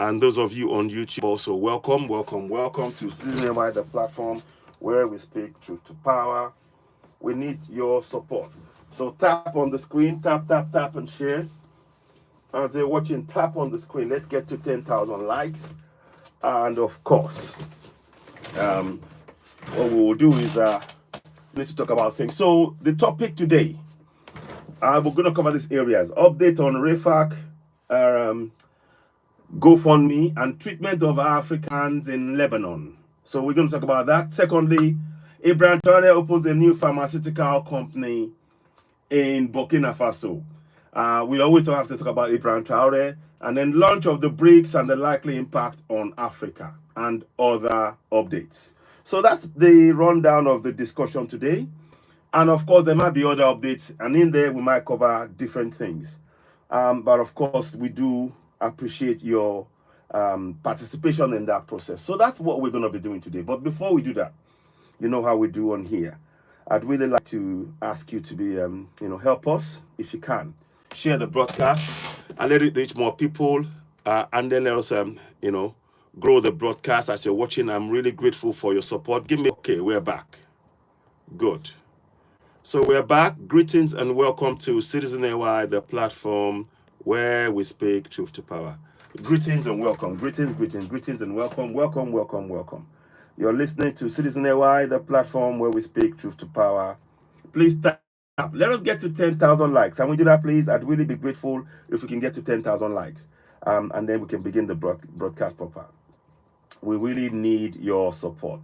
And those of you on YouTube also, welcome to Citizen Wide, the platform where we speak truth to power. We need your support. So tap on the screen, tap, and share. As you're watching, tap on the screen. Let's get to 10,000 likes. And of course, what we will do is we need to talk about things. So the topic today, we're going to cover these areas: update on REFAC, GoFundMe, and treatment of Africans in Lebanon. So we're going to talk about that. Secondly, Ibrahim Traore opens a new pharmaceutical company in Burkina Faso. We always have to talk about Ibrahim Traore, and then launch of the BRICS and the likely impact on Africa and other updates. So that's the rundown of the discussion today. And of course, there might be other updates, and in there we might cover different things. But of course, we do appreciate your participation in that process. So that's what we're going to be doing today. But before we do that, you know how we do on here. I'd really like to ask you to be, help us if you can. Share the broadcast and let it reach more people. And then let us, grow the broadcast as you're watching. I'm really grateful for your support. Okay, we're back. Good. So we're back. Greetings and welcome to Citizen AY, the platform where we speak truth to power. Greetings and welcome. Greetings and welcome. You're listening to Citizen AY, the platform where we speak truth to power. Please tap. Let us get to 10,000 likes. Can we do that, please? I'd really be grateful if we can get to 10,000 likes. And then we can begin the broadcast proper. We really need your support.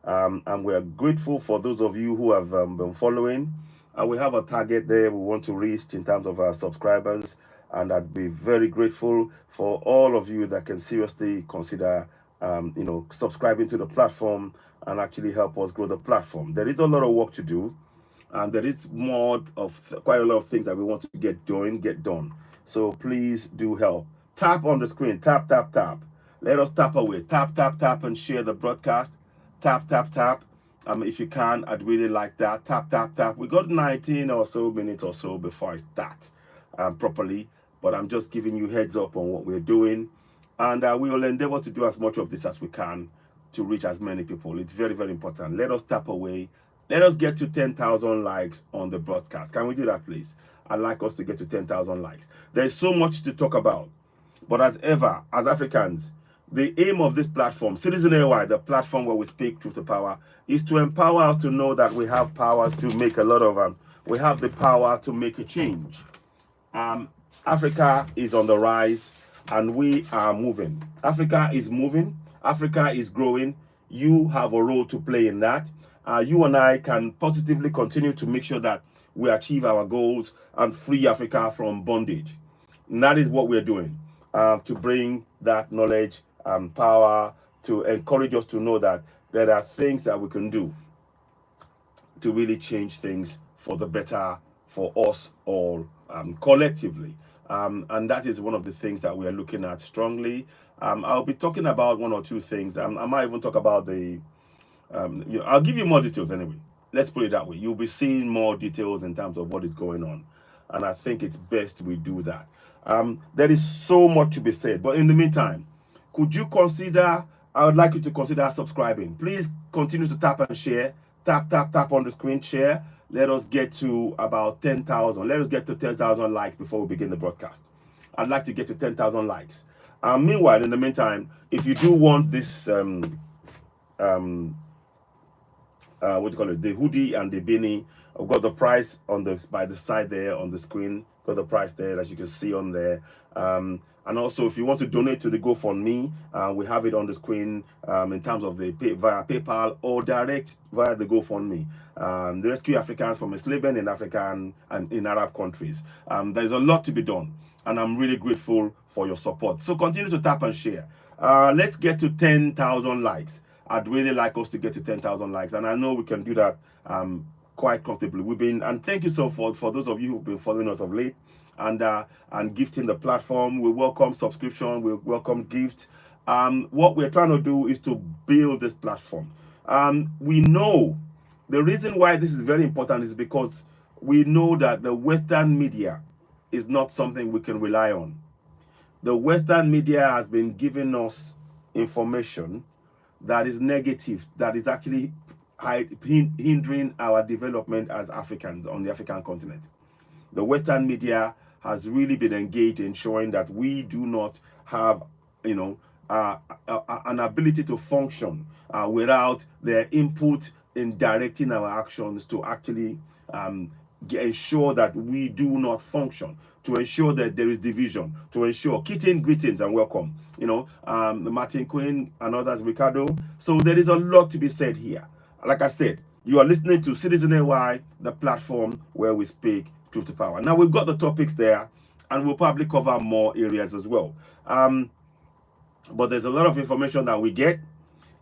And we're grateful for those of you who have been following. We have a target there we want to reach in terms of our subscribers. And I'd be very grateful for all of you that can seriously consider, subscribing to the platform and actually help us grow the platform. There is a lot of work to do. And there is quite a lot of things that we want to get done. So please do help. Tap on the screen. Tap. Let us tap away. Tap, and share the broadcast. Tap. If you can, I'd really like that. Tap. We got 19 or so minutes or so before I start properly. But I'm just giving you heads up on what we're doing. And we will endeavor to do as much of this as we can to reach as many people. It's very, very important. Let us tap away. Let us get to 10,000 likes on the broadcast. Can we do that, please? I'd like us to get to 10,000 likes. There's so much to talk about. But as ever, as Africans, the aim of this platform, Citizen AY, the platform where we speak truth to power, is to empower us to know that we have powers to make we have the power to make a change. Africa is on the rise and we are moving. Africa is moving. Africa is growing. You have a role to play in that. You and I can positively continue to make sure that we achieve our goals and free Africa from bondage. And that is what we're doing, to bring that knowledge and power, to encourage us to know that there are things that we can do to really change things for the better for us all collectively. And that is one of the things that we are looking at strongly. I'll be talking about one or two things. I might even talk about I'll give you more details anyway. Let's put it that way. You'll be seeing more details in terms of what is going on. And I think it's best we do that. There is so much to be said. But in the meantime, could you consider, I would like you to consider subscribing. Please continue to tap and share. Tap on the screen, share. Let us get to about 10,000. Let us get to 10,000 likes before we begin the broadcast. I'd like to get to 10,000 likes. Meanwhile, in the meantime, if you do want this, the hoodie and the beanie, I've got the price by the side there on the screen. Got the price there, as you can see on there. And also, if you want to donate to the GoFundMe, we have it on the screen in terms of the via PayPal or direct via the GoFundMe. The Rescue Africans from Enslavement in Africa and in Arab countries. There's a lot to be done, and I'm really grateful for your support. So continue to tap and share. Let's get to 10,000 likes. I'd really like us to get to 10,000 likes, and I know we can do that quite comfortably. And thank you so for those of you who've been following us of late and gifting the platform. We welcome subscription, we welcome gifts. What we're trying to do is to build this platform. We know the reason why this is very important is because we know that the Western media is not something we can rely on. The Western media has been giving us information that is negative, that is actually hindering our development as Africans on the African continent. The Western media has really been engaged in showing that we do not have, you know, an ability to function without their input in directing our actions to actually ensure that we do not function, to ensure that there is division, to ensure kitten greetings and welcome, Martin Quinn and others, Ricardo. So there is a lot to be said here. Like I said, you are listening to Citizen AY, the platform where we speak truth to power. Now we've got the topics there, and we'll probably cover more areas as well. But there's a lot of information that we get,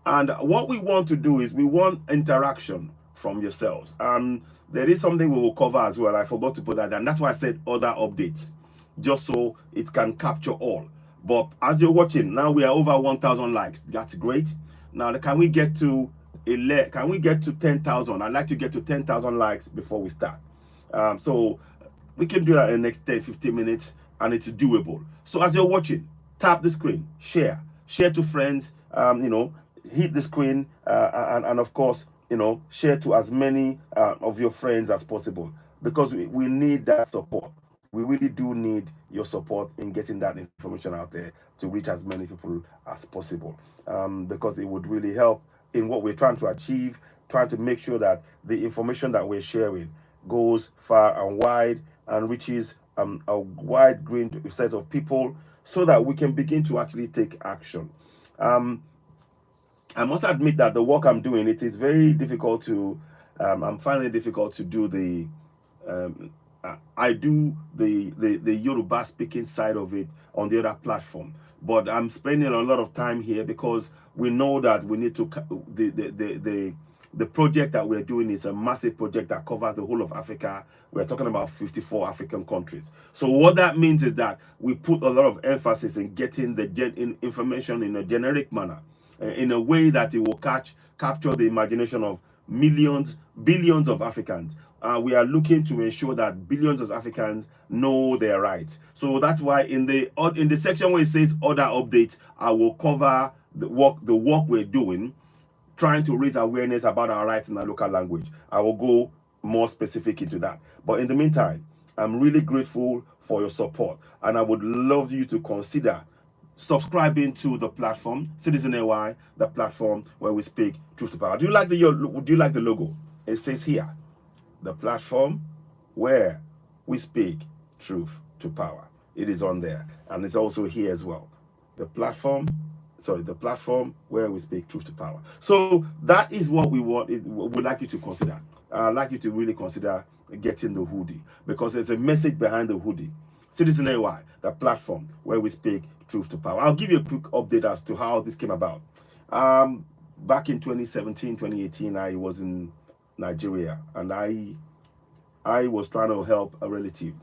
and what we want to do is we want interaction from yourselves. And there is something we will cover as well. I forgot to put that down. That's why I said other updates, just so it can capture all. But as you're watching, now we are over 1,000 likes. That's great. Now, can we get to 10,000? I'd like to get to 10,000 likes before we start. So we can do that in the next 10, 15 minutes, and it's doable. So as you're watching, tap the screen, share to friends, hit the screen, and of course, share to as many of your friends as possible, because we need that support. We really do need your support in getting that information out there to reach as many people as possible, because it would really help in what we're trying to achieve, trying to make sure that the information that we're sharing goes far and wide and reaches a wide range set of people, so that we can begin to actually take action. I must admit that the work I'm doing, it is very difficult to, I'm finding it difficult to do the, I do the Yoruba speaking side of it on the other platform, but I'm spending a lot of time here because we know that we need to, the project that we're doing is a massive project that covers the whole of Africa. We're talking about 54 African countries. So what that means is that we put a lot of emphasis in getting the information in a generic manner, in a way that it will capture the imagination of millions, billions of Africans. We are looking to ensure that billions of Africans know their rights. So that's why in the section where it says other updates, I will cover the work we're doing, trying to raise awareness about our rights in our local language. I will go more specific into that. But in the meantime, I'm really grateful for your support, and I would love you to consider subscribing to the platform, Citizen AY, the platform where we speak truth to power. Do you like the logo? It says here, the platform where we speak truth to power. It is on there, and it's also here as well. The platform where we speak truth to power. So that is what we want. We'd like you to consider. I'd like you to really consider getting the hoodie, because there's a message behind the hoodie. Citizen AY, the platform where we speak truth to power. I'll give you a quick update as to how this came about. Back in 2017, 2018, I was in Nigeria, and I was trying to help a relative,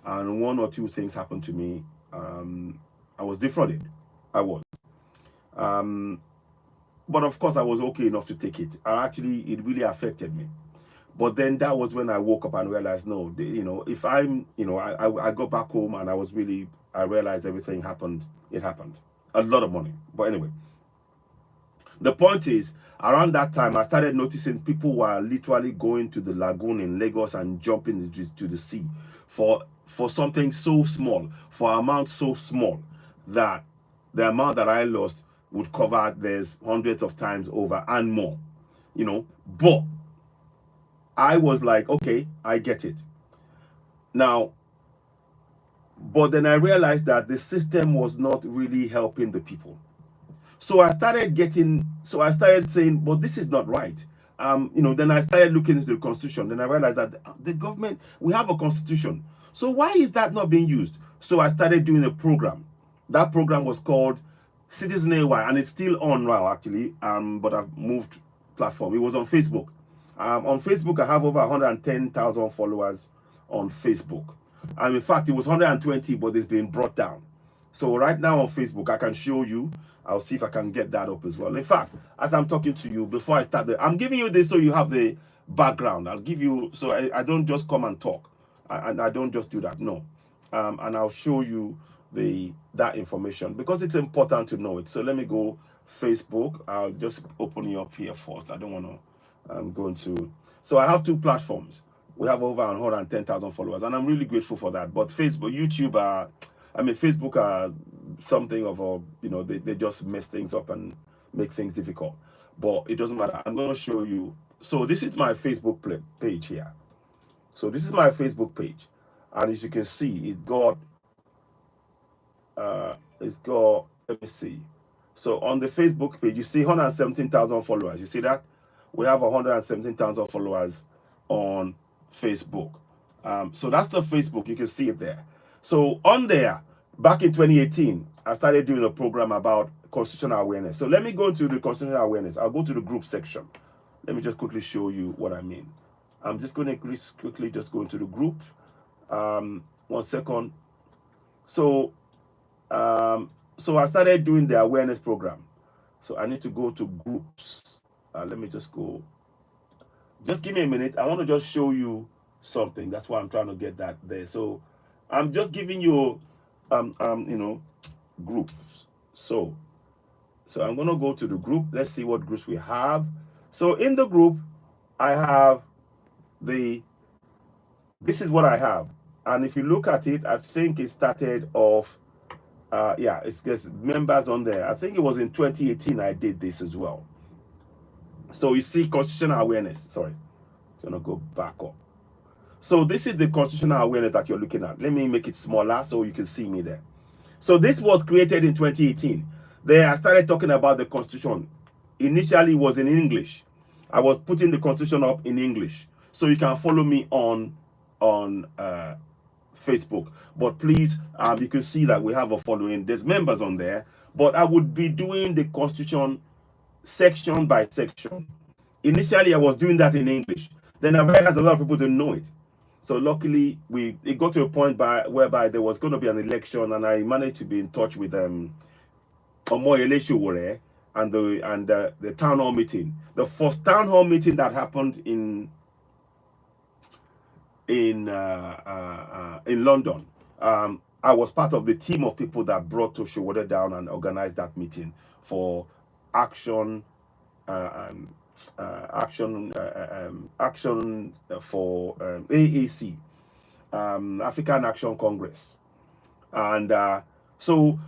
and one or two things happened to me. I was defrauded. I was. But of course I was okay enough to take it. Actually, it really affected me. But then that was when I woke up and realized, no, if I'm, I got back home, and I realized everything happened. It happened. A lot of money. But anyway, the point is, around that time, I started noticing people were literally going to the lagoon in Lagos and jumping into the sea for something so small, for an amount so small that the amount that I lost would cover theirs hundreds of times over and more, But I was like, okay, I get it. Now, but then I realized that the system was not really helping the people. So I started saying, but this is not right. Then I started looking into the constitution. Then I realized that the government, we have a constitution. So why is that not being used? So I started doing a program. That program was called Citizen AY, and it's still on now, actually. But I've moved platform. It was on Facebook. On Facebook, I have over 110,000 followers on Facebook. And in fact, it was 120, but it's been brought down. So right now on Facebook, I can show you. I'll see if I can get that up as well. In fact, as I'm talking to you, before I start, I'm giving you this so you have the background. I'll give you, so I don't just come and talk. I don't just do that, no. And I'll show you that information because it's important to know it. So let me go Facebook. I'll just open it up here first. I don't want to go into. So I have two platforms. We have over 110,000 followers, and I'm really grateful for that. But Facebook, YouTube Facebook are something of a, they just mess things up and make things difficult. But it doesn't matter. I'm going to show you. So this is my Facebook page here. So this is my Facebook page. And as you can see, let me see. So on the Facebook page, you see 117,000 followers. You see that? We have 117,000 followers on Facebook. So that's the Facebook. You can see it there. So on there, back in 2018, I started doing a program about constitutional awareness. So let me go into the constitutional awareness. I'll go to the group section. Let me just quickly show you what I mean. I'm just going to quickly just go into the group. 1 second. So I started doing the awareness program. So I need to go to groups. Let me just go. Just give me a minute. I want to just show you something. That's why I'm trying to get that there. So I'm just giving you, groups. So I'm going to go to the group. Let's see what groups we have. So in the group, I have this is what I have. And if you look at it, I think it started off, there's members on there. I think it was in 2018 I did this as well. So you see constitutional awareness. Sorry, I'm going to go back up. So this is the constitutional awareness that you're looking at. Let me make it smaller so you can see me there. So this was created in 2018. There I started talking about the constitution. Initially it was in English. I was putting the constitution up in English. So you can follow me on Facebook. But please, you can see that we have a following. There's members on there. But I would be doing the constitution section by section. Initially, I was doing that in English. Then I realized a lot of people didn't know it. So luckily, it got to a point whereby there was going to be an election, and I managed to be in touch with Omoyele Sowore and the town hall meeting. The first town hall meeting that happened in London. I was part of the team of people that brought to Sowore down and organized that meeting for action for AAC, African Action Congress. And so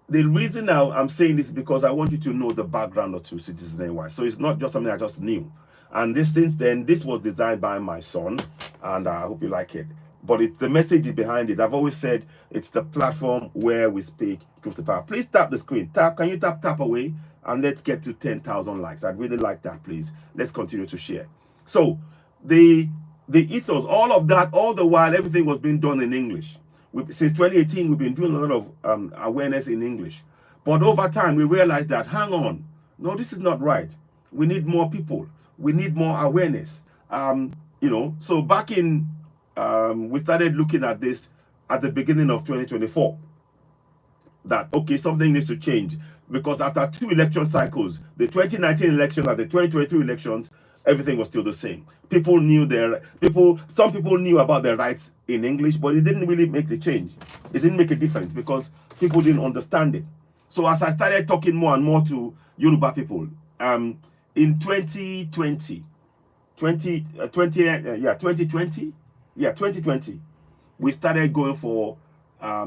the reason now I'm saying this is because I want you to know the background of Two Citizen wise. So it's not just something I just knew. And this was designed by my son, and I hope you like it. But it's the message behind it. I've always said it's the platform where we speak truth to power. Please tap the screen. Can you tap away? And let's get to 10,000 likes. I'd really like that, please. Let's continue to share. So the ethos, all of that, all the while, everything was being done in English. Since 2018, we've been doing a lot of awareness in English. But over time, we realized that, hang on, no, this is not right. We need more people. We need more awareness. So back in, we started looking at this at the beginning of 2024. That, okay, something needs to change. Because after 2 election cycles, the 2019 election and the 2022 elections, everything was still the same. People knew some people knew about their rights in English, but it didn't really make the change. It didn't make a difference because people didn't understand it. So as I started talking more and more to Yoruba people, in 2020, we started going for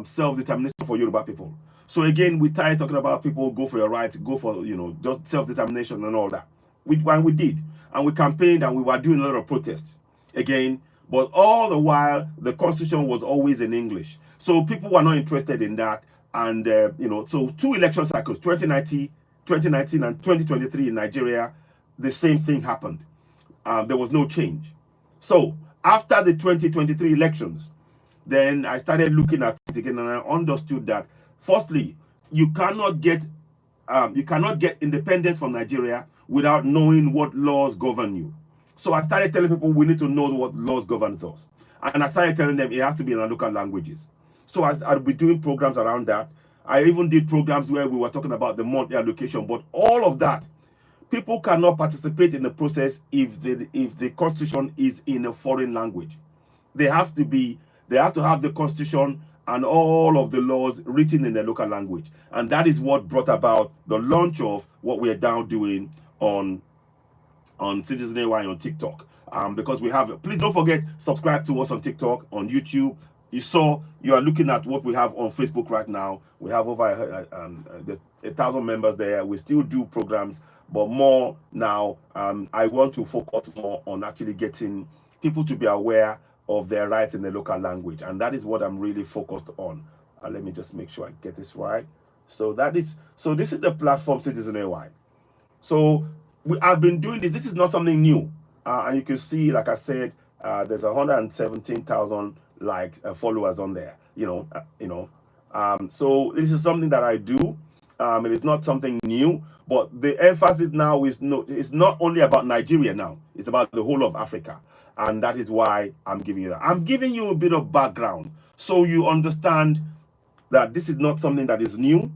self-determination for Yoruba people. So again, we started talking about people go for your rights, go for, just self-determination and all that. We did. And we campaigned and we were doing a lot of protests. Again, but all the while, the constitution was always in English. So people were not interested in that. And, so 2 election cycles, 2019 and 2023 in Nigeria, the same thing happened. There was no change. So after the 2023 elections, then I started looking at it again and I understood that firstly, you cannot get independence from Nigeria without knowing what laws govern you. So I started telling people we need to know what laws govern us. And I started telling them it has to be in our local languages. So I'll be doing programs around that. I even did programs where we were talking about the monthly allocation. But all of that, people cannot participate in the process if the constitution is in a foreign language. They have to have the constitution and all of the laws written in the local language. And that is what brought about the launch of what we are now doing on Citizen AY on TikTok. Because we have, please don't forget, subscribe to us on TikTok, on YouTube. You are looking at what we have on Facebook right now. We have over 1,000 members there. We still do programs, but more now. I want to focus more on actually getting people to be aware of their rights in the local language, and that is what I'm really focused on. Let me just make sure I get this right. So this is the platform Citizen AY. So I've been doing this. This is not something new, and you can see, like I said, there's 117,000 followers on there. So this is something that I do. It is not something new, but the emphasis now is it's not only about Nigeria now. It's about the whole of Africa, and that is why I'm giving you that. I'm giving you a bit of background so you understand that this is not something that is new.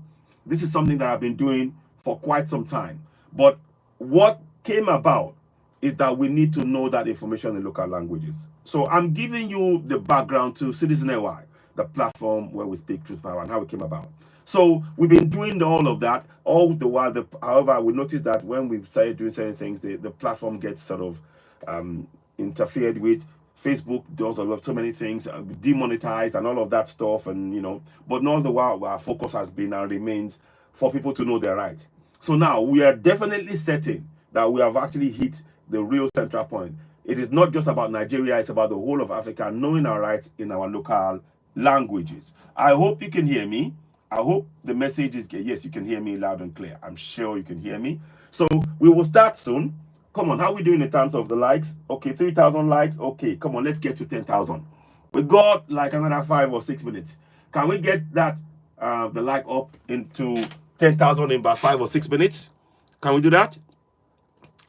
This is something that I've been doing for quite some time. But what came about is that we need to know that information in local languages. So I'm giving you the background to Citizen AY, the platform where we speak truth power, and how it came about. So we've been doing all of that all the while. However, we noticed that when we started doing certain things, the platform gets sort of interfered with. Facebook does so many things, demonetized and all of that stuff, and but all the while our focus has been and remains for people to know their rights. So now we are definitely certain that we have actually hit the real central point. It is not just about Nigeria, it's about the whole of Africa, knowing our rights in our local languages. I hope you can hear me. I hope the message is, yes, you can hear me loud and clear. I'm sure you can hear me. So we will start soon. Come on, how are we doing in terms of the likes? Okay, 3,000 likes. Okay, come on, let's get to 10,000. We got like another 5 or 6 minutes. Can we get that, the like up into 10,000 in about 5 or 6 minutes? Can we do that?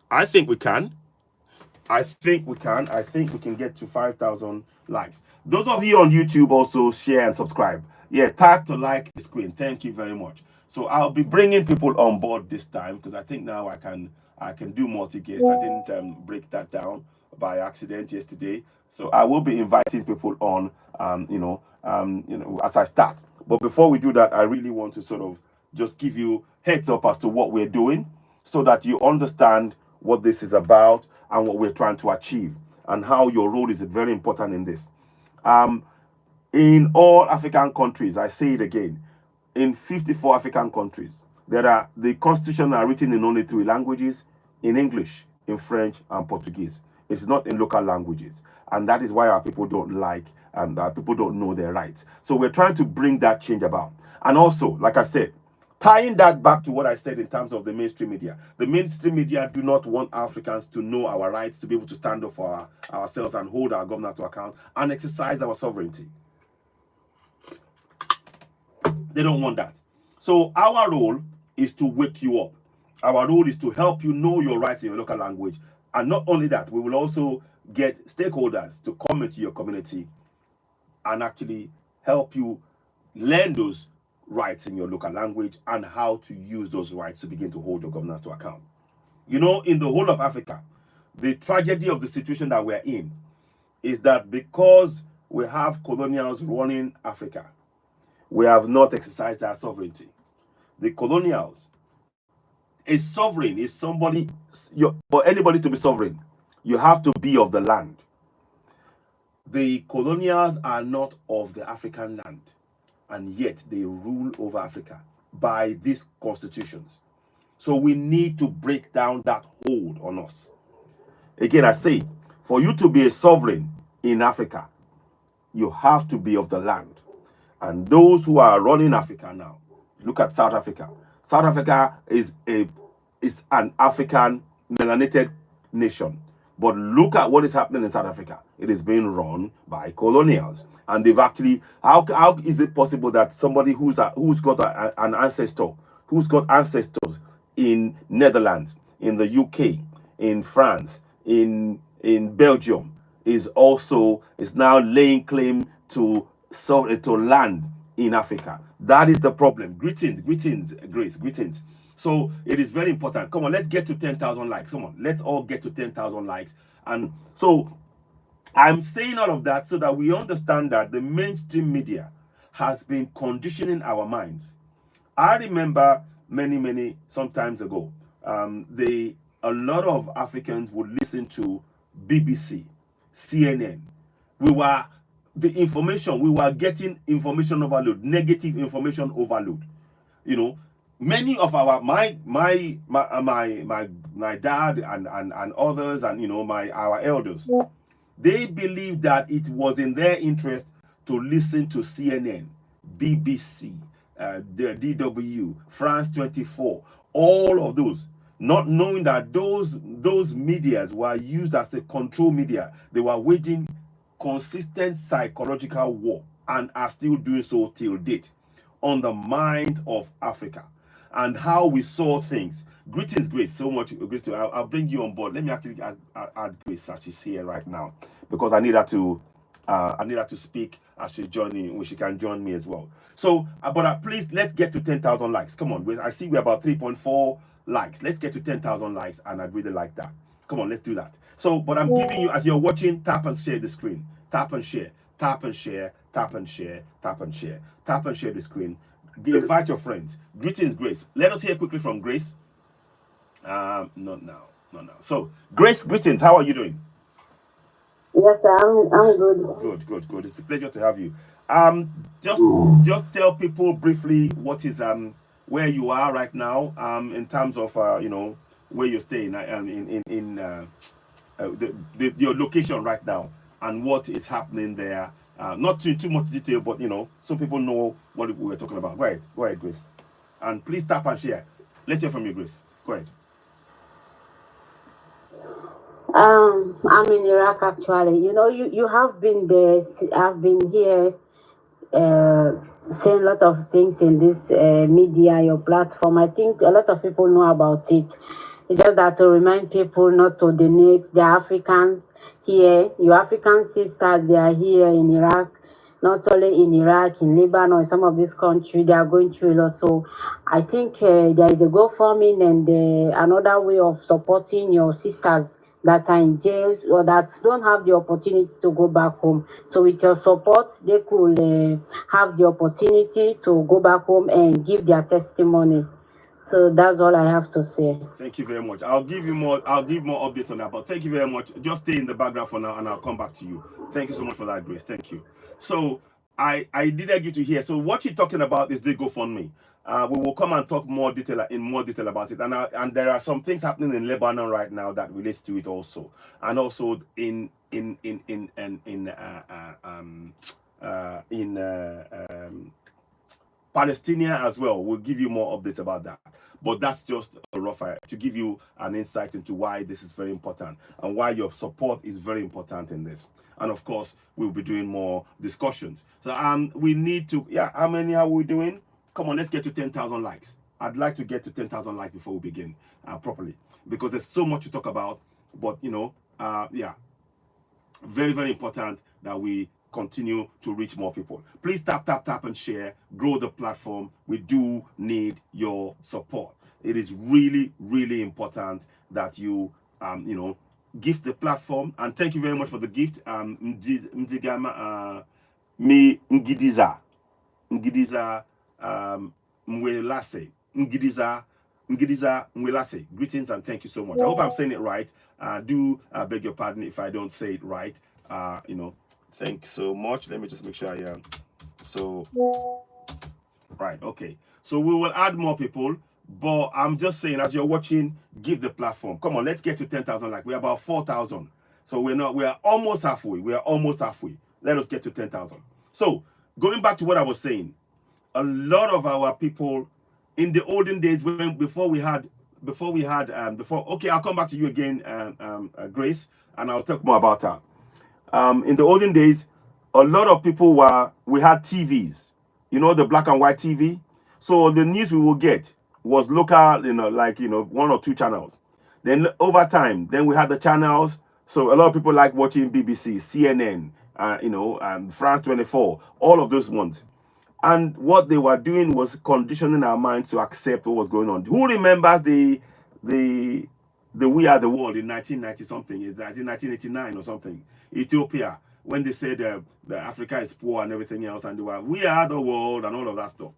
I think we can. I think we can get to 5,000 likes. Those of you on YouTube also share and subscribe. Yeah, tap to like the screen. Thank you very much. So I'll be bringing people on board this time because I think now I can do multi-guest. I didn't break that down by accident yesterday. So I will be inviting people on, as I start. But before we do that, I really want to sort of just give you heads up as to what we're doing so that you understand what this is about and what we're trying to achieve and how your role is very important in this. In all African countries, I say it again, in 54 African countries, the constitution are written in only 3 languages, in English, in French, and Portuguese. It's not in local languages. And that is why our people don't like and people don't know their rights. So we're trying to bring that change about. And also, like I said, tying that back to what I said in terms of the mainstream media. The mainstream media do not want Africans to know our rights, to be able to stand up for ourselves and hold our government to account and exercise our sovereignty. They don't want that. So our role is to wake you up. Our role is to help you know your rights in your local language. And not only that, we will also get stakeholders to come into your community and actually help you learn those rights in your local language and how to use those rights to begin to hold your governance to account. In the whole of Africa, the tragedy of the situation that we're in is that because we have colonials running Africa, we have not exercised our sovereignty. The colonials, a sovereign is somebody, for anybody to be sovereign, you have to be of the land. The colonials are not of the African land, and yet they rule over Africa by these constitutions. So we need to break down that hold on us. Again, I say, for you to be a sovereign in Africa, you have to be of the land. And those who are running Africa now, look at South Africa. South Africa is an African melanated nation. But look at what is happening in South Africa. It is being run by colonials. And they've actually, how is it possible that somebody who's got an ancestor, who's got ancestors in Netherlands, in the UK, in France, in Belgium, is now laying claim to land in Africa? That is the problem. Greetings, Grace, greetings. So it is very important. Come on, let's get to 10,000 likes. Come on, let's all get to 10,000 likes. And so I'm saying all of that so that we understand that the mainstream media has been conditioning our minds. I remember many sometimes ago, a lot of Africans would listen to BBC, CNN. We were we were getting information overload, negative information overload. You know, many of our my dad and others, and our elders, they believed that it was in their interest to listen to CNN, BBC, the DW, France 24, all of those, not knowing that those medias were used as a control media. They were waging consistent psychological war and are still doing so till date on the mind of Africa and how we saw things. Greetings, Grace. So much. I'll bring you on board. Let me actually add Grace as she's here right now, because I need her to speak as she's joining, when she can join me as well. So, but please, let's get to 10,000 likes. Come on. I see we're about 3.4 likes. Let's get to 10,000 likes, and I'd really like that. Come on, let's do that. So, but I'm giving you, as you're watching, tap and share the screen. Tap and share. Tap and share. Tap and share. Tap and share. Tap and share the screen. Invite your friends. Greetings, Grace. Let us hear quickly from Grace. Not now. So, Grace, greetings. How are you doing? Yes, sir, I'm good. Good. It's a pleasure to have you. Just tell people briefly what is where you are right now in terms of where you're staying your location right now and what is happening there. Not too much detail, but so people know what we were talking about. Go ahead, Grace, and please tap and share. Let's hear from you, Grace. Go ahead. I'm in Iraq actually. You have been there. I've been here, saying a lot of things in this media, your platform. I think a lot of people know about it. It's just that to remind people not to donate. The Africans here, your African sisters, they are here in Iraq. Not only in Iraq, in Lebanon, in some of these countries, they are going through a lot. So I think there is a GoFundMe and another way of supporting your sisters that are in jails or that don't have the opportunity to go back home. So with your support, they could have the opportunity to go back home and give their testimony. So that's all I have to say. Thank you very much. I'll give more updates on that. But thank you very much. Just stay in the background for now, and I'll come back to you. Thank you so much for that, Grace. Thank you. So I did get you here. So what you're talking about is the GoFundMe. We will come and talk in more detail about it. And there are some things happening in Lebanon right now that relates to it also, and also in Palestine as well. We'll give you more updates about that. But that's just a rough to give you an insight into why this is very important and why your support is very important in this. And of course, we'll be doing more discussions. So we need to, how many are we doing? Come on, let's get to 10,000 likes. I'd like to get to 10,000 likes before we begin properly, because there's so much to talk about. But very important that we continue to reach more people. Please tap and share, grow the platform. We do need your support. It is really important that you gift the platform. And thank you very much for the gift. Mzigama mi Ngidiza Mwelase Ngidiza Mwelase. Greetings and thank you so much. I hope I'm saying it right. Do beg your pardon if I don't say it right. Thanks so much. Let me just make sure I am. Right, okay. So we will add more people, but I'm just saying, as you're watching, give the platform. Come on, let's get to 10,000 likes. We're about 4,000. So we are almost halfway. Let us get to 10,000. So going back to what I was saying, a lot of our people in the olden days, okay, I'll come back to you again, Grace, and I'll talk more about that. In the olden days, a lot of people we had TVs, the black and white TV. So the news we will get was local, like, 1 or 2 channels. Then over time, then we had the channels. So a lot of people like watching BBC, CNN, France 24, all of those ones. And what they were doing was conditioning our minds to accept what was going on. Who remembers the We Are the World in 1990 something? Is that in 1989 or something? Ethiopia. when they said that Africa is poor and everything else, and we are the world and all of that stuff.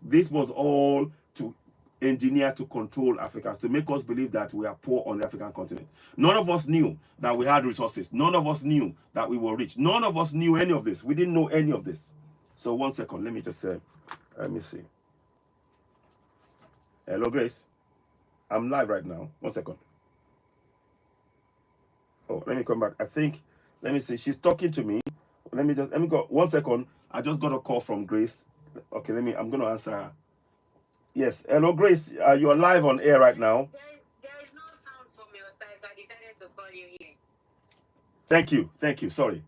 This was all to engineer to control Africans, to make us believe that we are poor on the African continent. None of us knew that we had resources. None of us knew that we were rich. None of us knew any of this. We didn't know any of this. So 1 second, let me just say, let me see. Hello, Grace. I'm live right now. 1 second. Oh, let me come back. I think, let me see. She's talking to me. Let me go. 1 second. I just got a call from Grace. Okay, I'm going to answer her. Yes. Hello, Grace. You're live on air right now. There is no sound from your side, so I decided to call you here. Thank you. Sorry.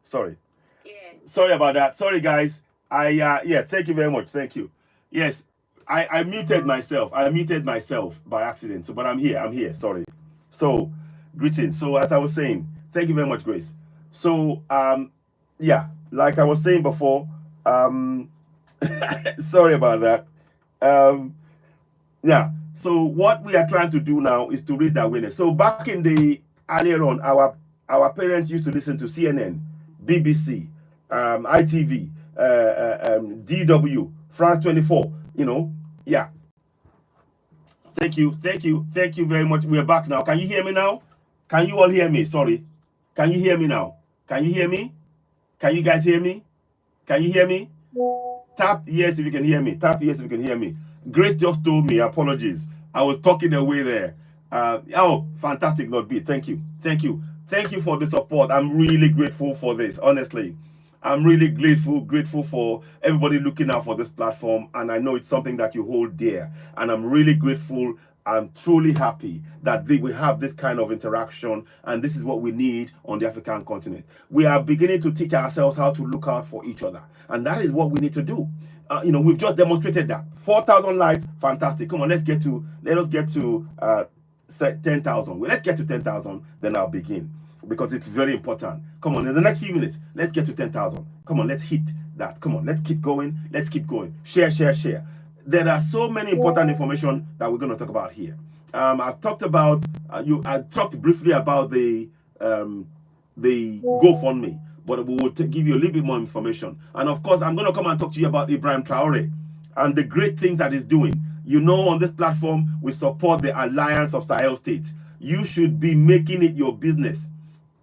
Yeah. Sorry about that. Sorry, guys. Yeah, thank you very much. Thank you. Yes, I muted myself. I muted myself by accident. So, but I'm here. Sorry. So, greetings. So, as I was saying, thank you very much, Grace. So, yeah, like I was saying before, sorry about that. Yeah. So, what we are trying to do now is to raise the awareness. So, back in the earlier on, our parents used to listen to CNN, BBC, ITV, DW, France 24. Yeah. Thank you very much. We're back now. Can you hear me now? Can you all hear me? Sorry. Can you hear me now? Can you hear me? Can you guys hear me? Can you hear me? Tap yes if you can hear me. Tap yes if you can hear me. Grace just told me. Apologies. I was talking away there. Oh, fantastic, Lord B. Thank you for the support. I'm really grateful for this. Honestly, I'm really grateful for everybody looking out for this platform, and I know it's something that you hold dear, and I'm really grateful. I'm truly happy that we have this kind of interaction, and this is what we need on the African continent. We are beginning to teach ourselves how to look out for each other, and that is what we need to do. We've just demonstrated that. 4,000 likes, fantastic. Come on, let us get to 10,000. Well, let's get to 10,000, then I'll begin, because it's very important. Come on, in the next few minutes, let's get to 10,000. Come on, let's hit that. Come on, let's keep going. Share. There are so many important information that we're going to talk about here. I've talked about I talked briefly about the GoFundMe, but we will give you a little bit more information. And of course, I'm going to come and talk to you about Ibrahim Traore and the great things that he's doing. On this platform, we support the Alliance of Sahel States. You should be making it your business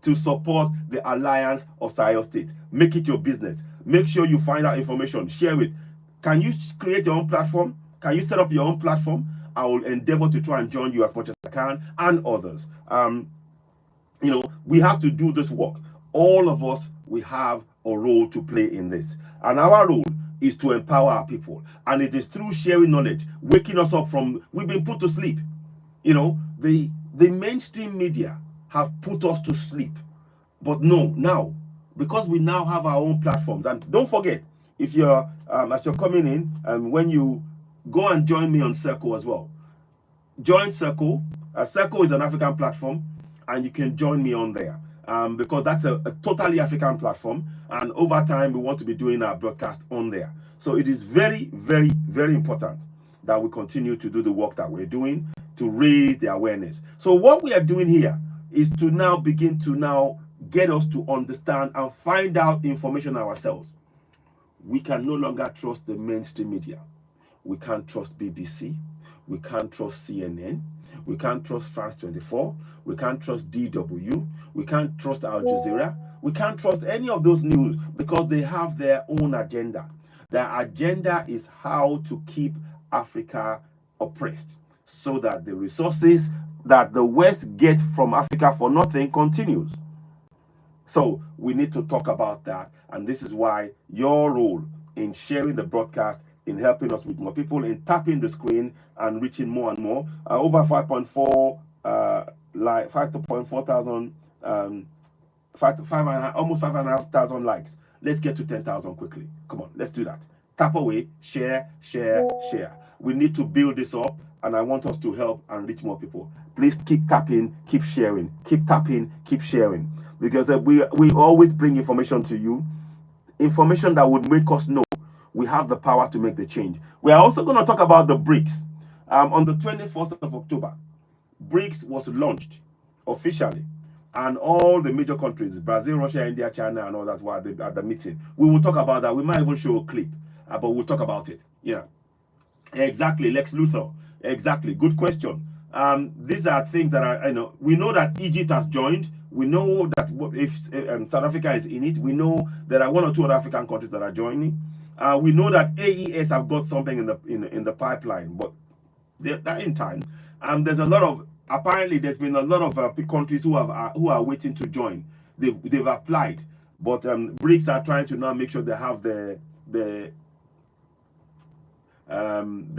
to support the Alliance of Sahel States. Make it your business. Make sure you find out information. Share it. Can you create your own platform? Can you set up your own platform? I will endeavor to try and join you as much as I can, and others. We have to do this work. All of us, we have a role to play in this. And our role is to empower our people. And it is through sharing knowledge, waking us up from, we've been put to sleep. The mainstream media have put us to sleep. But no, now, because we now have our own platforms, and don't forget, if you're, as you're coming in, when you go and join me on Circle as well. Join Circle. Circle is an African platform, and you can join me on there. Because that's a totally African platform, and over time we want to be doing our broadcast on there. So it is very, very, very important that we continue to do the work that we're doing to raise the awareness. So what we are doing here is to now begin to get us to understand and find out information ourselves. We can no longer trust the mainstream media. We can't trust BBC. We can't trust CNN. We can't trust France 24. We can't trust DW. We can't trust Al Jazeera. We can't trust any of those news because they have their own agenda. Their agenda is how to keep Africa oppressed so that the resources that the West gets from Africa for nothing continues. So we need to talk about that. And this is why your role in sharing the broadcast, in helping us with more people, in tapping the screen and reaching more and more. Over 5.4 thousand, almost 5,500 likes. Let's get to 10,000 quickly. Come on, let's do that. Tap away, share. We need to build this up, and I want us to help and reach more people. Please keep tapping, keep sharing, keep tapping, keep sharing. Because we always bring information to you, information that would make us know we have the power to make the change. We are also going to talk about the BRICS. On the 21st of October, BRICS was launched officially and all the major countries, Brazil, Russia, India, China, and all that, were at the meeting. We will talk about that. We might even show a clip, but we'll talk about it. Yeah, exactly. Lex Luthor. Exactly. Good question. These are things that are, we know that Egypt has joined. We know that if South Africa is in it, we know there are 1 or 2 other African countries that are joining. We know that AES have got something in the pipeline, but that in time, there's a lot of, apparently there's been a lot of countries who are waiting to join. They've applied, but BRICS are trying to now make sure they have the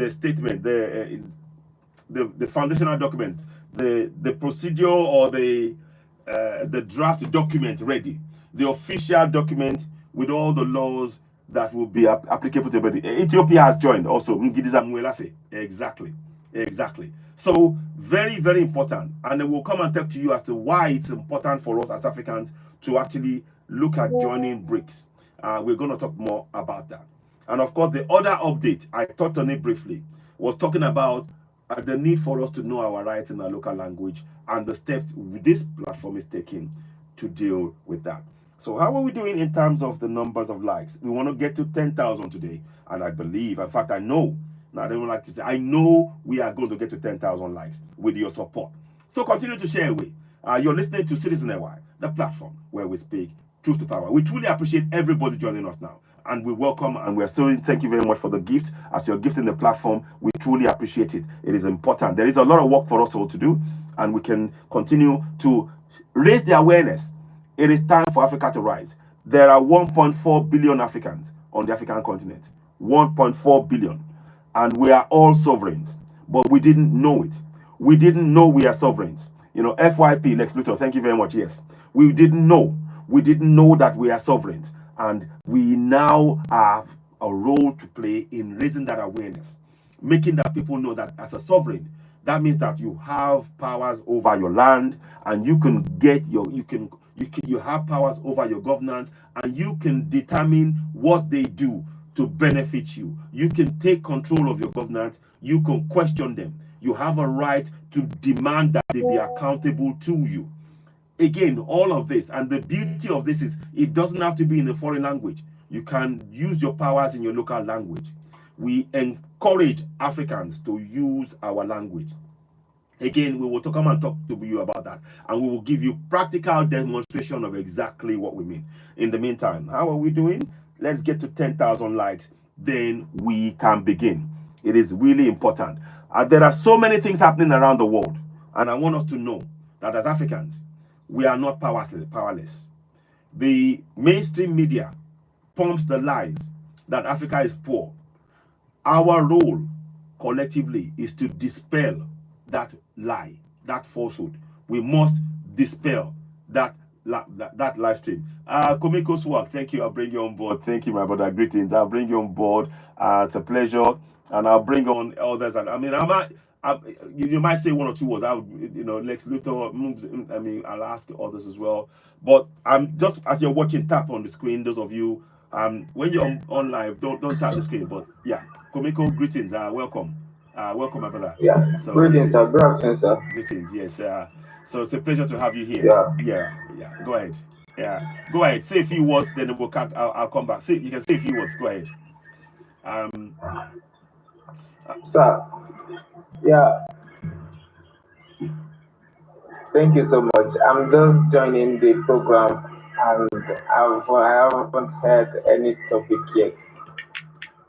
statement, the foundational document, the procedure, or the draft document ready, the official document with all the laws that will be applicable to everybody. Ethiopia has joined also. Exactly. So very, very important. And then we'll come and talk to you as to why it's important for us as Africans to actually look at joining BRICS. We're going to talk more about that. And of course, the other update, I touched on it briefly, was talking about the need for us to know our rights in our local language and the steps this platform is taking to deal with that. So how are we doing in terms of the numbers of likes? We want to get to 10,000 today. And I believe, in fact, I know, now I don't like to say, I know we are going to get to 10,000 likes with your support. So continue to share away. You're listening to Citizen NY, the platform where we speak truth to power. We truly appreciate everybody joining us now. And we welcome, and we're still thank you very much for the gift. As you're gifting the platform, we truly appreciate it. It is important. There is a lot of work for us all to do, and we can continue to raise the awareness. It is time for Africa to rise. There are 1.4 billion Africans on the African continent. 1.4 billion. And we are all sovereigns. But we didn't know it. We didn't know we are sovereigns. FYP, Lex Luthor, thank you very much. Yes. We didn't know. We didn't know that we are sovereigns. And we now have a role to play in raising that awareness, making that people know that as a sovereign, that means that you have powers over your land, and you can get you have powers over your governance, and you can determine what they do to benefit you. You can take control of your governance. You can question them. You have a right to demand that they be accountable to you. Again, all of this, and the beauty of this is it doesn't have to be in a foreign language. You can use your powers in your local language. We encourage Africans to use our language. Again, we will come and talk to you about that, and we will give you practical demonstration of exactly what we mean. In the meantime, how are we doing? Let's get to 10,000 likes, then we can begin. It is really important. There are so many things happening around the world, and I want us to know that as Africans, we are not powerless. The mainstream media pumps the lies that Africa is poor. Our role collectively is to dispel that lie, that falsehood. We must dispel that live stream. Komiko's work, thank you. I'll bring you on board. Thank you, my brother. Greetings. I'll bring you on board. It's a pleasure, and I'll bring on others. And I mean, you might say 1 or 2 words. Lex Luthor. I'll ask others as well. But I'm just as you're watching, tap on the screen. Those of you, when you're on live, don't tap the screen. But yeah, Komiko, greetings. Welcome. Welcome, my brother. Yeah. So Greetings, sir. Good afternoon, sir. Greetings. Yes. So it's a pleasure to have you here. Yeah. Yeah. Go ahead. Yeah. Go ahead. Say a few words, then I'll come back. You can say a few words. Go ahead. Sir. Yeah. Thank you so much. I'm just joining the program, and I haven't heard any topic yet.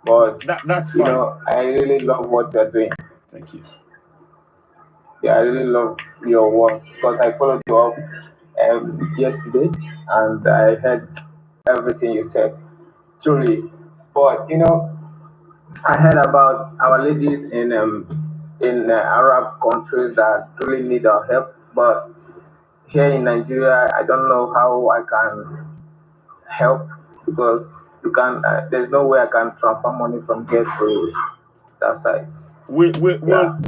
But that's fine. I really love what you're doing. Thank you. Yeah, I really love your work because I followed you up yesterday, and I heard everything you said. Truly, but I heard about our ladies in Arab countries that really need our help, but here in Nigeria, I don't know how I can help because you can. There's no way I can transfer money from here to that side. We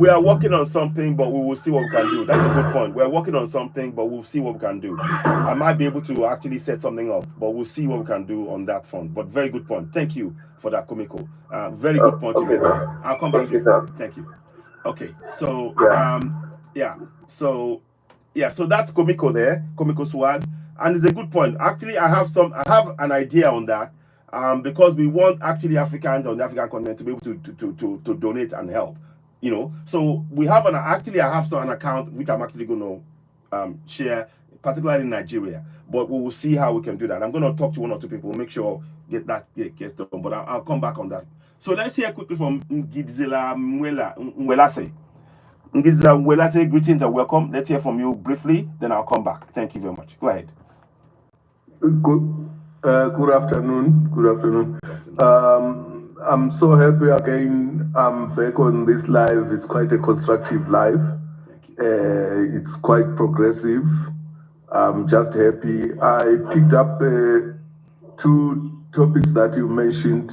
are working on something, but we will see what we can do. That's a good point. We're working on something, but we'll see what we can do. I might be able to actually set something up, but we'll see what we can do on that front. But very good point. Thank you for that, Komiko. Very good point. Okay, I'll come back. Thank you, sir. Thank you. Okay, so Yeah. So Yeah, so that's Komiko there, Komiko Swad, and it's a good point. Actually, I have an idea on that, because we want actually Africans on the African continent to be able to donate and help, you know. So we have an actually I have an account which I'm actually going to share, particularly in Nigeria. But we will see how we can do that. I'm going to talk to one or two people, make sure gets done. But I'll come back on that. So let's hear quickly from Ngizila Mwelase. Ngizila Mwelase, greetings and welcome. Let's hear from you briefly, then I'll come back. Thank you very much. Go ahead. Good afternoon. Good afternoon. I'm so happy again. I'm back on this live. It's quite a constructive live. It's quite progressive. I'm just happy. I picked up 2 topics that you mentioned.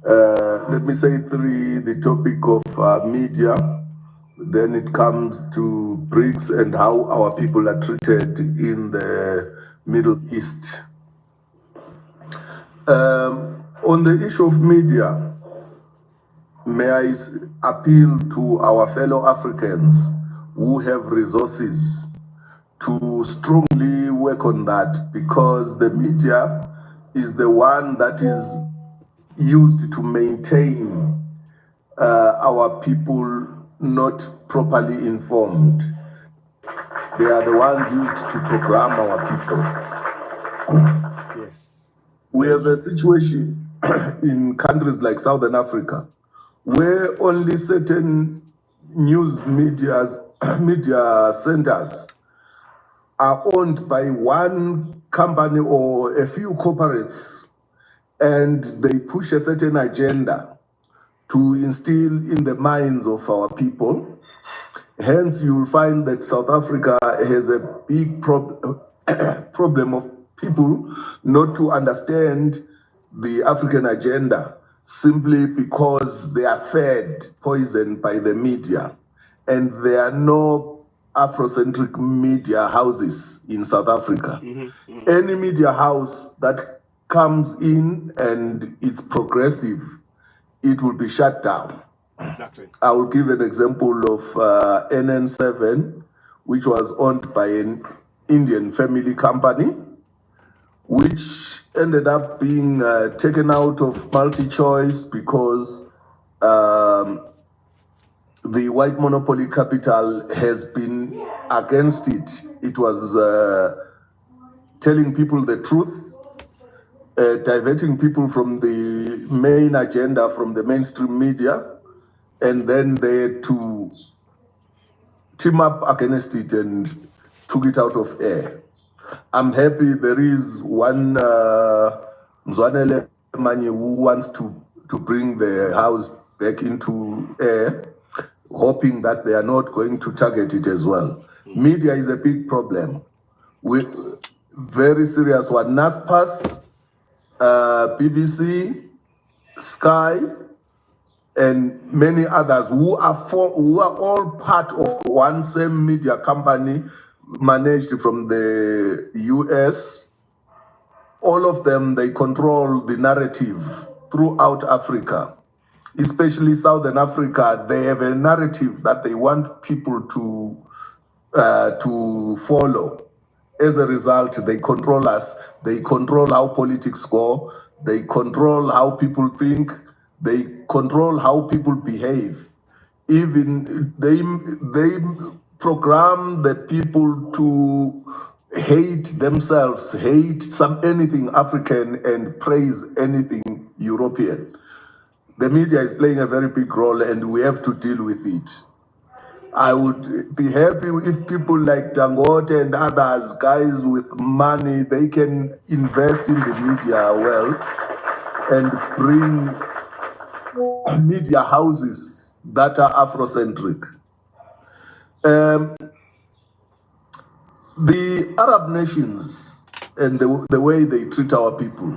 Let me say 3. The topic of media. Then it comes to BRICS and how our people are treated in the Middle East. On the issue of media, may I appeal to our fellow Africans who have resources to strongly work on that, because the media is the one that is used to maintain our people not properly informed. They are the ones used to program our people. Yes. We have a situation in countries like Southern Africa where only certain news media centers are owned by one company or a few corporates, and they push a certain agenda to instill in the minds of our people. Hence, you will find that South Africa has a big problem of people not to understand the African agenda simply because they are fed poison by the media, and there are no Afrocentric media houses in South Africa. Any media house that comes in and it's progressive, it will be shut down. Exactly. I will give an example of NN7, which was owned by an Indian family company, which ended up being taken out of multi-choice because the white monopoly capital has been against it. It was telling people the truth, diverting people from the main agenda, from the mainstream media, and then they had to team up against it and took it out of air. I'm happy there is one Mzwanele Manye who wants to bring the house back into air, hoping that they are not going to target it as well. Media is a big problem. With very serious one. NASPAS, BBC, Sky, and many others who are all part of one same media company managed from the US. All of them, they control the narrative throughout Africa, especially Southern Africa. They have a narrative that they want people to follow. As a result, they control us. They control how politics go. They control how people think. They control how people behave. Even they program the people to hate themselves, hate anything African, and praise anything European. The media is playing a very big role, and we have to deal with it. I would be happy if people like Dangote and others, guys with money, they can invest in the media well and bring media houses that are Afrocentric. The Arab nations and the way they treat our people,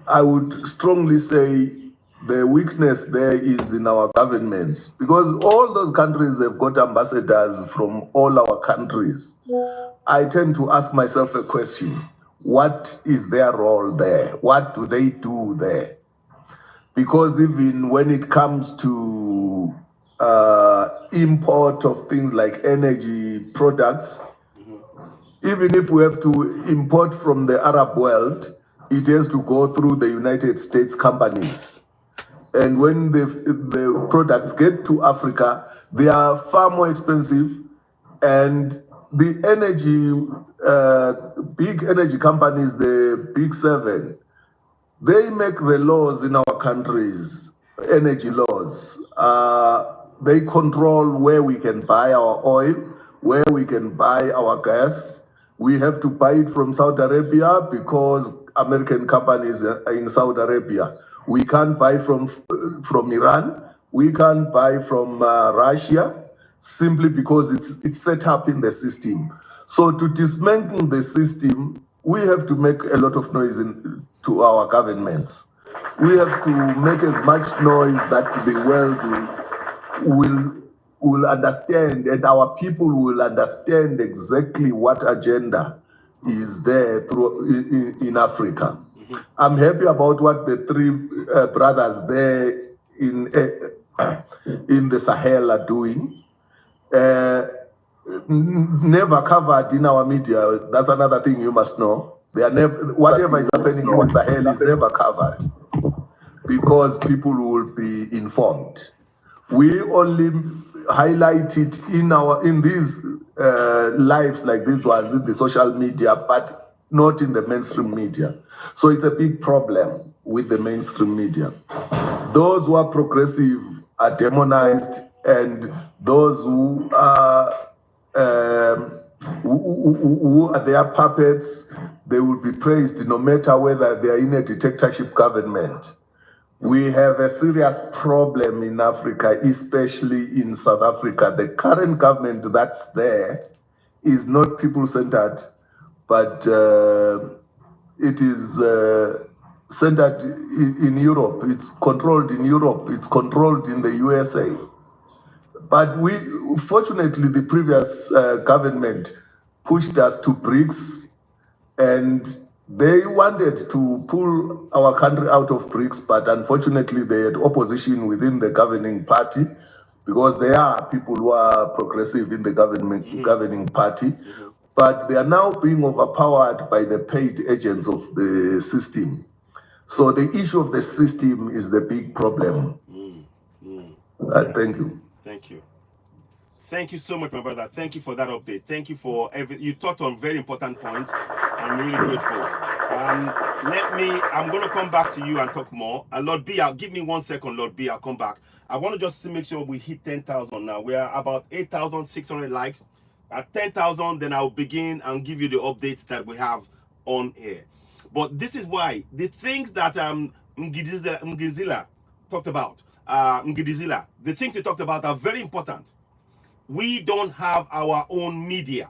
I would strongly say the weakness there is in our governments, because all those countries have got ambassadors from all our countries. I tend to ask myself a question: what is their role there? What do they do there? Because even when it comes to import of things like energy products. Even if we have to import from the Arab world, it has to go through the United States companies. And when the products get to Africa, they are far more expensive. And the big energy companies, the big seven, they make the laws in our countries, energy laws. They control where we can buy our oil, where we can buy our gas. We have to buy it from Saudi Arabia because American companies are in Saudi Arabia. We can't buy from Iran. We can't buy from Russia simply because it's set up in the system. So to dismantle the system, we have to make a lot of noise to our governments. We have to make as much noise that the world will understand, and our people will understand exactly what agenda is there in Africa. I'm happy about what the three brothers there in the Sahel are doing. Never covered in our media. That's another thing you must know. They are never, whatever is happening in the Sahel is never covered because people will be informed. We only highlight it in these lives like these ones in the social media, but not in the mainstream media. So it's a big problem with the mainstream media. Those who are progressive are demonized, and those who are their puppets, they will be praised no matter whether they are in a dictatorship government. We have a serious problem in Africa, especially in South Africa. The current government that's there is not people-centered, but it is centered in Europe. It's controlled in Europe. It's controlled in the USA. But fortunately, the previous government pushed us to BRICS, and they wanted to pull our country out of BRICS, but unfortunately, they had opposition within the governing party, because there are people who are progressive in the governing party, but they are now being overpowered by the paid agents of the system. So the issue of the system is the big problem. Thank you. Thank you. Thank you so much, my brother. Thank you for that update. Thank you for you touched on very important points. I'm really grateful. I'm going to come back to you and talk more. Lord B, give me 1 second, Lord B, I'll come back. I want to just make sure we hit 10,000 now. We are about 8,600 likes. At 10,000, then I'll begin and give you the updates that we have on here. But this is why the things that Mgizila talked about, the things he talked about are very important. We don't have our own media.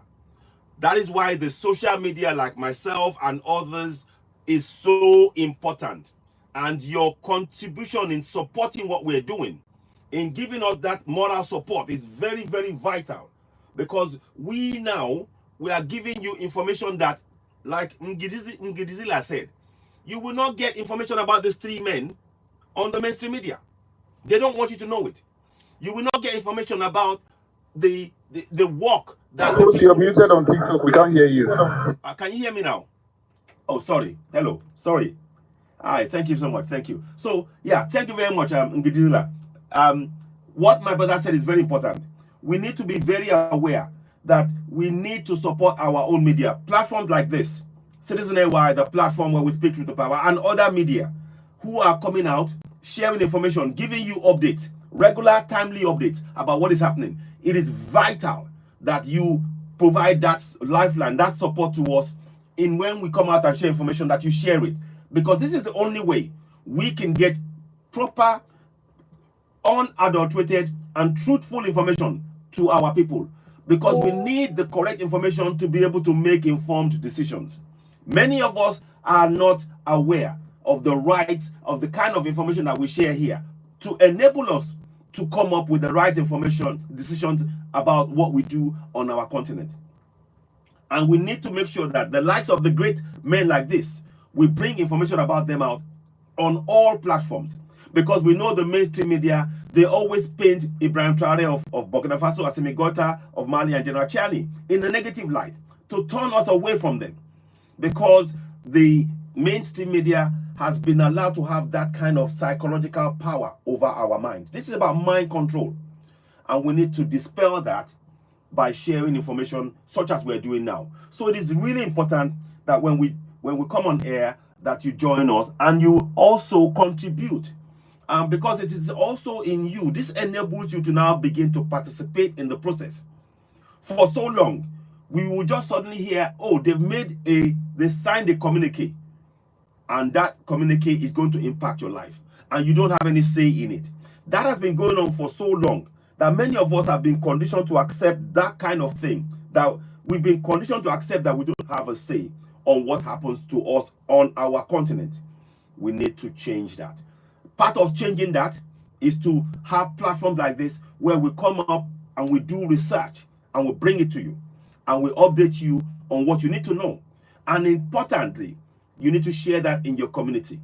That is why the social media like myself and others is so important. And your contribution in supporting what we're doing, in giving us that moral support is very, very vital. Because we are giving you information that, like Ngidizila said, you will not get information about these three men on the mainstream media. They don't want you to know it. You will not get information about the work that you're muted on TikTok. We can't hear you. Can you hear me now? Oh, sorry. Hello. Sorry. Hi. Thank you so much. Thank you. So yeah, thank you very much, Ngidizila. What my brother said is very important. We need to be very aware that we need to support our own media platforms like this, Citizen AY, the platform where we speak with the power, and other media who are coming out, sharing information, giving you updates, regular, timely updates about what is happening. It is vital that you provide that lifeline, that support to us in when we come out and share information, that you share it. Because this is the only way we can get proper, unadulterated, and truthful information to our people. Because we need the correct information to be able to make informed decisions. Many of us are not aware of the rights of the kind of information that we share here to enable us to come up with the right information, decisions about what we do on our continent. And we need to make sure that the likes of the great men like this, we bring information about them out on all platforms. Because we know the mainstream media, They always paint Ibrahim Traore of Burkina Faso, Assimi Goïta of Mali, and General Chiani in the negative light to turn us away from them, because the mainstream media has been allowed to have that kind of psychological power over our minds. This is about mind control, and we need to dispel that by sharing information such as we're doing now. So it is really important that when we come on air, that you join us and you also contribute, because it is also in you. This enables you to now begin to participate in the process. For so long, we will just suddenly hear, oh, they signed a communique, and that communique is going to impact your life, and you don't have any say in it. That has been going on for so long that many of us have been conditioned to accept that kind of thing, that we've been conditioned to accept that we don't have a say on what happens to us on our continent. We need to change that. Part of changing that is to have platforms like this where we come up and we do research and we bring it to you and we update you on what you need to know. And importantly, you need to share that in your community.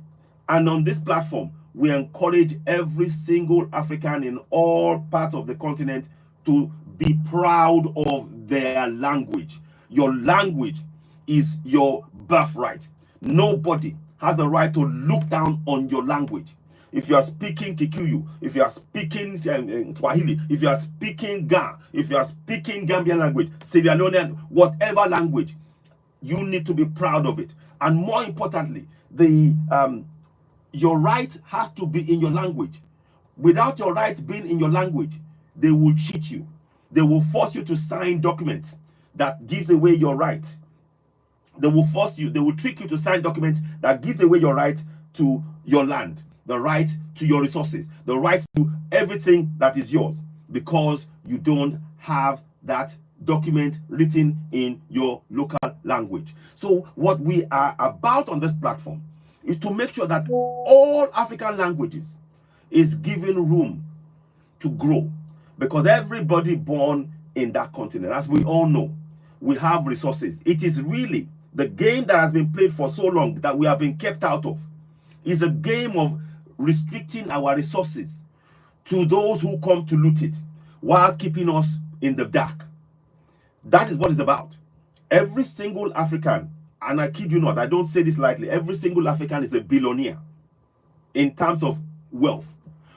And on this platform, we encourage every single African in all parts of the continent to be proud of their language. Your language is your birthright. Nobody has a right to look down on your language. If you are speaking Kikuyu, if you are speaking Swahili, if you are speaking Ga, if you are speaking Gambian language, Sierra Leonean, whatever language, you need to be proud of it. And more importantly, your right has to be in your language. Without your right being in your language, they will cheat you. They will force you to sign documents that gives away your right. They will trick you to sign documents that give away your right to your land, the right to your resources, the right to everything that is yours, because you don't have that document written in your local language. So what we are about on this platform is to make sure that all African languages is given room to grow, because everybody born in that continent, as we all know, we have resources. It is really the game that has been played for so long that we have been kept out of, is a game of restricting our resources to those who come to loot it, whilst keeping us in the dark. That is what it's about. Every single African, and I kid you not, I don't say this lightly, every single African is a billionaire in terms of wealth.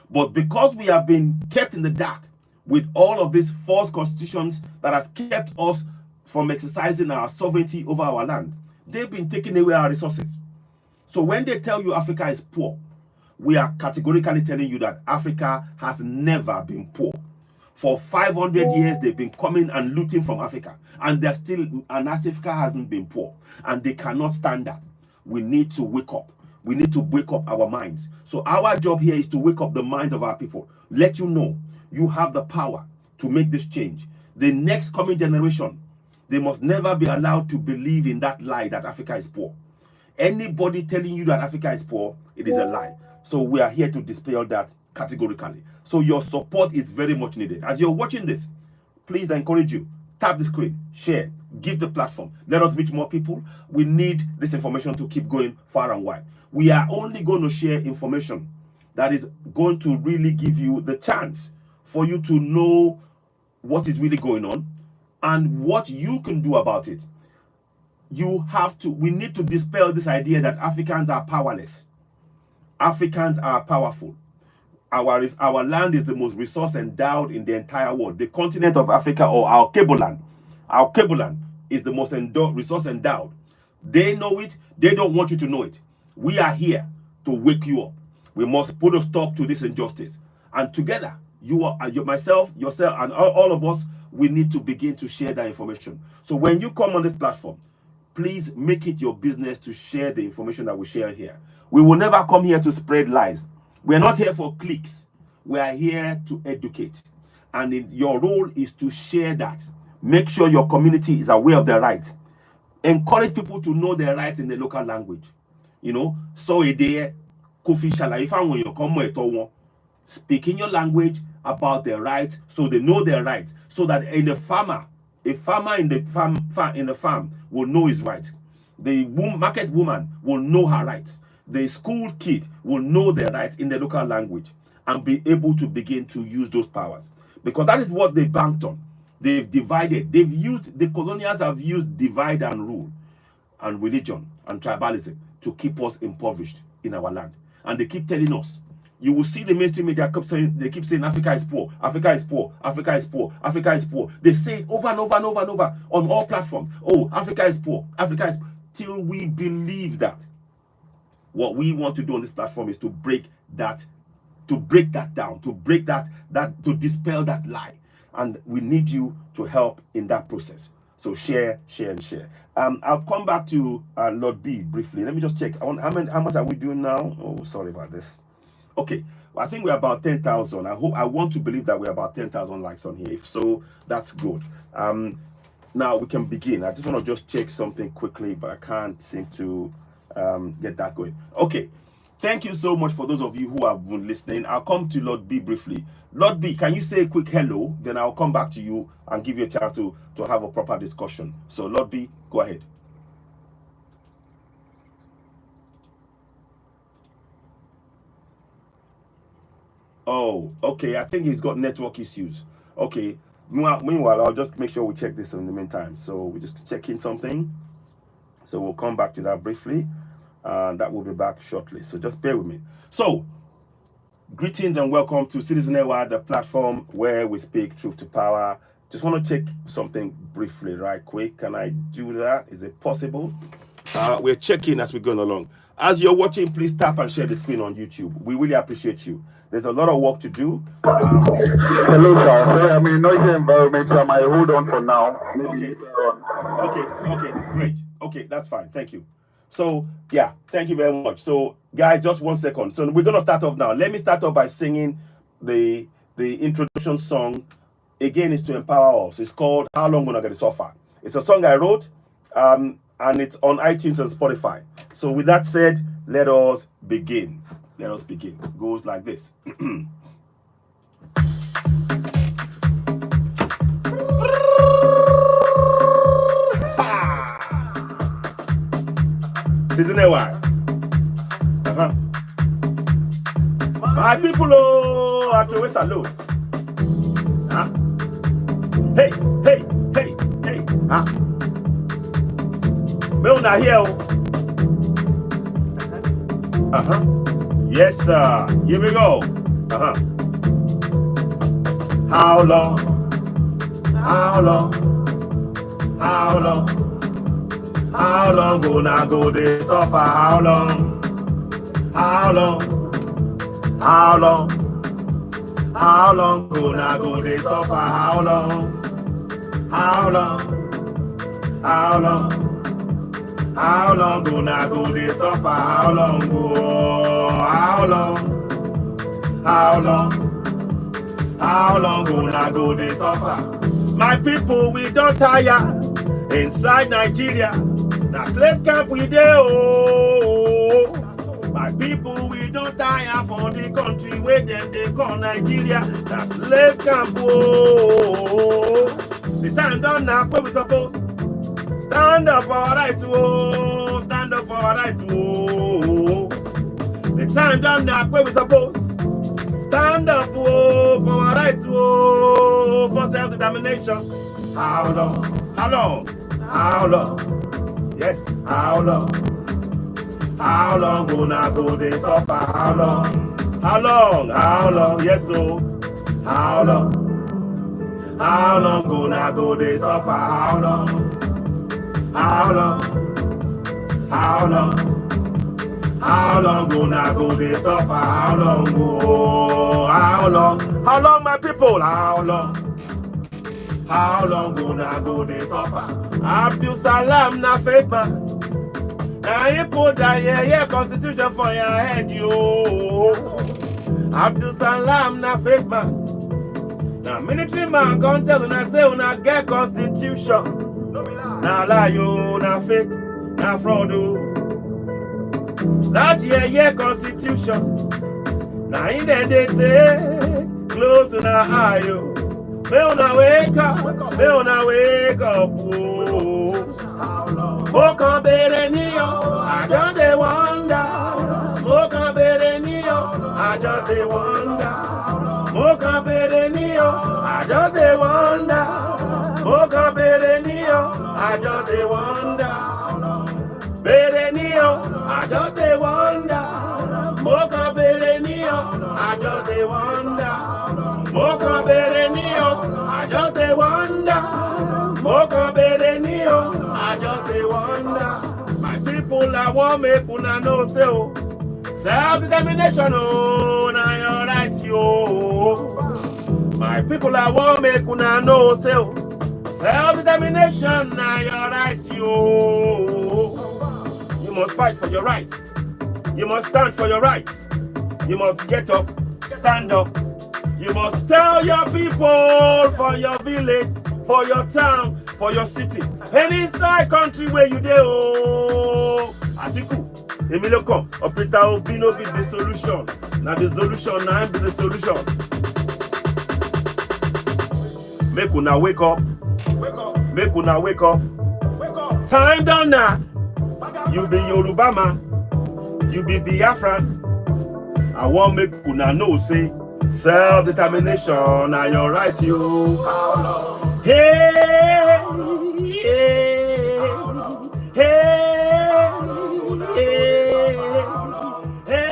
But because we have been kept in the dark with all of these false constitutions that has kept us from exercising our sovereignty over our land, they've been taking away our resources. So when they tell you Africa is poor, we are categorically telling you that Africa has never been poor. For 500 years, they've been coming and looting from Africa, and Africa hasn't been poor, and they cannot stand that. We need to wake up. We need to wake up our minds. So our job here is to wake up the mind of our people. Let you know you have the power to make this change. The next coming generation, they must never be allowed to believe in that lie that Africa is poor. Anybody telling you that Africa is poor, it is a lie. So we are here to dispel that categorically. So your support is very much needed. As you're watching this, please, I encourage you, tap the screen, share, give the platform. Let us reach more people. We need this information to keep going far and wide. We are only going to share information that is going to really give you the chance for you to know what is really going on and what you can do about it. We need to dispel this idea that Africans are powerless. Africans are powerful. Our land is the most resource endowed in the entire world. The continent of Africa, or our Cable Land is the most resource endowed. They know it. They don't want you to know it. We are here to wake you up. We must put a stop to this injustice. And together, myself, yourself, and all of us, we need to begin to share that information. So when you come on this platform, please make it your business to share the information that we share here. We will never come here to spread lies. We are not here for clicks. We are here to educate. And your role is to share that. Make sure your community is aware of their rights. Encourage people to know their rights in the local language. So speaking your language about their rights, so they know their rights, so that a farmer in the farm will know his rights. The market woman will know her rights. The school kid will know their rights in the local language. and be able to begin to use those powers. Because that is what they banked on. They've divided. The colonials have used divide and rule and religion and tribalism to keep us impoverished in our land. And they keep telling us, you will see the mainstream media keep saying Africa is poor, Africa is poor, Africa is poor, Africa is poor. They say it over and over and over and over on all platforms. Oh, Africa is poor, Africa is poor. Till we believe that. What we want to do on this platform is to break that down, to dispel that lie. And we need you to help in that process. So share, and share. I'll come back to Lord B briefly. Let me just check. How much are we doing now? Oh, sorry about this. Okay, well, I think we're about 10,000. I want to believe that we're about 10,000 likes on here. If so, that's good. Now we can begin. I just want to just check something quickly, but I can't seem to get that going. Okay, thank you so much for those of you who have been listening. I'll come to Lord B briefly. Lord B, can you say a quick hello? Then I'll come back to you and give you a chance to have a proper discussion. So Lord B, go ahead. Oh, okay. I think he's got network issues. Okay. Meanwhile, I'll just make sure we check this in the meantime. So we're just checking something. So we'll come back to that briefly. That will be back shortly. So just bear with me. So, greetings and welcome to Citizen Air, the platform where we speak truth to power. Just want to check something briefly, right quick. Can I do that? Is it possible? We're checking as we're going along. As you're watching, please tap and share the screen on YouTube. We really appreciate you. There's a lot of work to do. Hello, sir. Sorry, I'm in a noisy environment, so I might hold on for now. Maybe Okay, great. Okay, that's fine. Thank you. So, yeah, thank you very much. So, guys, just 1 second. So, we're going to start off now. Let me start off by singing the introduction song. Again, it's to empower us. It's called How Long Gonna Get It Suffer. It's a song I wrote, and it's on iTunes and Spotify. So, with that said, let us begin. Let us begin. It goes like this. Isn't it why? My people, oh, I have to salute. Hey. Me una here. Yes, sir. Here we go. How long? How long gonna go this suffer? How long? How long gonna go this suffer? How long? How long gonna go this suffer? How long? How long gonna go this suffer? My people, we don't tire inside Nigeria. Now slave camp we dey oh. My people, we don't tire for the country where them they call Nigeria. Now slave camp oh. The time done now where we supposed stand up for our rights oh. Stand up for our rights oh. The time done now where we supposed stand up oh, for our rights oh, for self-determination. How long? How long? How long? Yes, how long? How long gonna go they suffer? How long? How long? How long? Yes, so how long? How long gonna go they suffer? How long? How long? How long? How long gonna go they suffer? How long? Oh, how long? How long, my people? How long? How long gonna go they suffer? Abdul Salam na fake man. Now you put that constitution for your head, yo. Abdul Salam na fake man. Now military man can't tell una say una get constitution. Now lie yo, na fake, na fraud oh. That constitution. Now in the day take close to the eye yo. Me una wake up, oh. Mo kan bere ni yo, I just dey wonder. Mo kan bere ni yo, I just just dey wonder. Mo kàn béèrè ní o, I just dey wonder. Mo kàn béèrè ní o, I just dey wonder. Béèrè ní o, I just dey wonder. Mo kàn béèrè ní o, I just dey wonder. Mo kàn béèrè ní o, I just dey wonder. Mo kàn béèrè ní o, I just dey wonder. My people, I want make una know say o, self-determination o, na your right yo. My people, I want make una know say o, self-determination na your right yo. You must fight for your right. You must stand for your right. You must get up, stand up. You must tell your people for your village, for your town, for your city, any inside country where you dey oh. Atiku, Emilio Opita Obi no be the solution. Now the solution now be the solution. Make una wake up. Make una wake up. Time down now. You be Yoruba man. You be Biafran. I want make una know say self-determination na your right you. Hey, hey, hey, hey, hey,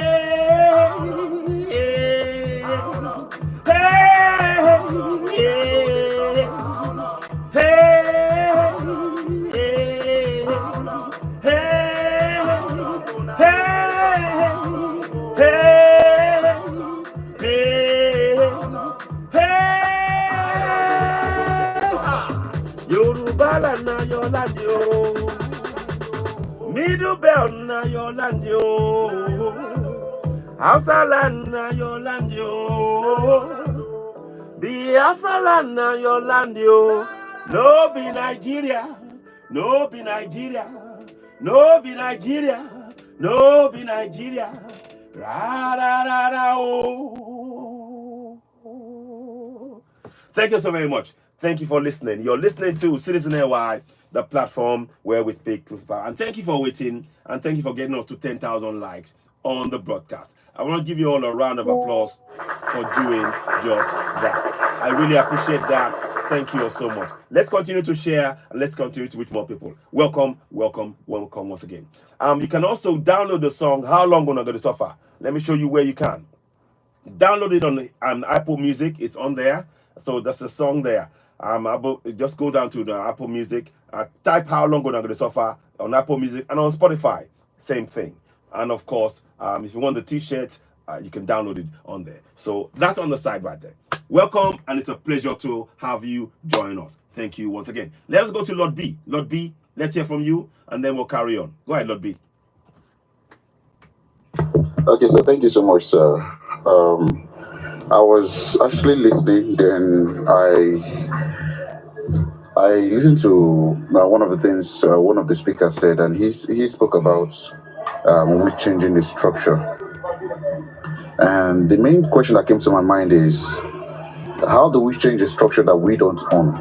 Yoruba land na your land yo. Middle belt na your land yo. Hausa land na your land yo. Biafra land na your land yo. No be Nigeria. No be Nigeria. No be Nigeria. No be Nigeria. Ra ra ra ra oh. Thank you so very much. Thank you for listening. You're listening to Citizen AY, the platform where we speak truth power. And thank you for waiting, and thank you for getting us to 10,000 likes on the broadcast. I want to give you all a round of applause for doing just that. I really appreciate that. Thank you all so much. Let's continue to share, and let's continue to reach more people. Welcome, welcome, welcome once again. You can also download the song, How Long Gonna Go to Suffer? Let me show you where you can. Download it on Apple Music. It's on there. So that's the song there. Just go down to the Apple Music, type How Long Gonna Go to Suffer on Apple Music, and on Spotify, same thing. And of course, if you want the t-shirt, you can download it on there. So that's on the side right there. Welcome, and it's a pleasure to have you join us. Thank you once again. Let's go to Lord B. Lord B, let's hear from you, and then we'll carry on. Go ahead, Lord B. Okay, so thank you so much, sir. I was actually listening, then I listened to one of the things one of the speakers said, and he spoke about we changing the structure. And the main question that came to my mind is, how do we change the structure that we don't own?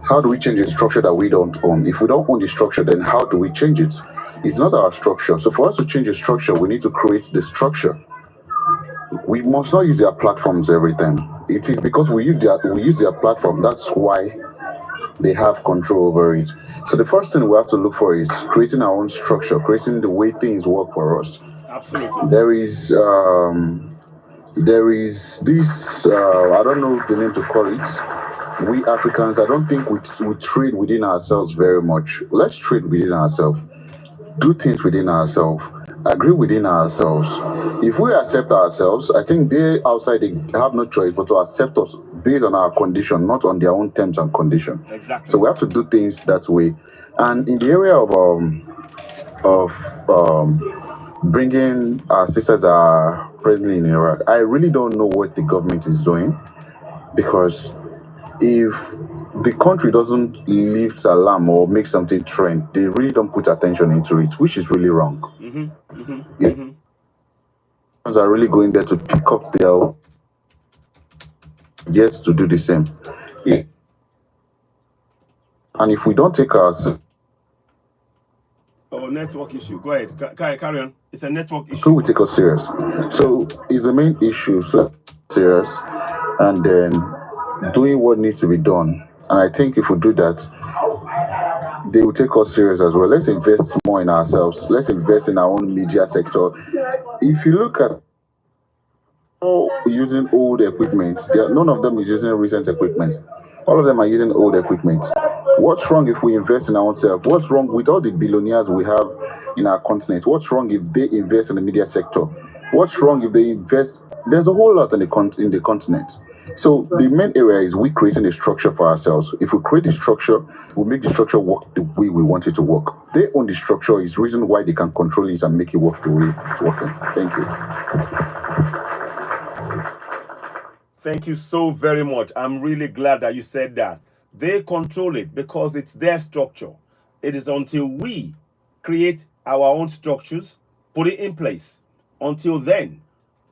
How do we change the structure that we don't own? If we don't own the structure, then how do we change it? It's not our structure. So for us to change the structure, we need to create the structure. We must not use their platforms every time. It is because we use their platform. That's why they have control over it. So the first thing we have to look for is creating our own structure, creating the way things work for us. Absolutely. There is this I don't know the name to call it. We Africans, I don't think we trade within ourselves very much. Let's trade within ourselves. Do things within ourselves. Agree within ourselves. If we accept ourselves, I think they outside, they have no choice but to accept us based on our condition, not on their own terms and condition. Exactly. So we have to do things that way. And in the area of bringing our sisters are presently in Iraq, I really don't know what the government is doing, because if the country doesn't lift alarm or make something trend, they really don't put attention into it, which is really wrong. Are really going there to pick up their yes to do the same. Yeah. And if we don't take ourselves Oh, network issue. Go ahead. Carry on. It's a network Who issue. will take us serious? So it's the main issue. So serious, and then doing what needs to be done. And I think if we do that, they will take us serious as well. Let's invest more in ourselves. Let's invest in our own media sector. If you look at all using old equipment, none of them is using recent equipment. All of them are using old equipment. What's wrong if we invest in ourselves? What's wrong with all the billionaires we have in our continent? What's wrong if they invest in the media sector? What's wrong if they invest? There's a whole lot in the continent. So the main area is we creating a structure for ourselves. If we create a structure, we make the structure work the way we want it to work. They own the structure is reason why they can control it and make it work the way it's working. Thank you. Thank you so very much. I'm really glad that you said that. They control it because it's their structure. It is until we create our own structures, put it in place. Until then,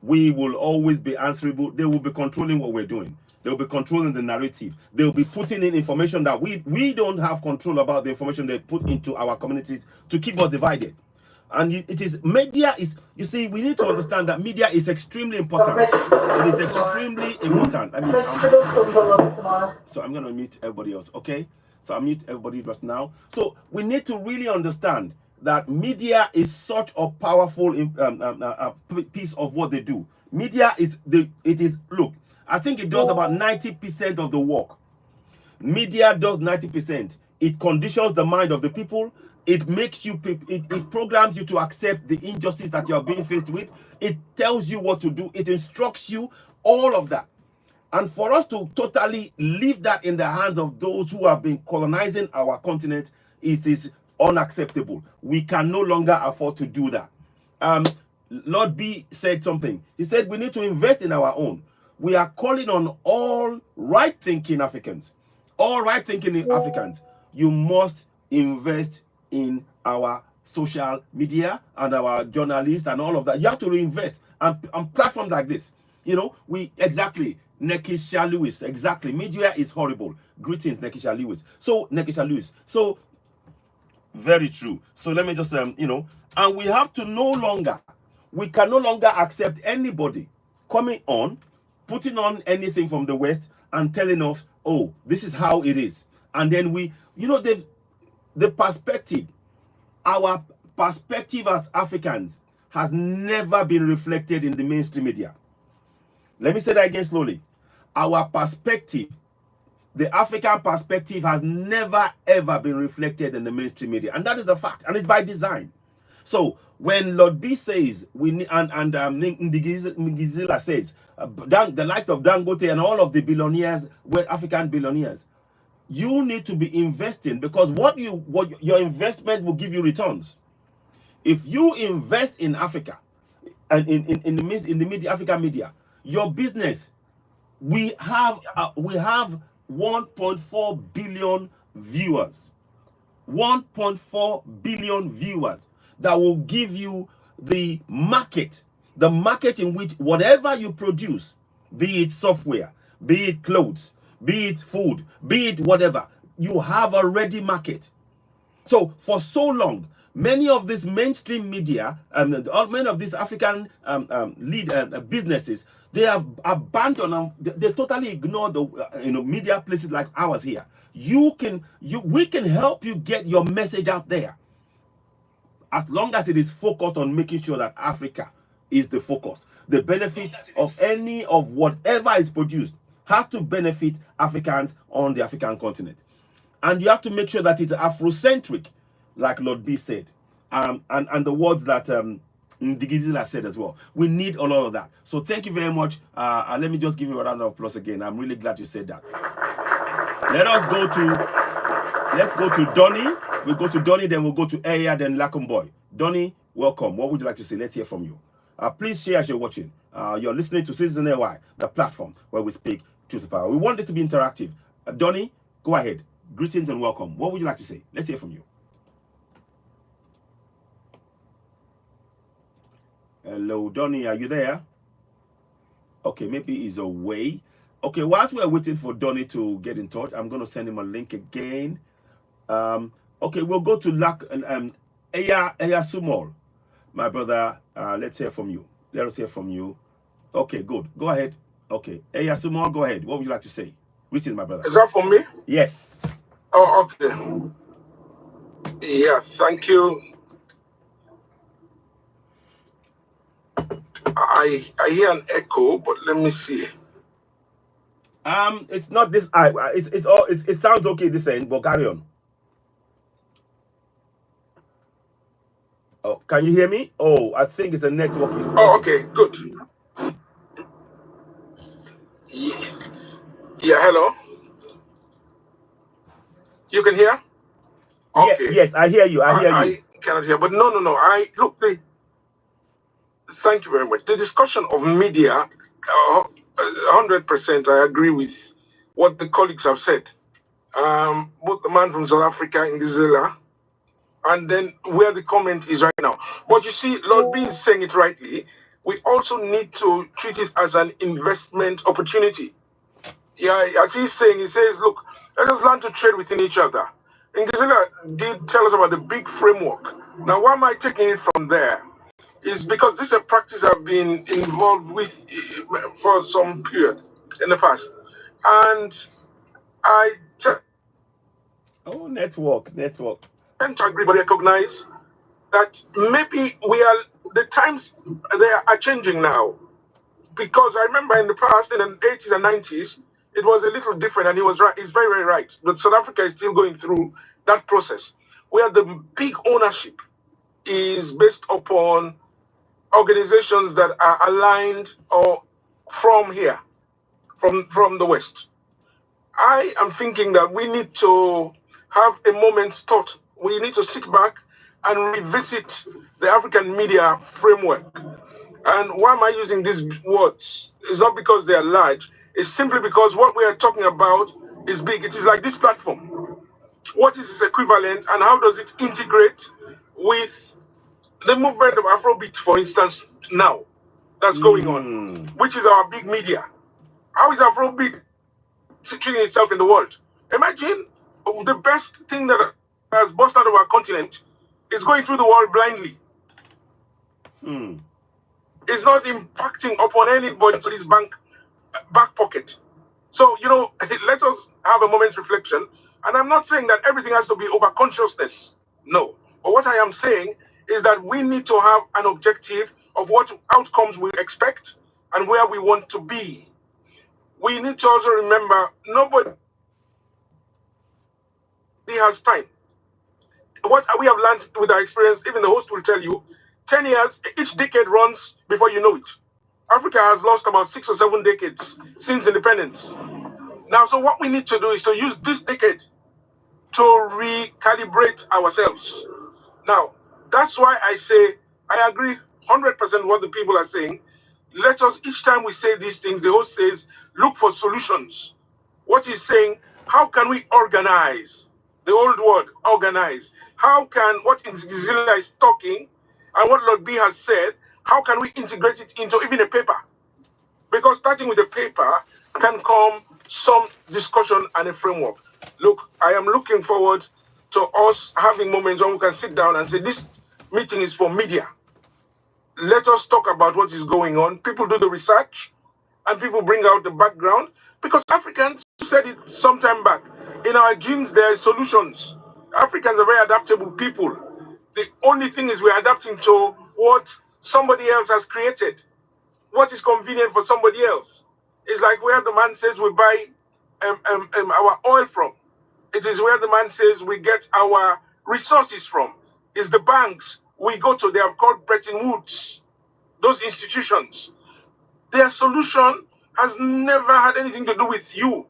we will always be answerable. They will be controlling what we're doing. They'll be controlling the narrative. They'll be putting in information that we don't have control about, the information they put into our communities to keep us divided. And it is media is, you see, we need to understand that media is extremely important. It is extremely important. I mean, so I'm going to mute everybody else, okay? So I'll mute everybody just now. So we need to really understand that media is such a powerful piece of what they do. Media is, look, I think it does about 90% of the work. Media does 90%. It conditions the mind of the people. It makes you, it programs you to accept the injustice that you're being faced with. It tells you what to do. It instructs you, all of that. And for us to totally leave that in the hands of those who have been colonizing our continent, it is unacceptable. We can no longer afford to do that. Lord B said something. He said we need to invest in our own. We are calling on all right-thinking Africans. All right-thinking Africans, you must invest in our social media and our journalists and all of that. You have to reinvest. And platforms like this, you know, Nekisha Lewis, exactly. Media is horrible. Greetings, Nekisha Lewis. So, very true. So let me just, you know, and we have to we can no longer accept anybody coming on, putting on anything from the West and telling us, oh, this is how it is. And then we, you know, the perspective, our perspective as Africans has never been reflected in the mainstream media. Let me say that again slowly. Our perspective, the African perspective, has never ever been reflected in the mainstream media. And that is a fact. And it's by design. So when Lord B says, Ngizila says, the likes of Dangote and all of the billionaires, African billionaires, you need to be investing, because what your investment will give you returns. If you invest in Africa and in the media, African media, your business, we have 1.4 billion viewers. 1.4 billion viewers that will give you the market in which whatever you produce, be it software, be it clothes, be it food, be it whatever, you have a ready market. So for so long, many of these mainstream media, many of these African businesses, they have abandoned them. They totally ignore the media places like ours here. We can help you get your message out there, as long as it is focused on making sure that Africa is the focus. The benefit of any of whatever is produced has to benefit Africans on the African continent. And you have to make sure that it's Afrocentric, like Lord B said. And the words that Ndigizila said as well. We need a lot of that. So thank you very much. And let me just give you a round of applause again. I'm really glad you said that. Let's go to Donny. We'll go to Donny, then we'll go to Eya, then Lakumboy. Donny, welcome. What would you like to say? Let's hear from you. Please share as you're watching. You're listening to Citizen AY, the platform where we speak truth to power. We want this to be interactive. Donny, go ahead. Greetings and welcome. What would you like to say? Let's hear from you. Hello, Donny, are you there? Okay, maybe he's away. Okay, whilst we're waiting for Donny to get in touch, I'm going to send him a link again. Okay, we'll go to Eya Sumol, my brother, let's hear from you. Let us hear from you. Okay, good. Go ahead. Okay. Eya Sumol, go ahead. What would you like to say? Which is my brother? Is that for me? Yes. Oh, okay. Yeah, thank you. I hear an echo, but let me see. It's not this. It sounds okay this end, but carry on. Oh, can you hear me? Oh, I think it's a network. Oh, okay, good. Yeah, hello. You can hear? Okay. Yes, I hear you. I hear you. I cannot hear, but no. Thank you very much. The discussion of media, 100%, I agree with what the colleagues have said. Both the man from South Africa, Ngizela, and then where the comment is right now. But you see, Lord B is saying it rightly. We also need to treat it as an investment opportunity. Yeah, as he's saying, he says, look, let us learn to trade within each other. Ngizela did tell us about the big framework. Now, why am I taking it from there? Is because this is a practice I've been involved with for some period in the past. And I network. tend to agree, but recognize that maybe the times they are changing now. Because I remember in the past, in the 80s and 90s, it was a little different, and he was right. He's very, very right. But South Africa is still going through that process where the big ownership is based upon organizations that are aligned or from here, from the West. I am thinking that we need to have a moment's thought. We need to sit back and revisit the African media framework. And why am I using these words? It's not because they are large. It's simply because what we are talking about is big. It is like this platform. What is its equivalent and how does it integrate with the movement of Afrobeat, for instance, now that's going on, which is our big media? How is Afrobeat situating itself in the world? Imagine the best thing that has burst out of our continent is going through the world blindly. It's not impacting upon anybody's back pocket. So, let us have a moment's reflection. And I'm not saying that everything has to be over consciousness. No. But what I am saying is that we need to have an objective of what outcomes we expect and where we want to be. We need to also remember nobody has time. What we have learned with our experience, even the host will tell you, 10 years, each decade runs before you know it. Africa has lost about 6 or 7 decades since independence. Now, so what we need to do is to use this decade to recalibrate ourselves. Now, that's why I say I agree 100% what the people are saying. Let us, each time we say these things, the host says, look for solutions. What he's saying, how can we organize? The old word, organize. How can, what Zilla is talking and what Lord B has said, how can we integrate it into even a paper? Because starting with a paper can come some discussion and a framework. Look, I am looking forward to us having moments when we can sit down and say, this meeting is for media. Let us talk about what is going on. People do the research and people bring out the background, because Africans said it some time back. In our genes, there are solutions. Africans are very adaptable people. The only thing is we're adapting to what somebody else has created. What is convenient for somebody else. It's like where the man says we buy our oil from. It is where the man says we get our resources from. It's the banks we go to. They are called Bretton Woods. Those institutions. Their solution has never had anything to do with you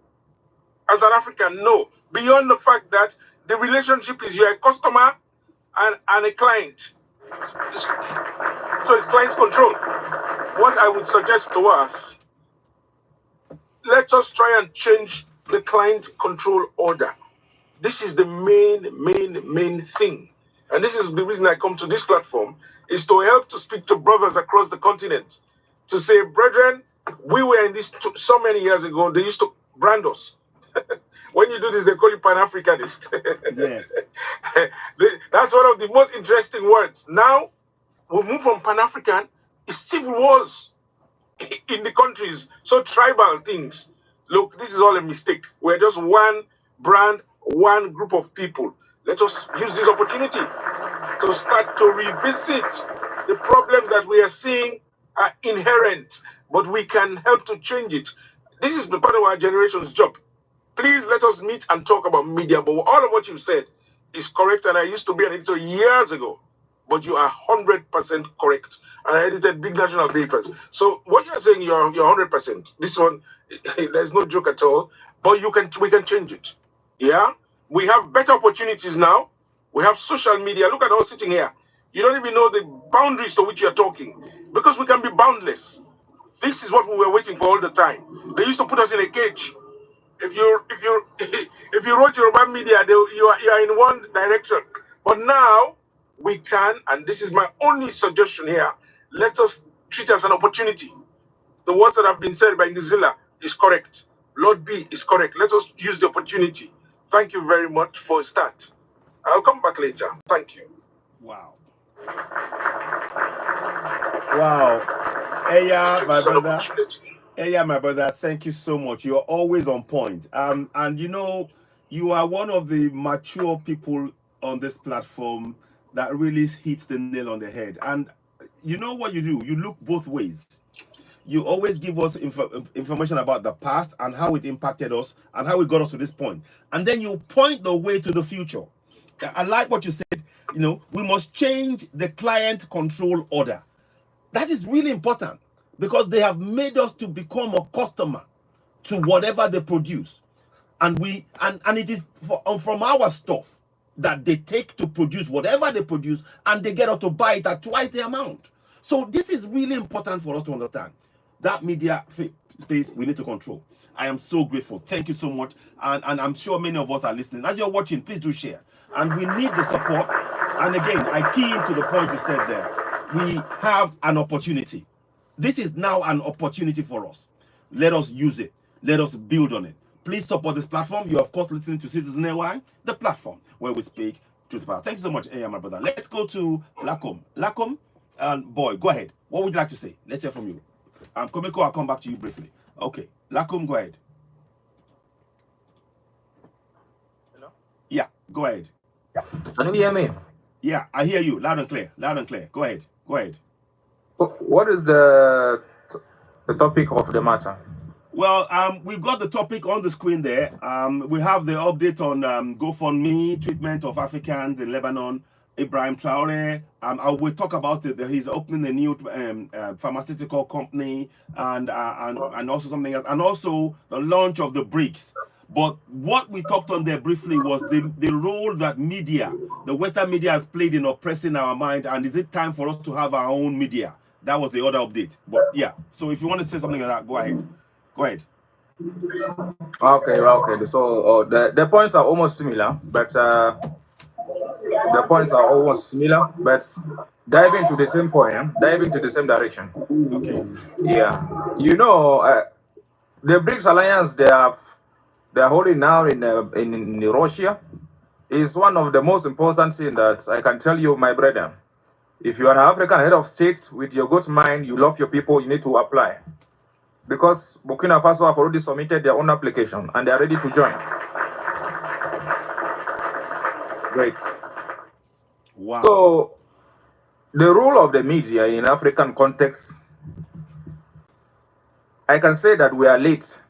as an African. No. Beyond the fact that the relationship is you're a customer and a client. So it's client control. What I would suggest to us, let us try and change the client control order. This is the main thing. And this is the reason I come to this platform, is to help to speak to brothers across the continent. To say, brethren, we were in this so many years ago, they used to brand us. When you do this, they call you Pan-Africanist. Yes. That's one of the most interesting words. Now, we move from Pan-African, it's civil wars in the countries, so tribal things. Look, this is all a mistake. We're just one brand, one group of people. Let us use this opportunity to start to revisit the problems that we are seeing are inherent, but we can help to change it. This is the part of our generation's job. Please let us meet and talk about media. But all of what you said is correct, and I used to be an editor years ago. But you are 100% correct. And I edited big national papers. So what you're saying, you're 100%. This one, there's no joke at all. But we can change it. Yeah, we have better opportunities now. We have social media. Look at us sitting here. You don't even know the boundaries to which you're talking, because we can be boundless. This is what we were waiting for all the time. They used to put us in a cage. If you wrote Yoruba media, you are in one direction. But now we can, and this is my only suggestion here, let us treat it as an opportunity. The words that have been said by Ngizila is correct. Lord B is correct. Let us use the opportunity. Thank you very much for a start. I'll come back later. Thank you. Wow. Wow. Eya, my brother. Eya, my brother, thank you so much. You're always on point. And you know, you are one of the mature people on this platform that really hits the nail on the head. And you know what you do? You look both ways. You always give us information about the past and how it impacted us and how it got us to this point. And then you point the way to the future. I like what you said. You know, we must change the client control order. That is really important, because they have made us to become a customer to whatever they produce. And it is from our stuff that they take to produce whatever they produce, and they get us to buy it at twice the amount. So this is really important for us to understand. That media space we need to control. I am so grateful. Thank you so much. And I'm sure many of us are listening. As you're watching, please do share. And we need the support. And again, I key into the point you said there. We have an opportunity. This is now an opportunity for us. Let us use it. Let us build on it. Please support this platform. You're, of course, listening to Citizen AY, the platform where we speak truth power. Thank you so much, my brother. Let's go to Lacom. Lacom, boy, go ahead. What would you like to say? Let's hear from you. Komiko, I'll come back to you briefly. Okay, Lacom, go ahead. Hello? Yeah, go ahead. Can you hear me? Yeah, I hear you. Loud and clear. Loud and clear. Go ahead. Go ahead. What is the topic of the matter? Well, we've got the topic on the screen there. We have the update on GoFundMe, treatment of Africans in Lebanon, Ibrahim Traore. I will talk about it. He's opening a new pharmaceutical company and also something else, and also the launch of the BRICS. But what we talked on there briefly was the role that media, the Western media, has played in oppressing our mind, and is it time for us to have our own media? That was the other update. But yeah, so if you want to say something like that, go ahead. Go ahead. Okay. So the points are almost similar, but dive into the same point, dive into the same direction. Okay. Yeah. You know, the BRICS alliance they are holding now in Russia is one of the most important things that I can tell you, my brother. If you are an African head of state with your good mind, you love your people, you need to apply. Because Burkina Faso have already submitted their own application and they are ready to join. Great. Wow. So, the role of the media in African context, I can say that we are late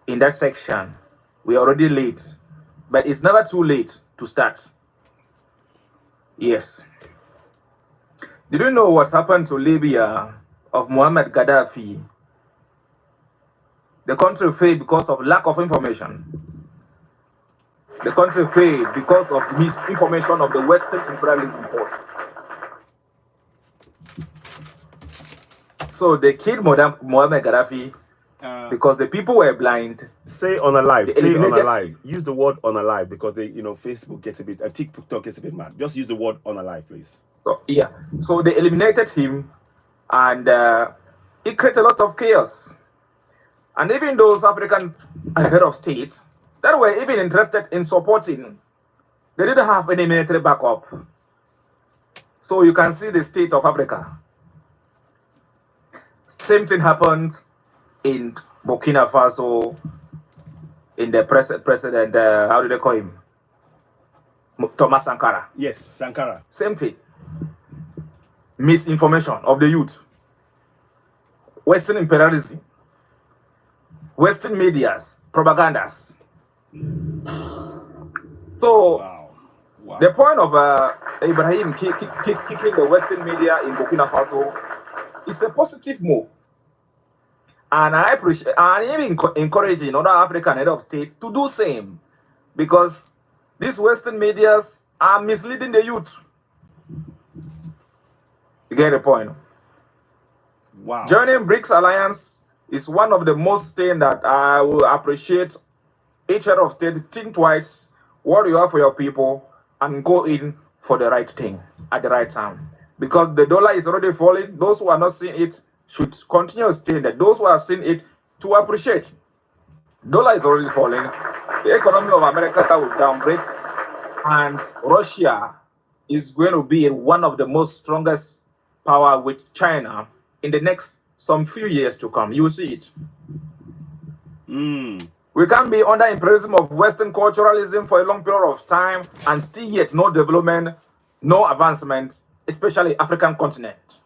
in that section. We are already late, but it's never too late to start. Yes. Did you know what's happened to Libya of Muammar Gaddafi? The country failed because of lack of information. The country failed because of misinformation of the Western imperialism forces. So they killed Muammar Gaddafi because the people were blind. Say unalive. Say unalive. Use the word unalive because Facebook gets a bit, TikTok gets a bit mad. Just use the word unalive, please. So, yeah. So they eliminated him, and it created a lot of chaos. And even those African head of states that were even interested in supporting They didn't have any military backup. So you can see the state of Africa. Same thing happened in Burkina Faso, in the president, how do they call him? Thomas Sankara. Yes, Sankara. Same thing. Misinformation of the youth. Western imperialism. Western medias, propagandas. So, Wow. the point of Ibrahim kicking the Western media in Burkina Faso is a positive move. And I appreciate, and even encouraging other African head of states to do same, because these Western medias are misleading the youth. You get the point? Wow. Joining BRICS Alliance is one of the most things that I will appreciate each head of state think twice what you have for your people and go in for the right thing at the right time. Because the dollar is already falling. Those who are not seeing it should continue staying there. Those who have seen it to appreciate. Dollar is already falling. The economy of America will downgrade. And Russia is going to be one of the most strongest power with China in the next some few years to come. You will see it. We can't be under imperialism of Western culturalism for a long period of time and still yet no development, no advancement, especially African continent.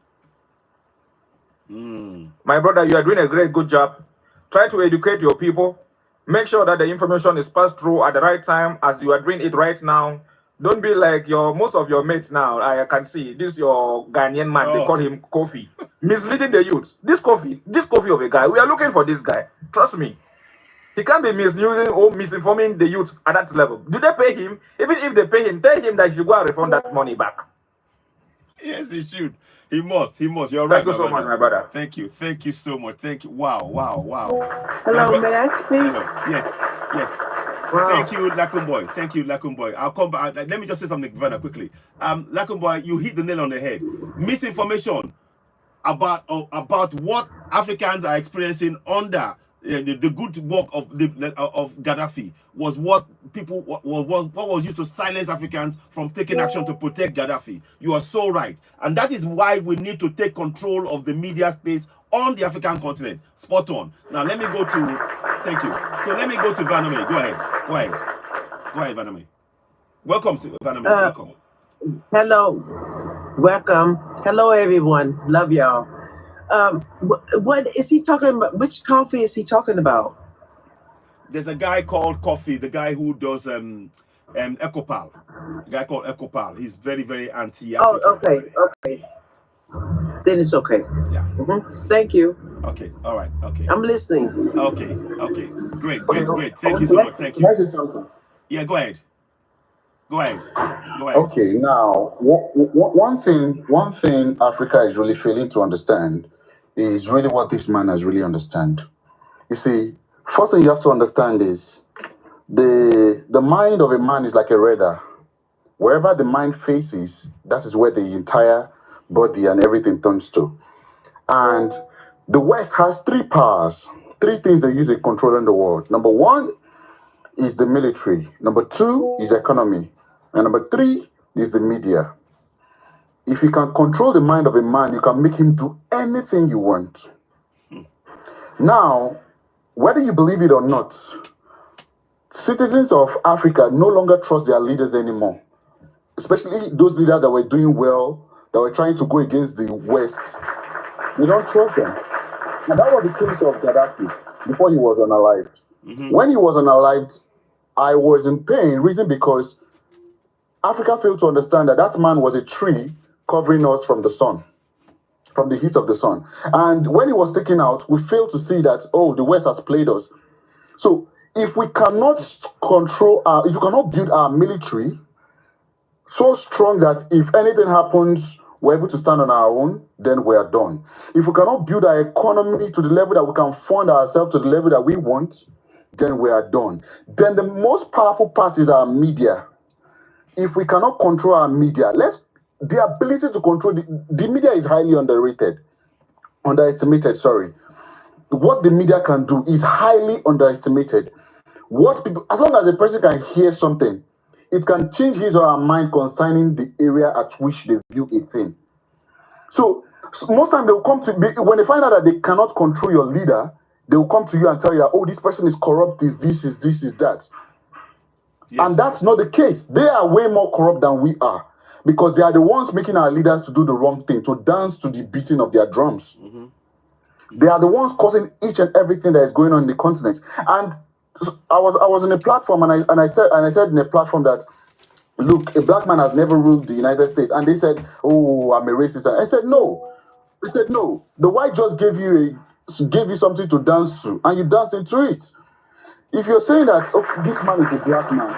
My brother, you are doing a good job. Try to educate your people. Make sure that the information is passed through at the right time as you are doing it right now. Don't be like most of your mates now. I can see this your Ghanaian man. They call him Kofi. Misleading the youth. This Kofi of a guy. We are looking for this guy. Trust me. He can't be misusing or misinforming the youth at that level. Do they pay him? Even if they pay him, tell him that he should go and refund that money back. Yes, he should. He must. You're right. Thank you so much, my brother. Thank you so much. Thank you. Wow. Hello, may I speak? Hello. Yes. Wow. Thank you, Lakumboy. I'll come back. Let me just say something very quickly. Lakumboy, you hit the nail on the head. Misinformation about what Africans are experiencing under the good work of Gaddafi was what was used to silence Africans from taking action to protect Gaddafi. You are so right, and that is why we need to take control of the media space on the African continent. Spot on. Now let me go to. Thank you. So let me go to Vaname. Go ahead, Vaname. Welcome, Vaname. Welcome. Hello. Welcome. Hello, everyone. Love y'all. What is he talking about? Which coffee is he talking about? There's a guy called Coffee, the guy who does Ecopal. A guy called Ecopal. He's very, very anti-African. Oh, okay. Then it's okay. Yeah. Thank you. Okay. All right. Okay. I'm listening. Okay. Great. Thank you so much. Thank you. Can I say something? Yeah, go ahead. Okay, now one thing Africa is really failing to understand is really what this man has really understand. You see, first thing you have to understand is the mind of a man is like a radar. Wherever the mind faces, that is where the entire body and everything turns to. And the West has three powers, three things they use in controlling the world. Number one is the military. Number two is economy. And number three is the media. If you can control the mind of a man, you can make him do anything you want. Now, whether you believe it or not, citizens of Africa no longer trust their leaders anymore. Especially those leaders that were doing well, that were trying to go against the West. We don't trust them. And that was the case of Gaddafi before he was unalived. When he was unalived, I was in pain, reason because Africa failed to understand that that man was a tree covering us from the sun, from the heat of the sun. And when he was taken out, we failed to see that, the West has played us. So if we cannot if we cannot build our military so strong that if anything happens, we're able to stand on our own, then we are done. If we cannot build our economy to the level that we can fund ourselves to the level that we want, then we are done. Then the most powerful part is our media. If we cannot control our media, the ability to control the media is highly underestimated. What the media can do is highly underestimated. As long as a person can hear something, it can change his or her mind concerning the area at which they view a thing. So most time they will come to when they find out that they cannot control your leader, they will come to you and tell you that, oh, this person is corrupt, is that. Yes. And that's not the case. They are way more corrupt than we are, because they are the ones making our leaders to do the wrong thing, to dance to the beating of their drums. They are the ones causing each and everything that is going on in the continent. And I was in a platform, and I said in a platform that, look, a black man has never ruled the United States. And they said, oh, I'm a racist. I said, no. They said, no. The white just gave you something to dance to, and you dance into it. If you're saying that, okay, this man is a black man,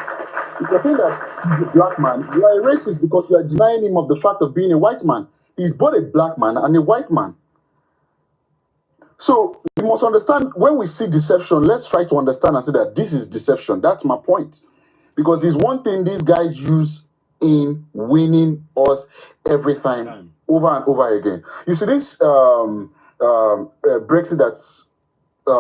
if you're saying that he's a black man, you are a racist because you are denying him of the fact of being a white man. He's both a black man and a white man. So we must understand, when we see deception, let's try to understand and say that this is deception. That's my point. Because there's one thing these guys use in winning us every time, over and over again. You see this Brexit that's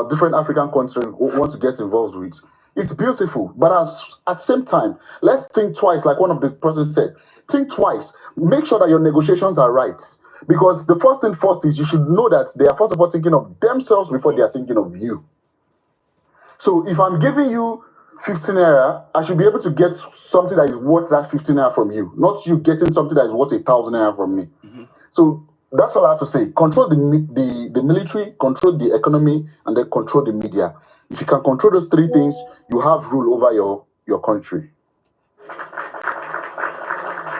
different African countries want to get involved with. It's beautiful, but at the same time, let's think twice, like one of the persons said. Think twice. Make sure that your negotiations are right. Because the first thing first is you should know that they are first of all thinking of themselves before they are thinking of you. So if I'm giving you 15 naira, I should be able to get something that is worth that 15 naira from you, not you getting something that is worth 1,000 naira from me. So that's all I have to say. Control the military, control the economy, and then control the media. If you can control those three things, you have rule over your country.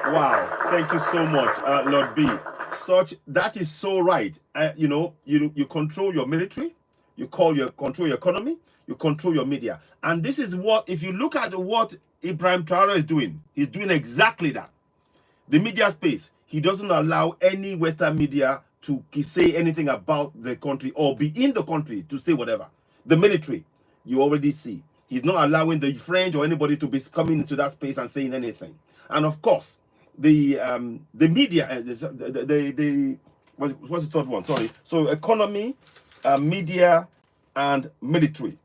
Wow, thank you so much, Lord B. That is so right. You control your military, you control your economy, you control your media. And this is what, if you look at what Ibrahim Traore is doing, he's doing exactly that. The media space, he doesn't allow any Western media to say anything about the country or be in the country to say whatever. The military, you already see, he's not allowing the French or anybody to be coming into that space and saying anything. And of course, the media, what's the third one? Sorry. So economy, media, and military.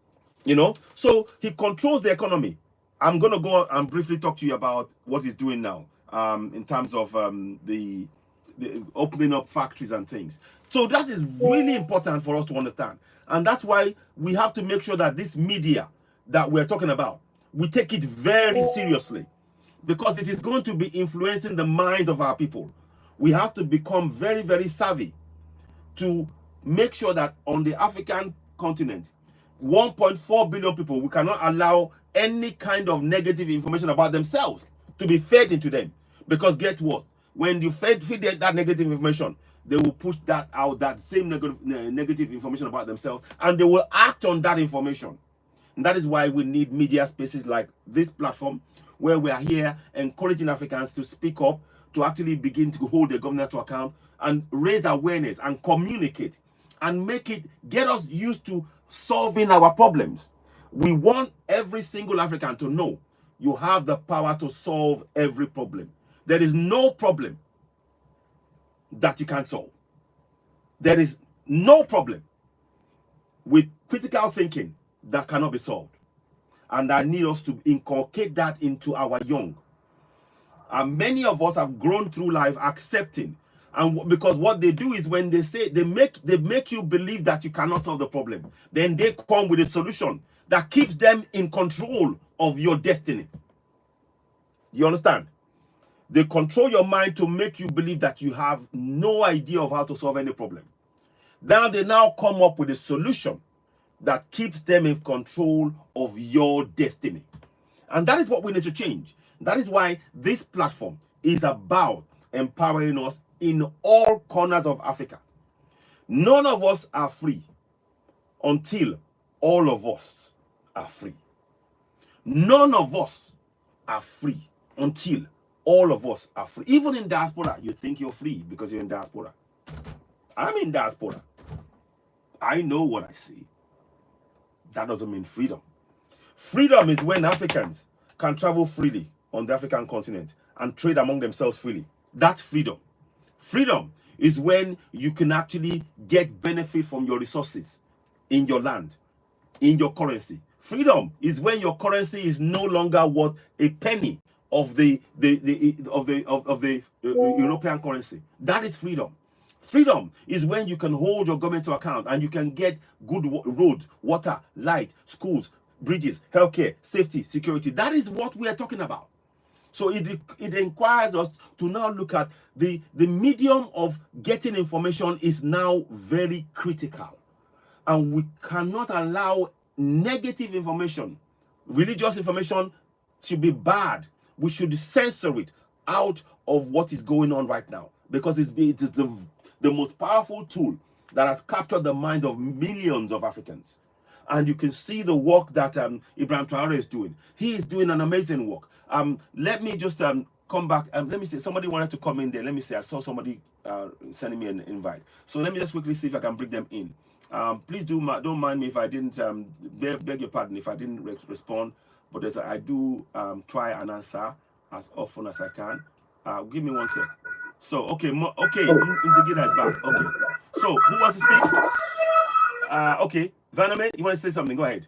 So he controls the economy. I'm going to go and briefly talk to you about what he's doing now, in terms of the opening up factories and things. So that is really important for us to understand. And that's why we have to make sure that this media that we're talking about, we take it very seriously, because it is going to be influencing the mind of our people. We have to become very, very savvy to make sure that on the African continent, 1.4 billion people, we cannot allow any kind of negative information about themselves to be fed into them. Because guess what? When you feed that negative information, they will push that out, that same negative information about themselves, and they will act on that information. And that is why we need media spaces like this platform, where we are here encouraging Africans to speak up, to actually begin to hold their government to account and raise awareness and communicate and get us used to solving our problems. We want every single African to know you have the power to solve every problem. There is no problem that you can't solve. There is no problem with critical thinking that cannot be solved. And I need us to inculcate that into our young. And many of us have grown through life accepting. And because what they do is, when they say, they make you believe that you cannot solve the problem, then they come with a solution that keeps them in control of your destiny. You understand? They control your mind to make you believe that you have no idea of how to solve any problem. Now they come up with a solution that keeps them in control of your destiny. And that is what we need to change. That is why this platform is about empowering us in all corners of Africa. None of us are free until all of us are free. None of us are free until all of us are free. Even in diaspora, you think you're free because you're in diaspora. I'm in diaspora. I know what I see. That doesn't mean freedom. Freedom is when Africans can travel freely on the African continent and trade among themselves freely. That's freedom. Freedom is when you can actually get benefit from your resources in your land, in your currency. Freedom is when your currency is no longer worth a penny of the European currency. That is freedom. Freedom is when you can hold your government to account and you can get good roads, water, light, schools, bridges, healthcare, safety, security. That is what we are talking about. So it requires us to now look at the medium of getting information is now very critical. And we cannot allow negative information. Religious information should be bad. We should censor it out of what is going on right now, because it's the most powerful tool that has captured the minds of millions of Africans. And you can see the work that Ibrahim Traore is doing. He is doing an amazing work. Let me just come back. Let me see. Somebody wanted to come in there. Let me see. I saw somebody sending me an invite. So let me just quickly see if I can bring them in. Please don't mind me if I didn't beg your pardon if I didn't respond. But I do try and answer as often as I can. Give me 1 sec. So okay, Nzigida is back. Okay. So who wants to speak? Okay, Vaname, you want to say something? Go ahead.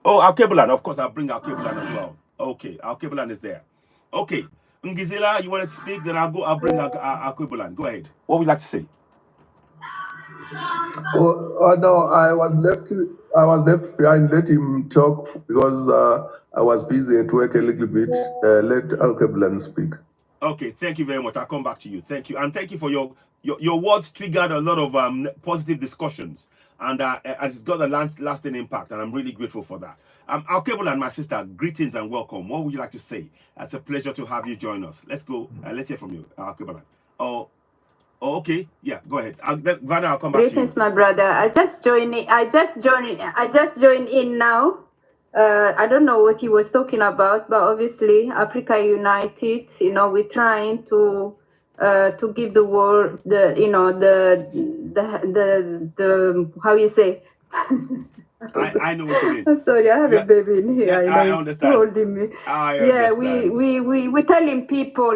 Oh, Alkebulan, of course, I'll bring Alkebulan as well. Okay, Alkebulan is there. Okay, Ngizila, you wanted to speak? Then I'll bring Alkebulan. Go ahead. What would you like to say? Oh no, I was left behind. Let him talk because I was busy at work a little bit. Let Alkebulan speak. Okay, thank you very much. I'll come back to you. Thank you, and thank you for your words. Triggered a lot of positive discussions, and it's got a lasting impact, and I'm really grateful for that. Alkebulan, my sister, greetings and welcome. What would you like to say? It's a pleasure to have you join us. Let's go. Let's hear from you, Alkebulan. Oh, okay. Yeah, go ahead. Vanna, I'll come back to you. Greetings, my brother. I just joined in now. I don't know what he was talking about, but obviously Africa United, we're trying to give the world the how you say. I know what you mean. Sorry, I have a baby in here. I understand. Holding me. I understand. We're telling people,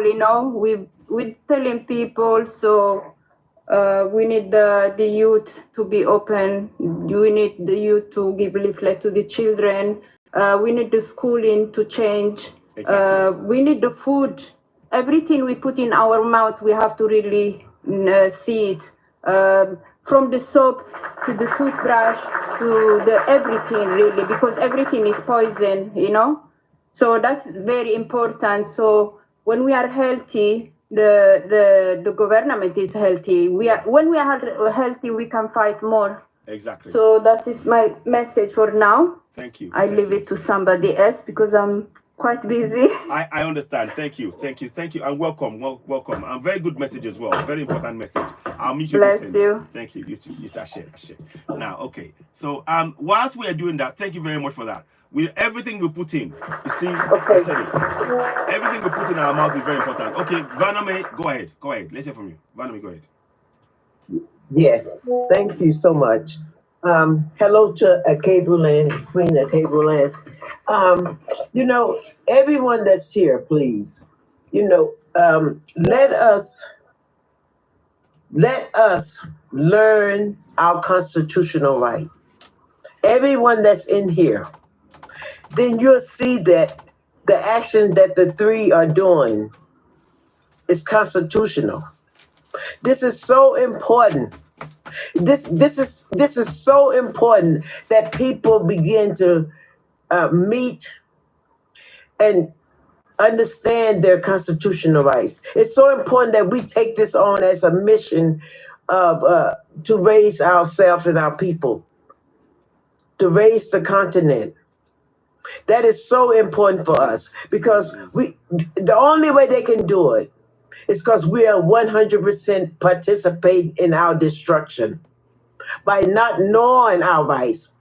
we're telling people, so we need the youth to be open. We need the youth to give leaflet to the children. We need the schooling to change. Exactly. We need the food. Everything we put in our mouth, we have to really see it. From the soap to the toothbrush to the everything, really, because everything is poison, So that's very important. So when we are healthy, the government is healthy. When we are healthy, we can fight more. Exactly. So that is my message for now. Thank you. I leave it to somebody else because I'm quite busy. I understand. Thank you. And welcome. A very good message as well. Very important message. I'll meet you. Bless you. Thank you. You too. I share. Now, okay. So whilst we are doing that, thank you very much for that. Everything we put in, you see, I said it. Everything we put in our mouth is very important. Okay, Vaname, go ahead. Let's hear from you. Vaname, go ahead. Yes, thank you so much. Hello to Akabulan, Queen Akabulan. Everyone that's here, please, let us learn our constitutional right. Everyone that's in here, then you'll see that the action that the three are doing is constitutional. This is so important. This is so important that people begin to meet and understand their constitutional rights. It's so important that we take this on as a mission of to raise ourselves and our people, to raise the continent. That is so important for us because the only way they can do it is because we are 100% participating in our destruction by not knowing our rights,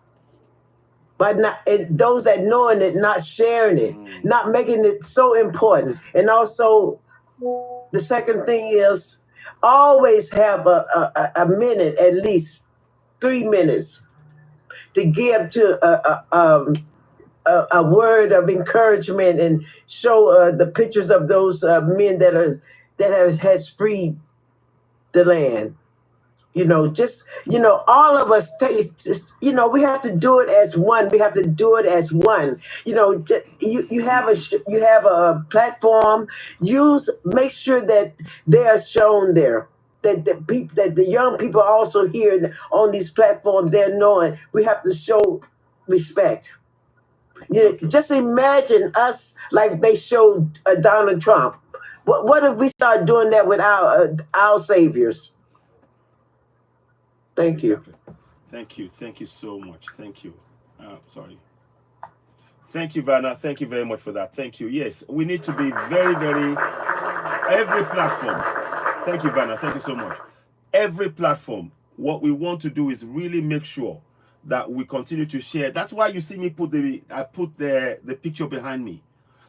those that knowing it, not sharing it, not making it so important. And also, the second thing is always have a minute, at least 3 minutes, to give to a word of encouragement and show the pictures of those men that has freed the land. All of us we have to do it as one. We have to do it as one. You have a platform. Make sure that they are shown there. That the young people also here on these platforms, they're knowing we have to show respect. Just imagine us like they showed Donald Trump. What if we start doing that with our saviors? Thank you. Thank you so much. Thank you. Sorry. Thank you, Vanna. Thank you very much for that. Thank you. Yes, we need to be very, very, every platform. Thank you, Vanna. Thank you so much. Every platform, what we want to do is really make sure that we continue to share. That's why you see me put the picture behind me,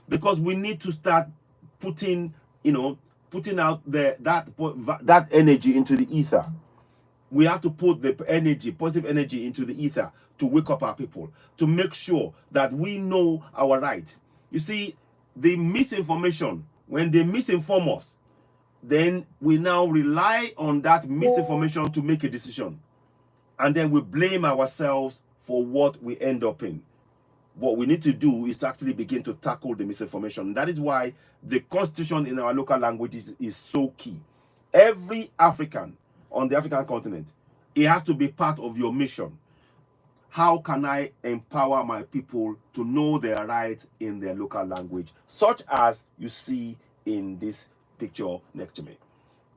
because we need to start putting out that energy into the ether. We have to put the energy, positive energy, into the ether to wake up our people, to make sure that we know our right. You see, the misinformation, when they misinform us, then we now rely on that misinformation to make a decision. And then we blame ourselves for what we end up in. What we need to do is to actually begin to tackle the misinformation. That is why the constitution in our local languages is so key. Every African on the African continent, it has to be part of your mission. How can I empower my people to know their rights in their local language, such as you see in this picture next to me?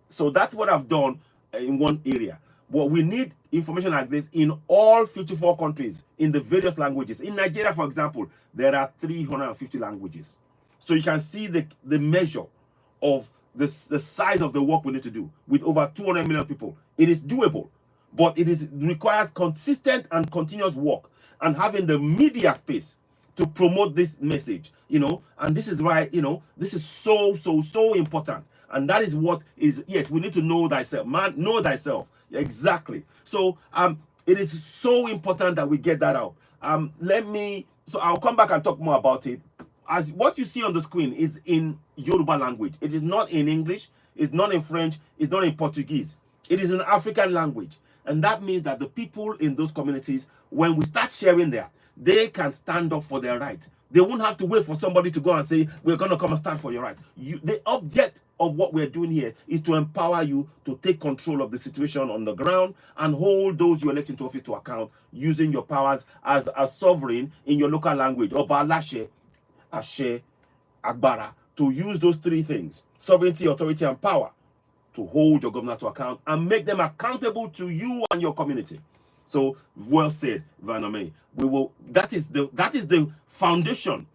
So that's what I've done in one area. But we need information like this in all 54 countries, in the various languages. In Nigeria, for example, there are 350 languages. So you can see the measure of the size of the work we need to do with over 200 million people. It is doable, but it requires consistent and continuous work and having the media space to promote this message, and this is why, this is so important. And that is what is, yes, we need to know thyself. Man, know thyself. Exactly. So it is so important that we get that out. So I'll come back and talk more about it. As what you see on the screen is in Yoruba language. It is not in English, it's not in French, it's not in Portuguese. It is an African language. And that means that the people in those communities, when we start sharing that, they can stand up for their right. They won't have to wait for somebody to go and say, we're going to come and stand for your right. The object of what we're doing here is to empower you to take control of the situation on the ground and hold those you elect into office to account using your powers as a sovereign in your local language. Oba Lashe, Ashe, Agbara, to use those three things: sovereignty, authority, and power, to hold your governor to account and make them accountable to you and your community. So well said, Vaname. That is the foundation.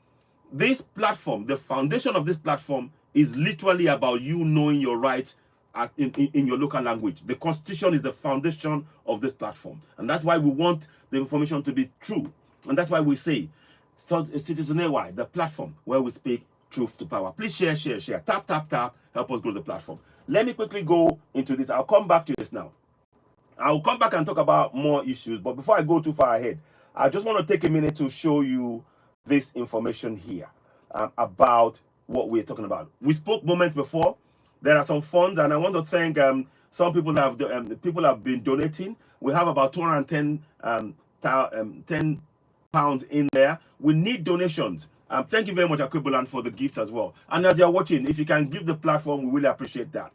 This platform, the foundation of this platform, is literally about you knowing your rights in your local language. The Constitution is the foundation of this platform, and that's why we want the information to be true. And that's why we say, Citizen AY, the platform where we speak truth to power. Please share. Tap, help us grow the platform. Let me quickly go into this. I'll come back to this now. I'll come back and talk about more issues. But before I go too far ahead, I just want to take a minute to show you this information here about what we're talking about. We spoke moments before. There are some funds, and I want to thank some people that have been donating. We have about 210 10 pounds in there. We need donations. Thank you very much, Akwibulan, for the gift as well. And as you're watching, if you can give the platform, we really appreciate that.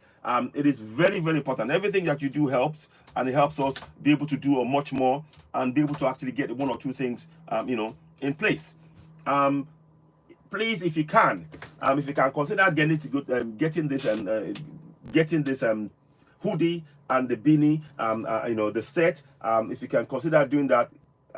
It is very, very important. Everything that you do helps, and it helps us be able to do much more and be able to actually get one or two things, in place. Please, if you can consider getting this hoodie and the beanie, the set. If you can consider doing that,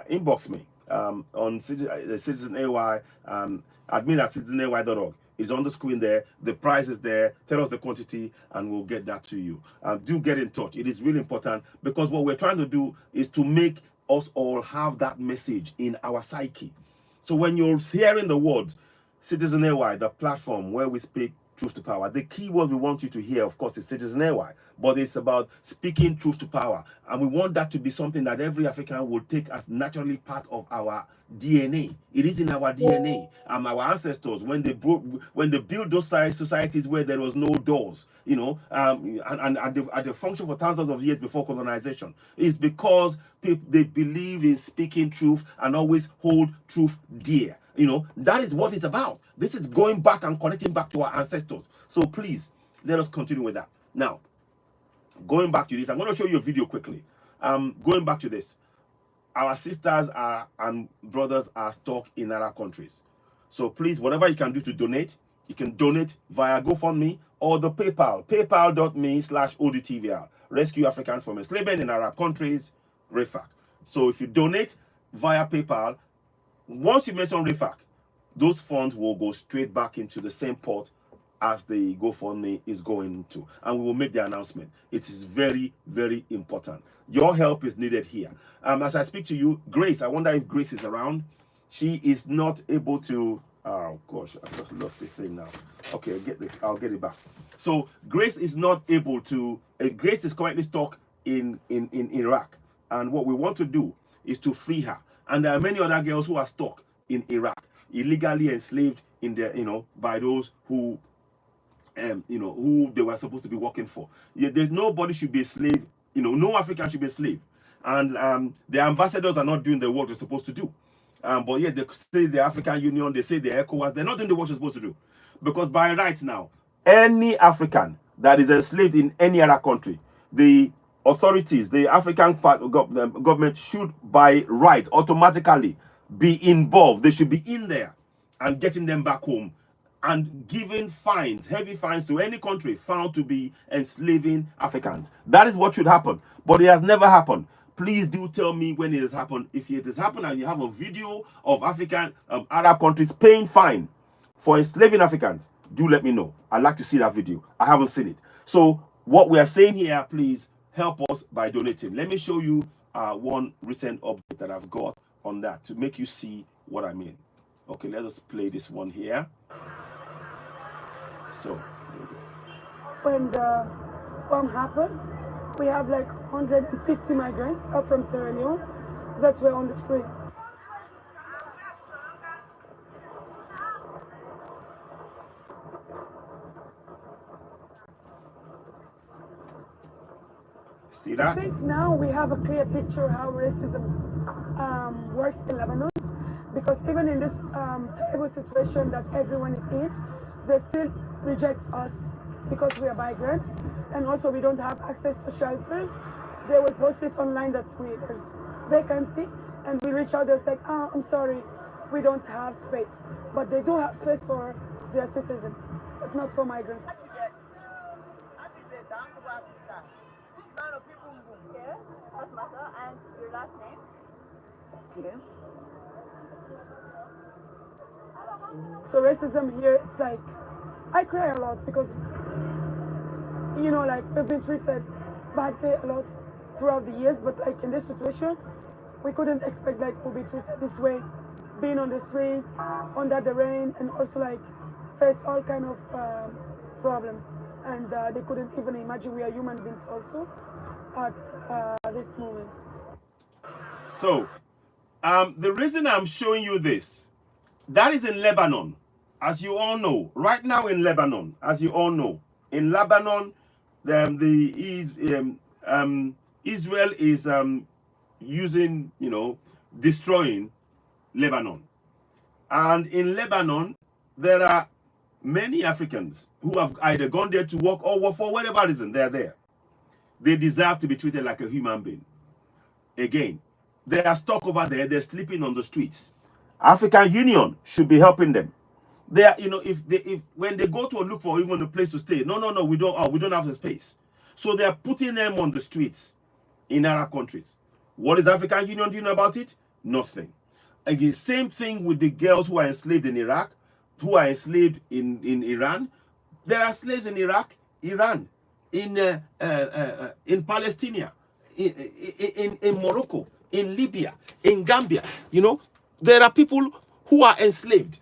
inbox me on Citizen AY, admin at citizenay.org. It's on the screen there. The price is there. Tell us the quantity and we'll get that to you. Do get in touch. It is really important, because what we're trying to do is to make us all have that message in our psyche. So when you're hearing the words Citizen AY, the platform where we speak truth to power. The key word we want you to hear, of course, is citizen AY, but it's about speaking truth to power. And we want that to be something that every African will take as naturally part of our DNA. It is in our DNA. And our ancestors, when they built those societies where there was no doors, you know, and they functioned for thousands of years before colonization, is because they believe in speaking truth and always hold truth dear. You know, that is what it's about. This is going back and connecting back to our ancestors. So please, let us continue with that. Now, going back to this, I'm going to show you a video quickly. Going back to this, our sisters and brothers are stuck in other countries. So please, whatever you can do to donate, you can donate via GoFundMe or the PayPal, paypal.me/ODTVR, Rescue Africans from Enslavement in Arab Countries, REFAC. So if you donate via PayPal, once you mention REFAC, those funds will go straight back into the same pot as the GoFundMe is going to, and we will make the announcement. It is very, very important. Your help is needed here. As I speak to you, Grace, I wonder if Grace is around. She is not able to. Oh gosh, I just lost the thing now. Okay, I'll get it back. So Grace is not able to. Grace is currently stuck in Iraq, and what we want to do is to free her. And there are many other girls who are stuck in Iraq, illegally enslaved in the, you know, by those who, you know, who they were supposed to be working for. Yeah, nobody should be a slave. You know, no African should be a slave. And the ambassadors are not doing the work they're supposed to do. But yeah, they say the African Union, they say the ECOWAS, they're not doing the work they're supposed to do. Because by rights now, any African that is enslaved in any other country, the authorities, the African part of government should by right automatically be involved. They should be in there and getting them back home and giving fines, heavy fines to any country found to be enslaving Africans. That is what should happen. But it has never happened. Please do tell me when it has happened. If it has happened and you have a video of African Arab countries paying fine for enslaving Africans, do let me know. I'd like to see that video. I haven't seen it. So what we are saying here, please help us by donating. Let me show you one recent update that I've got on that to make you see what I mean. Okay, let us play this one here. So when the bomb happened, we have like 150 migrants up from Sierra Leone that were on the streets. see that? I think now we have a clear picture how racism works in Lebanon, because even in this terrible situation that everyone is in, they still reject us because we are migrants, and also we don't have access to shelters. They will post it online that there's vacancy, and we reach out, they'll say, I'm sorry, we don't have space. But they do have space for their citizens, but not for migrants. Okay, and your last name? Yeah. So racism here, it's like, I cry a lot because, you know, like we've been treated badly a lot throughout the years, but like in this situation, we couldn't expect like to be treated this way, being on the streets, under the rain, and also like face all kind of problems. And they couldn't even imagine we are human beings also at this moment. So, the reason I'm showing you this, that is in Lebanon, as you all know. Right now in Lebanon, as you all know, in Lebanon, Israel is using, you know, destroying Lebanon. And in Lebanon, there are many Africans who have either gone there to work or for whatever reason, they're there. They deserve to be treated like a human being. Again, they are stuck over there, they're sleeping on the streets. African Union should be helping them. They are, you know, if when they go to look for even a place to stay, no, we don't have the space. So they are putting them on the streets in Arab countries. What is African Union doing about it? Nothing. Again, same thing with the girls who are enslaved in Iraq, who are enslaved in Iran. There are slaves in Iraq, Iran, in Palestine, in Morocco, in Libya, in Gambia. You know, there are people who are enslaved.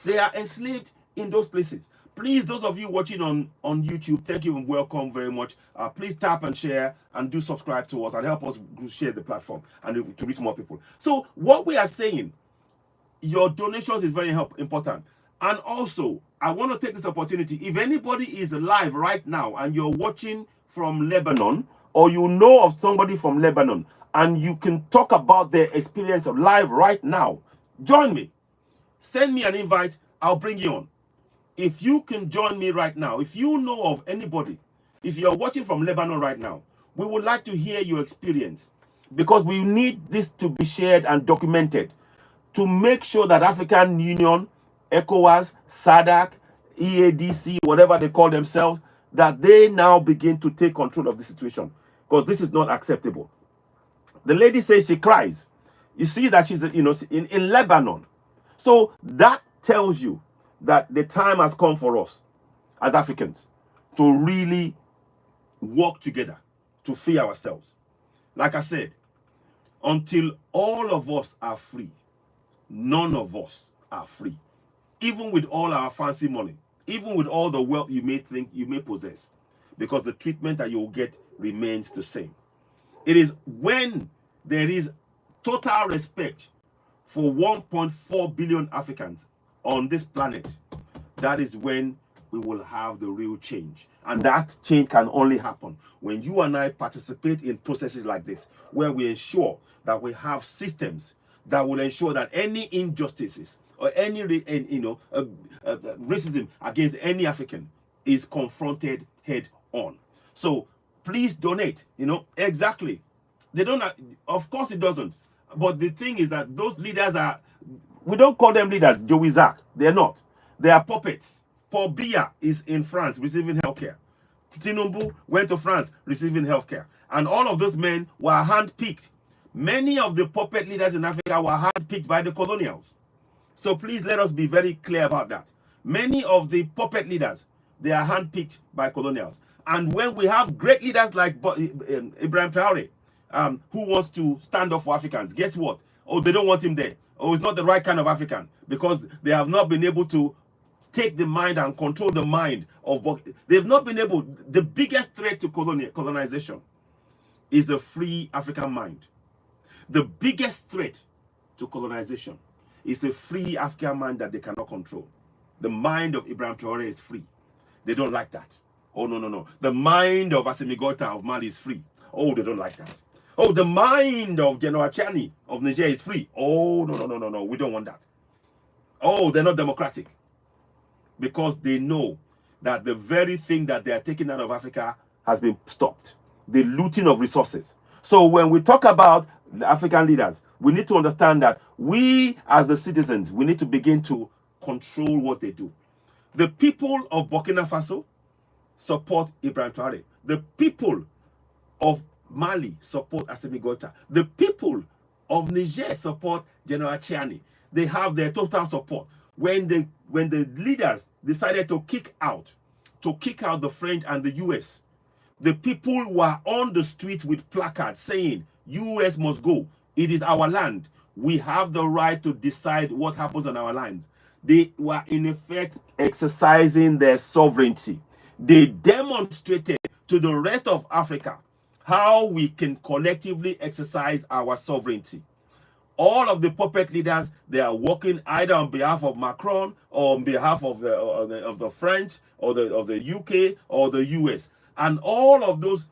They are enslaved in those places. Please, those of you watching on YouTube, thank you and welcome very much. Please tap and share and do subscribe to us and help us share the platform and to reach more people. So what we are saying, your donations is very important. And also, I want to take this opportunity. If anybody is live right now and you're watching from Lebanon, or you know of somebody from Lebanon, and you can talk about their experience of live right now, join me. Send me an invite. I'll bring you on. If you can join me right now, if you know of anybody, if you're watching from Lebanon right now, we would like to hear your experience, because we need this to be shared and documented to make sure that African Union, ECOWAS, SADC, EADC, whatever they call themselves, that they now begin to take control of the situation, because this is not acceptable. The lady says she cries. You see that she's, in Lebanon. So that tells you that the time has come for us as Africans to really work together to free ourselves. Like I said, until all of us are free, none of us are free. Even with all our fancy money, even with all the wealth you may think you may possess, because the treatment that you'll get remains the same. It is when there is total respect for 1.4 billion Africans on this planet, that is when we will have the real change. And that change can only happen when you and I participate in processes like this, where we ensure that we have systems that will ensure that any injustices or any racism against any African is confronted head on. So please donate. Exactly. They don't. Of course, it doesn't. But the thing is that those leaders are. We don't call them leaders, Joey Zack. They're not. They are puppets. Paul Biya is in France receiving healthcare. Tinubu went to France receiving healthcare. And all of those men were handpicked. Many of the puppet leaders in Africa were handpicked by the colonials. So please let us be very clear about that. Many of the puppet leaders, they are handpicked by colonials. And when we have great leaders like Ibrahim Traore, who wants to stand up for Africans, guess what? Oh, they don't want him there. Oh, he's not the right kind of African, because they have not been able to take the mind and control the mind of. They've not been able. The biggest threat to colonization is a free African mind. The biggest threat to colonization is a free African mind that they cannot control. The mind of Ibrahim Traore is free. They don't like that. Oh, no, no, no. The mind of Assimi Goïta of Mali is free. Oh, they don't like that. Oh, the mind of General Chani of Niger is free. Oh, no, no, no, no, no. We don't want that. Oh, they're not democratic. Because they know that the very thing that they are taking out of Africa has been stopped. The looting of resources. So when we talk about the African leaders, we need to understand that we as the citizens, we need to begin to control what they do. The people of Burkina Faso support Ibrahim Traore. The people of Mali support Assimi Goïta. The people of Niger support General Chiani. They have their total support. When the leaders decided to kick out the French and the US, the people were on the streets with placards saying, US must go. It is our land. We have the right to decide what happens on our lands. They were in effect exercising their sovereignty. They demonstrated to the rest of Africa how we can collectively exercise our sovereignty. All of the puppet leaders, they are working either on behalf of Macron or on behalf of the French or the UK or the US. And all of those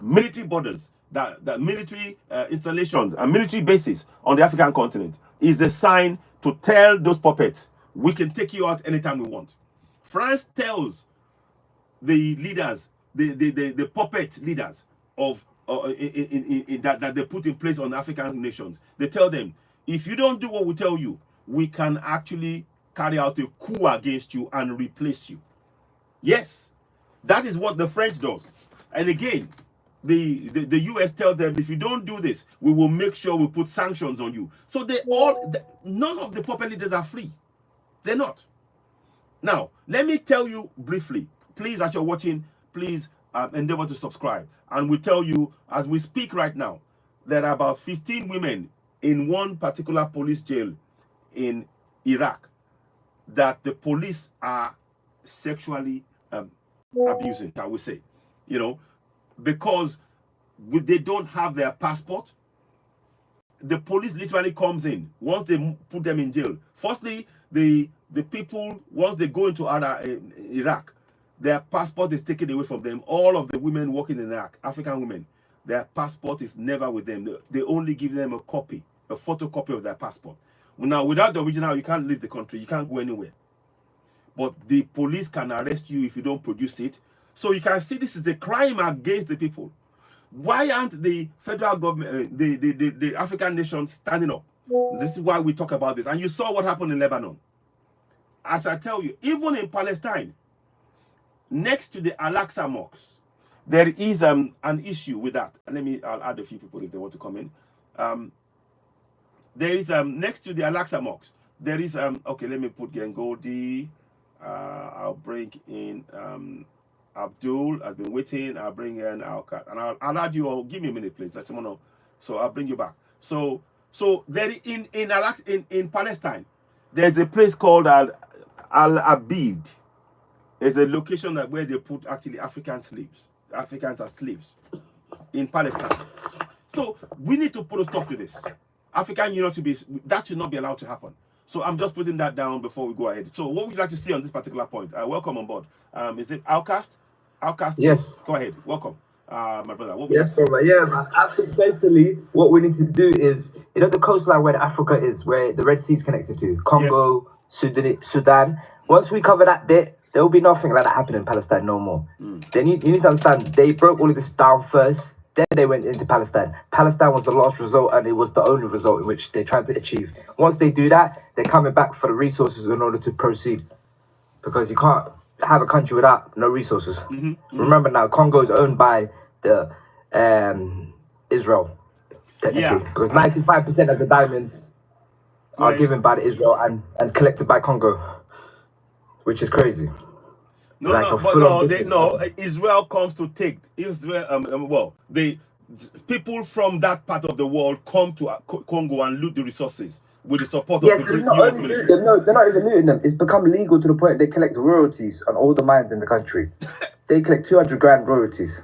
military borders, that military installations and military bases on the African continent is a sign to tell those puppets, we can take you out anytime we want. France tells the leaders, the puppet leaders of that they put in place on African nations, they tell them, if you don't do what we tell you, we can actually carry out a coup against you and replace you. Yes, that is what the French does. And again, the US tells them, if you don't do this, we will make sure we put sanctions on you. So none of the puppet leaders are free. They're not. Now, let me tell you briefly, please, as you're watching, please endeavor to subscribe. And we tell you, as we speak right now, there are about 15 women in one particular police jail in Iraq that the police are sexually abusing, I would say, you know, because they don't have their passport. The police literally comes in once they put them in jail. Firstly, the people, once they go into Iraq, their passport is taken away from them. All of the women working in Iraq, African women, their passport is never with them. They only give them a copy, a photocopy of their passport. Now, without the original, you can't leave the country. You can't go anywhere. But the police can arrest you if you don't produce it. So you can see this is a crime against the people. Why aren't the federal government, the African nations standing up? This is why we talk about this. And you saw what happened in Lebanon. As I tell you, even in Palestine, next to the Al-Aqsa mosques, there is an issue with that. And I'll add a few people if they want to come in. There is next to the Al-Aqsa mosques, there is okay, let me put Gengodi. I'll bring in Abdul has been waiting. I'll bring in Alcat, and I'll add you all. Give me a minute, please. So I'll bring you back. So there in Palestine, there's a place called Al Abid. It's a location where they put actually African slaves. Africans are slaves in Palestine. So we need to put a stop to this. African Union should not be allowed to happen. So I'm just putting that down before we go ahead. So what would you like to see on this particular point? Welcome on board. Is it Outcast? Outcast? Yes. Go ahead. Welcome, my brother. What yes, brother. Yeah, man. I think basically what we need to do is, you know, the coastline where Africa is, where the Red Sea is connected to, Congo, yes. Sudan. Once we cover that bit, there will be nothing like that happening in Palestine no more. Then you need to understand, they broke all of this down first. Then they went into Palestine. Palestine was the last result, and it was the only result in which they tried to achieve. Once they do that, they're coming back for the resources in order to proceed. Because you can't have a country without no resources. Remember now, Congo is owned by the Israel, technically. Because 95% of the diamonds are given by the Israel and collected by Congo, which is crazy. Israel comes to take Israel. The people from that part of the world come to Congo and loot the resources with the support of the US military. They're not even looting them. It's become legal to the point they collect royalties on all the mines in the country. They collect 200 grand royalties.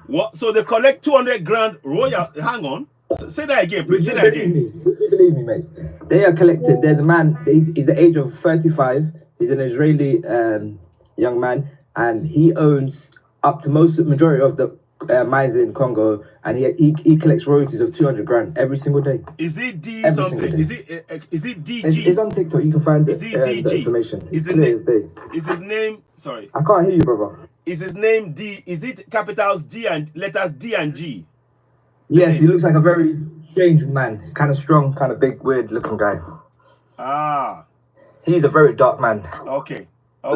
What? So they collect 200 grand royal? Hang on. Say that again, please. Say that again. Believe me, mate. They are collected. There's a man. He's the age of 35. He's an Israeli young man, and he owns up to majority of the mines in Congo, and he collects royalties of 200 grand every single day. Is it D every something? Is it DG? It's on TikTok. You can find is it DG? The information. Is his name? Sorry, I can't hear you, brother. Is his name D? Is it capitals D and letters D and G? Yes, he looks like a very strange man, kind of strong, kind of big, weird looking guy. Ah, he's a very dark man. Okay. I'm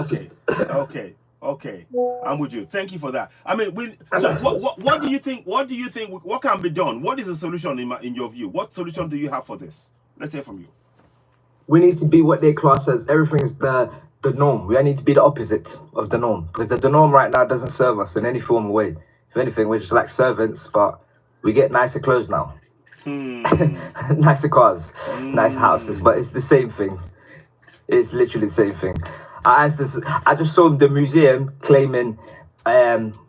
with you. Thank you for that. I mean, so what do you think? What do you think? What can be done? What is the solution in your view? What solution do you have for this? Let's hear from you. We need to be what they class as everything is the norm. We need to be the opposite of the norm, because the norm right now doesn't serve us in any form of way. If anything, we're just like servants, but we get nicer clothes now, nicer cars, nice houses, but it's the same thing. It's literally the same thing. I just saw the museum claiming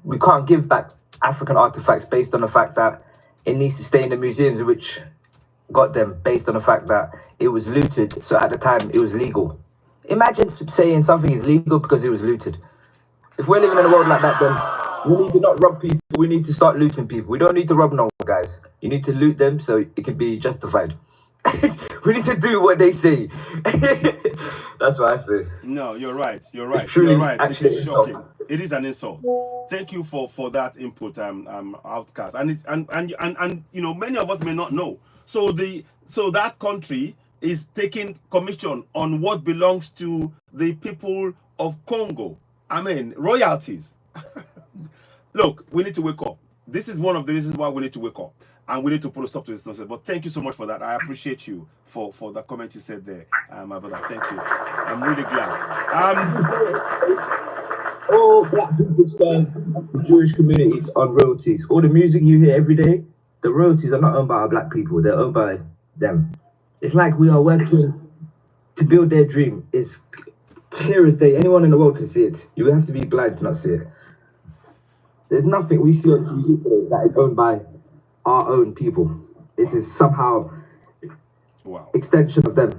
we can't give back African artifacts based on the fact that it needs to stay in the museums which got them, based on the fact that it was looted. So at the time it was legal. Imagine saying something is legal because it was looted. If we're living in a world like that, then we need to not rob people. We need to start looting people. We don't need to rob no one, guys. You need to loot them so it can be justified. We need to do what they say. That's what I say. No, you're right. You're right. Truly, you're right. Actually, it is shocking. It is an insult. Thank you for that input, Outcast. And it's and you know, many of us may not know. So that country is taking commission on what belongs to the people of Congo. I mean, royalties. Look, we need to wake up. This is one of the reasons why we need to wake up. And we need to put a stop to this nonsense. But thank you so much for that. I appreciate you for the comment you said there, my brother. Thank you. I'm really glad. All black people spend the Jewish communities on royalties. All the music you hear every day, the royalties are not owned by our black people. They're owned by them. It's like we are working to build their dream is clear as day. Anyone in the world can see it. You have to be blind to not see it. There's nothing we see on TV today that is owned by our own people. It is somehow extension of them.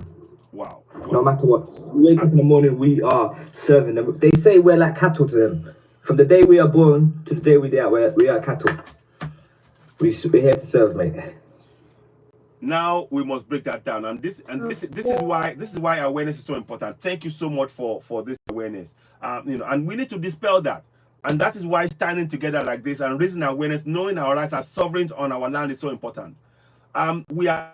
Wow. No matter what. We wake up in the morning, we are serving them. They say we're like cattle to them. From the day we are born to the day we die, we are cattle. We're here to serve, mate. Now we must break that down, and this is why awareness is so important. Thank you so much for this awareness. And we need to dispel that, and that is why standing together like this and raising awareness, knowing our rights as sovereigns on our land is so important. We are.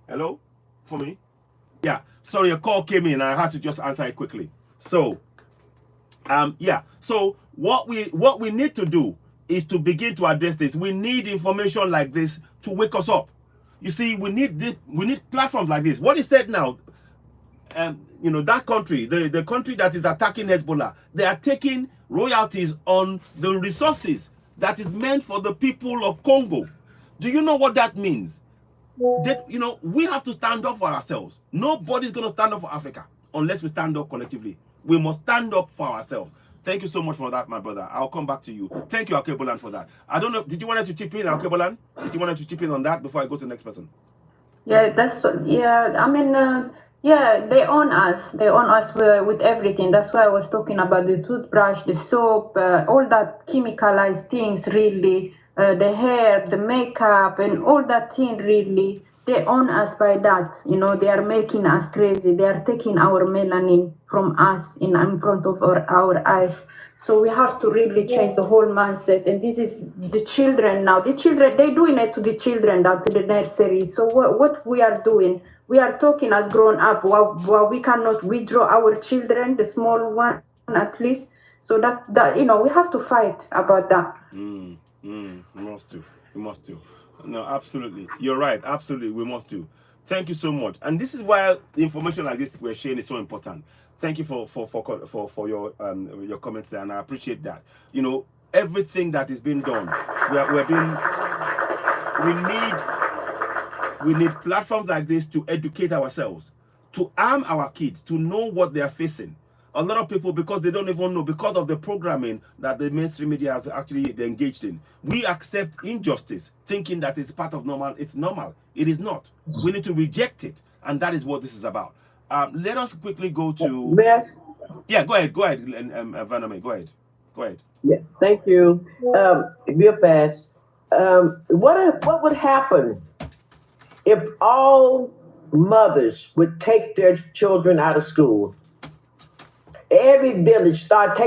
Hello, for me. Yeah, sorry, a call came in and I had to just answer it quickly. So, so what we need to do is to begin to address this. We need information like this to wake us up. You see, we need platforms like this. What is said now, that country, the country that is attacking Hezbollah, they are taking royalties on the resources that is meant for the people of Congo. Do you know what that means? That, we have to stand up for ourselves. Nobody's going to stand up for Africa unless we stand up collectively. We must stand up for ourselves. Thank you so much for that, my brother. I'll come back to you. Thank you, Akebolan, for that. I don't know, did you want to chip in, Akebolan? Did you want to chip in on that before I go to the next person? Yeah, they own us. They own us with everything. That's why I was talking about the toothbrush, the soap, all that chemicalized things, really. The hair, the makeup, and all that thing, really. They own us by that. They are making us crazy. They are taking our melanin from us in front of our eyes. So we have to really change the whole mindset. And this is the children now. The children, they're doing it to the children down to the nursery. So what we are doing, we are talking as grown up. While we cannot withdraw our children, the small one at least. So that we have to fight about that. We must do. No, absolutely. You're right. Absolutely, we must do. Thank you so much. And this is why the information like this we're sharing is so important. Thank you for your comments there, and I appreciate that. Everything that is being done, we need platforms like this to educate ourselves, to arm our kids, to know what they are facing. A lot of people, because they don't even know, because of the programming that the mainstream media has actually engaged in, we accept injustice, thinking that it's part of normal. It's normal. It is not. We need to reject it, and that is what this is about. Let us quickly go to. Yes. Yeah, go ahead, Vaname, go ahead. Yeah, thank you. Real fast. What would happen if all mothers would take their children out of school? Every village start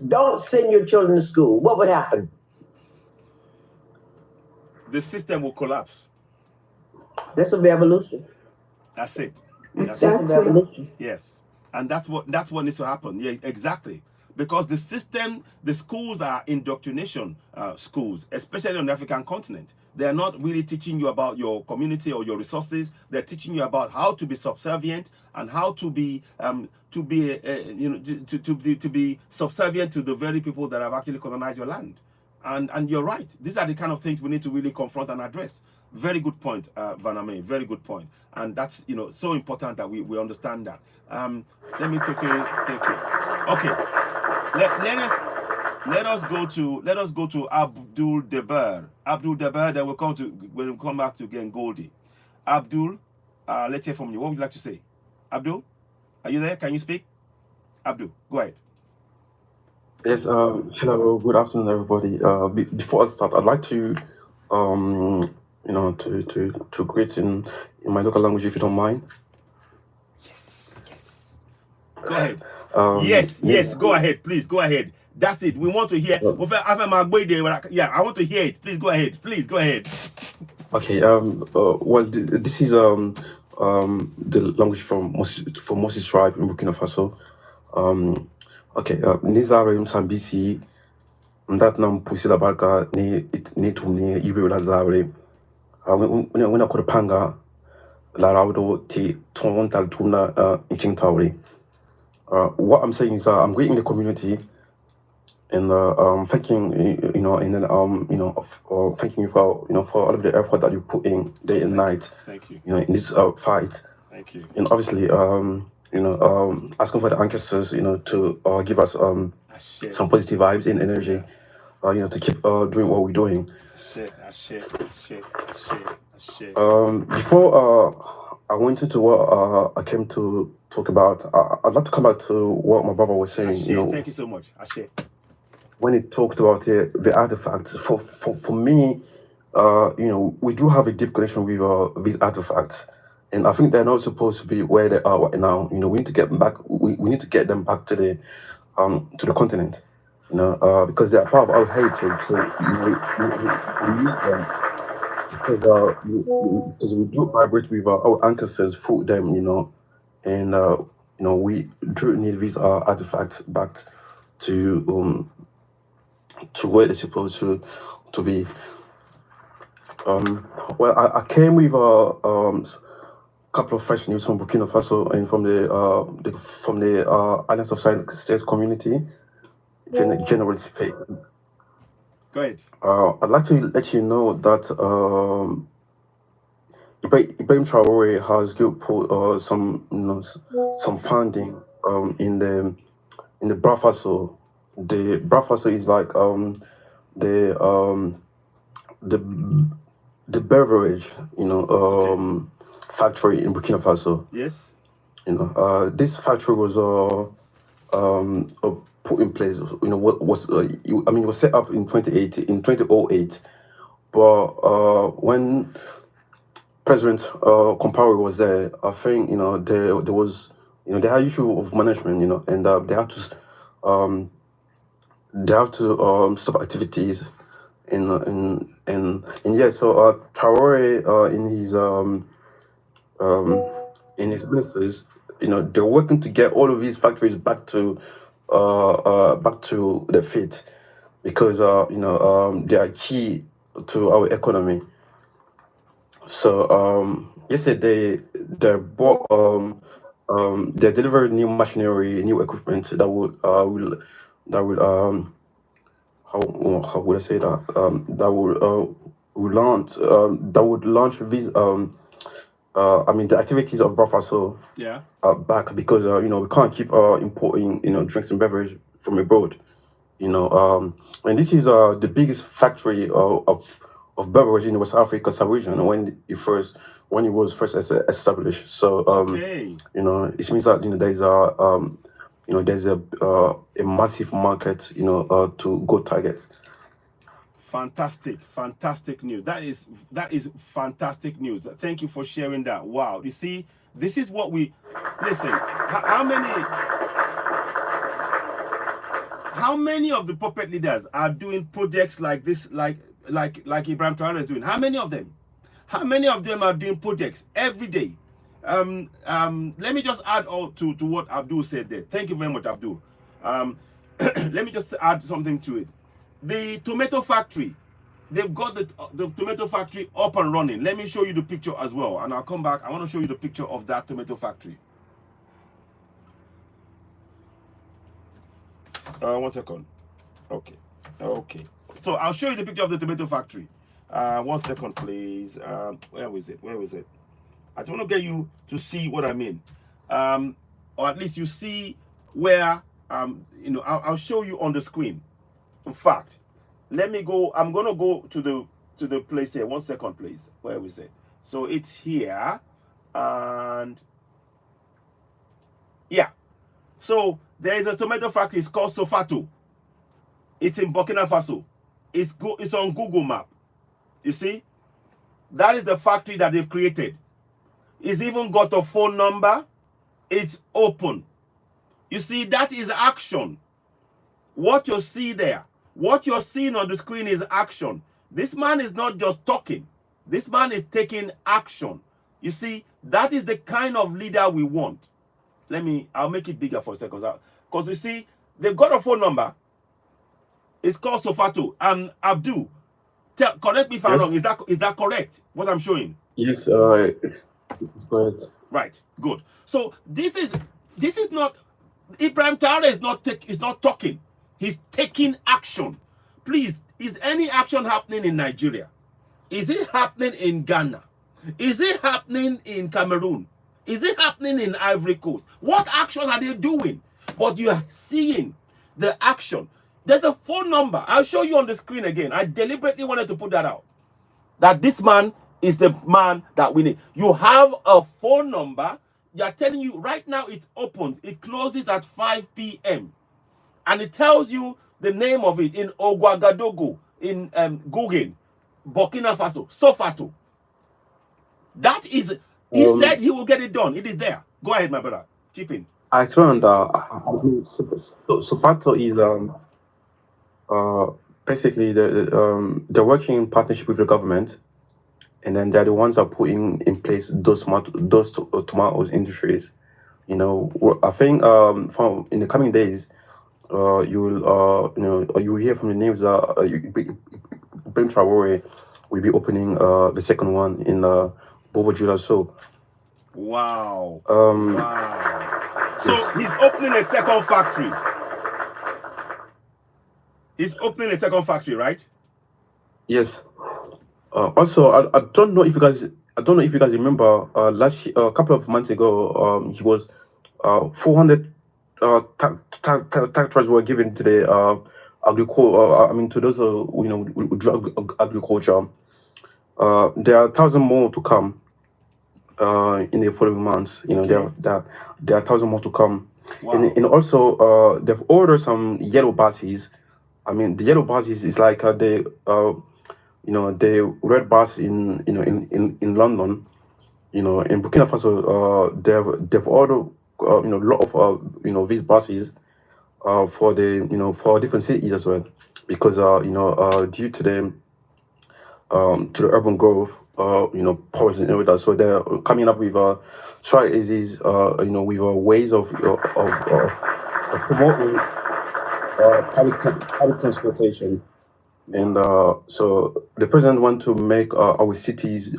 don't send your children to school. What would happen? The system will collapse. That's a revolution. That's it. That's a revolution. Yes. And that's what needs to happen. Yeah, exactly. Because the system, the schools are indoctrination schools, especially on the African continent. They are not really teaching you about your community or your resources. They're teaching you about how to be subservient and how to be subservient to the very people that have actually colonized your land. And you're right. These are the kind of things we need to really confront and address. Very good point, Vaname. Very good point. And that's so important that we understand that. Let me quickly thank you. Okay. Let us go to Abdul Deber. Abdul Deber, then we'll come back to again Goldie. Abdul, let's hear from you. What would you like to say? Abdul, are you there? Can you speak? Abdul, go ahead. Yes, hello, good afternoon, everybody. Before I start, I'd like to to greet in my local language, if you don't mind. Yes. Go ahead. Yes, go ahead, please, go ahead. That's it. We want to hear. Yeah, I want to hear it. Please go ahead. Okay. Well, this is the language from Moses tribe in Burkina Faso. Okay. Nizare Msambisi, ndat nam pusila barka ni tumni ibe la zare. When I could panga la raudo ti ton tal tuna in King Tauri. What I'm saying is I'm greeting the community and thanking and then thanking you for for all of the effort that you put in day and night. Thank you. In this fight. Thank you. And obviously asking for the ancestors to give us some positive vibes and energy. To keep doing what we're doing. Before I went into what I came to talk about, I'd like to come back to what my brother was saying. Thank you so much. When he talked about the artifacts, for me, we do have a deep connection with these artifacts, and I think they're not supposed to be where they are right now. We need to get back. We need to get them back to the continent. Because they are part of our heritage. So we use them because we do vibrate with our ancestors through them. And we do need these artifacts back to where they're supposed to be. Well, I came with a couple of fresh news from Burkina Faso and from the Alliance of Sahel States community. Generally speaking. Go ahead. I'd like to let you know that Ibrahim Traore has put some funding in the Faso. The Faso is like the beverage factory in Burkina Faso. Yes. This factory was put in place. It was set up in 2008. But when President Compaoré was there, I think there was they had issue of management, and they had to stop activities, and yeah. So Traoré in his ministers, they're working to get all of these factories back to the fit, because they are key to our economy. So yesterday they bought they delivered new machinery, new equipment that would how would I say that that would launch these the activities of Faso back, because we can't keep importing drinks and beverage from abroad, and this is the biggest factory of beverage in the West Africa sub-region when it was first established. So it means that there's a massive market to go target. Fantastic news. That is fantastic news. Thank you for sharing that. Wow. You see, this is what we listen. How many of the puppet leaders are doing projects like this, like Ibrahim Traore is doing? How many of them? How many of them are doing projects every day? Let me just add to what Abdul said there. Thank you very much, Abdul. Let me just add something to it. The tomato factory, they've got the tomato factory up and running. Let me show you the picture as well, and I'll come back. I want to show you the picture of that tomato factory. 1 second. Okay. So I'll show you the picture of the tomato factory. 1 second, please. Where is it? I just want to get you to see what I mean, or at least you see where I'll show you on the screen. In fact, let me go. I'm gonna go to the place here. 1 second, please. Where is it? So it's here, and yeah. So there is a tomato factory. It's called Sofato. It's in Burkina Faso. It's on Google Map. You see, that is the factory that they've created. It's even got a phone number. It's open. You see, that is action. What you see there, what you're seeing on the screen is action. This man is not just talking. This man is taking action. You see, that is the kind of leader we want. I'll make it bigger for a second. Because you see, they've got a phone number. It's called Sofato. And Abdul, correct me if I'm wrong. Is that correct, what I'm showing? Yes, it's correct. Right, good. So this is not Ibrahim Traore is not talking. He's taking action. Please, is any action happening in Nigeria? Is it happening in Ghana? Is it happening in Cameroon? Is it happening in Ivory Coast? What action are they doing? But you are seeing the action. There's a phone number. I'll show you on the screen again. I deliberately wanted to put that out. That this man is the man that we need. You have a phone number. They are telling you right now it opens. It closes at 5 p.m. And it tells you the name of it in Ouagadougou, in Gugin, Burkina Faso, Sofato. That is, he said he will get it done. It is there. Go ahead, my brother. Chip in. I swear, Sofato is basically they're working in partnership with the government, and then they're the ones that are putting in place those tomatoes industries. You know, I think from in the coming days, you will hear from the news that Ibrahim Traore will be opening the second one in Bobo Dioulasso. Wow. Wow. So he's opening a second factory. He's opening a second factory, right? Yes. Also, I don't know if you guys remember last year, a couple of months ago, he was 400 tractors were given to the to those who do agriculture. There are 1,000 more to come in the following months. You know, there are 1,000 more to come. Wow. And also they've ordered some yellow buses. I mean, the yellow buses is like the red bus in London. You know, in Burkina Faso, they've ordered a lot of these buses for different cities as well, because due to the urban growth, policies and everything. So they're coming up with strategies, with ways of promoting public transportation. And so the president wants to make our cities,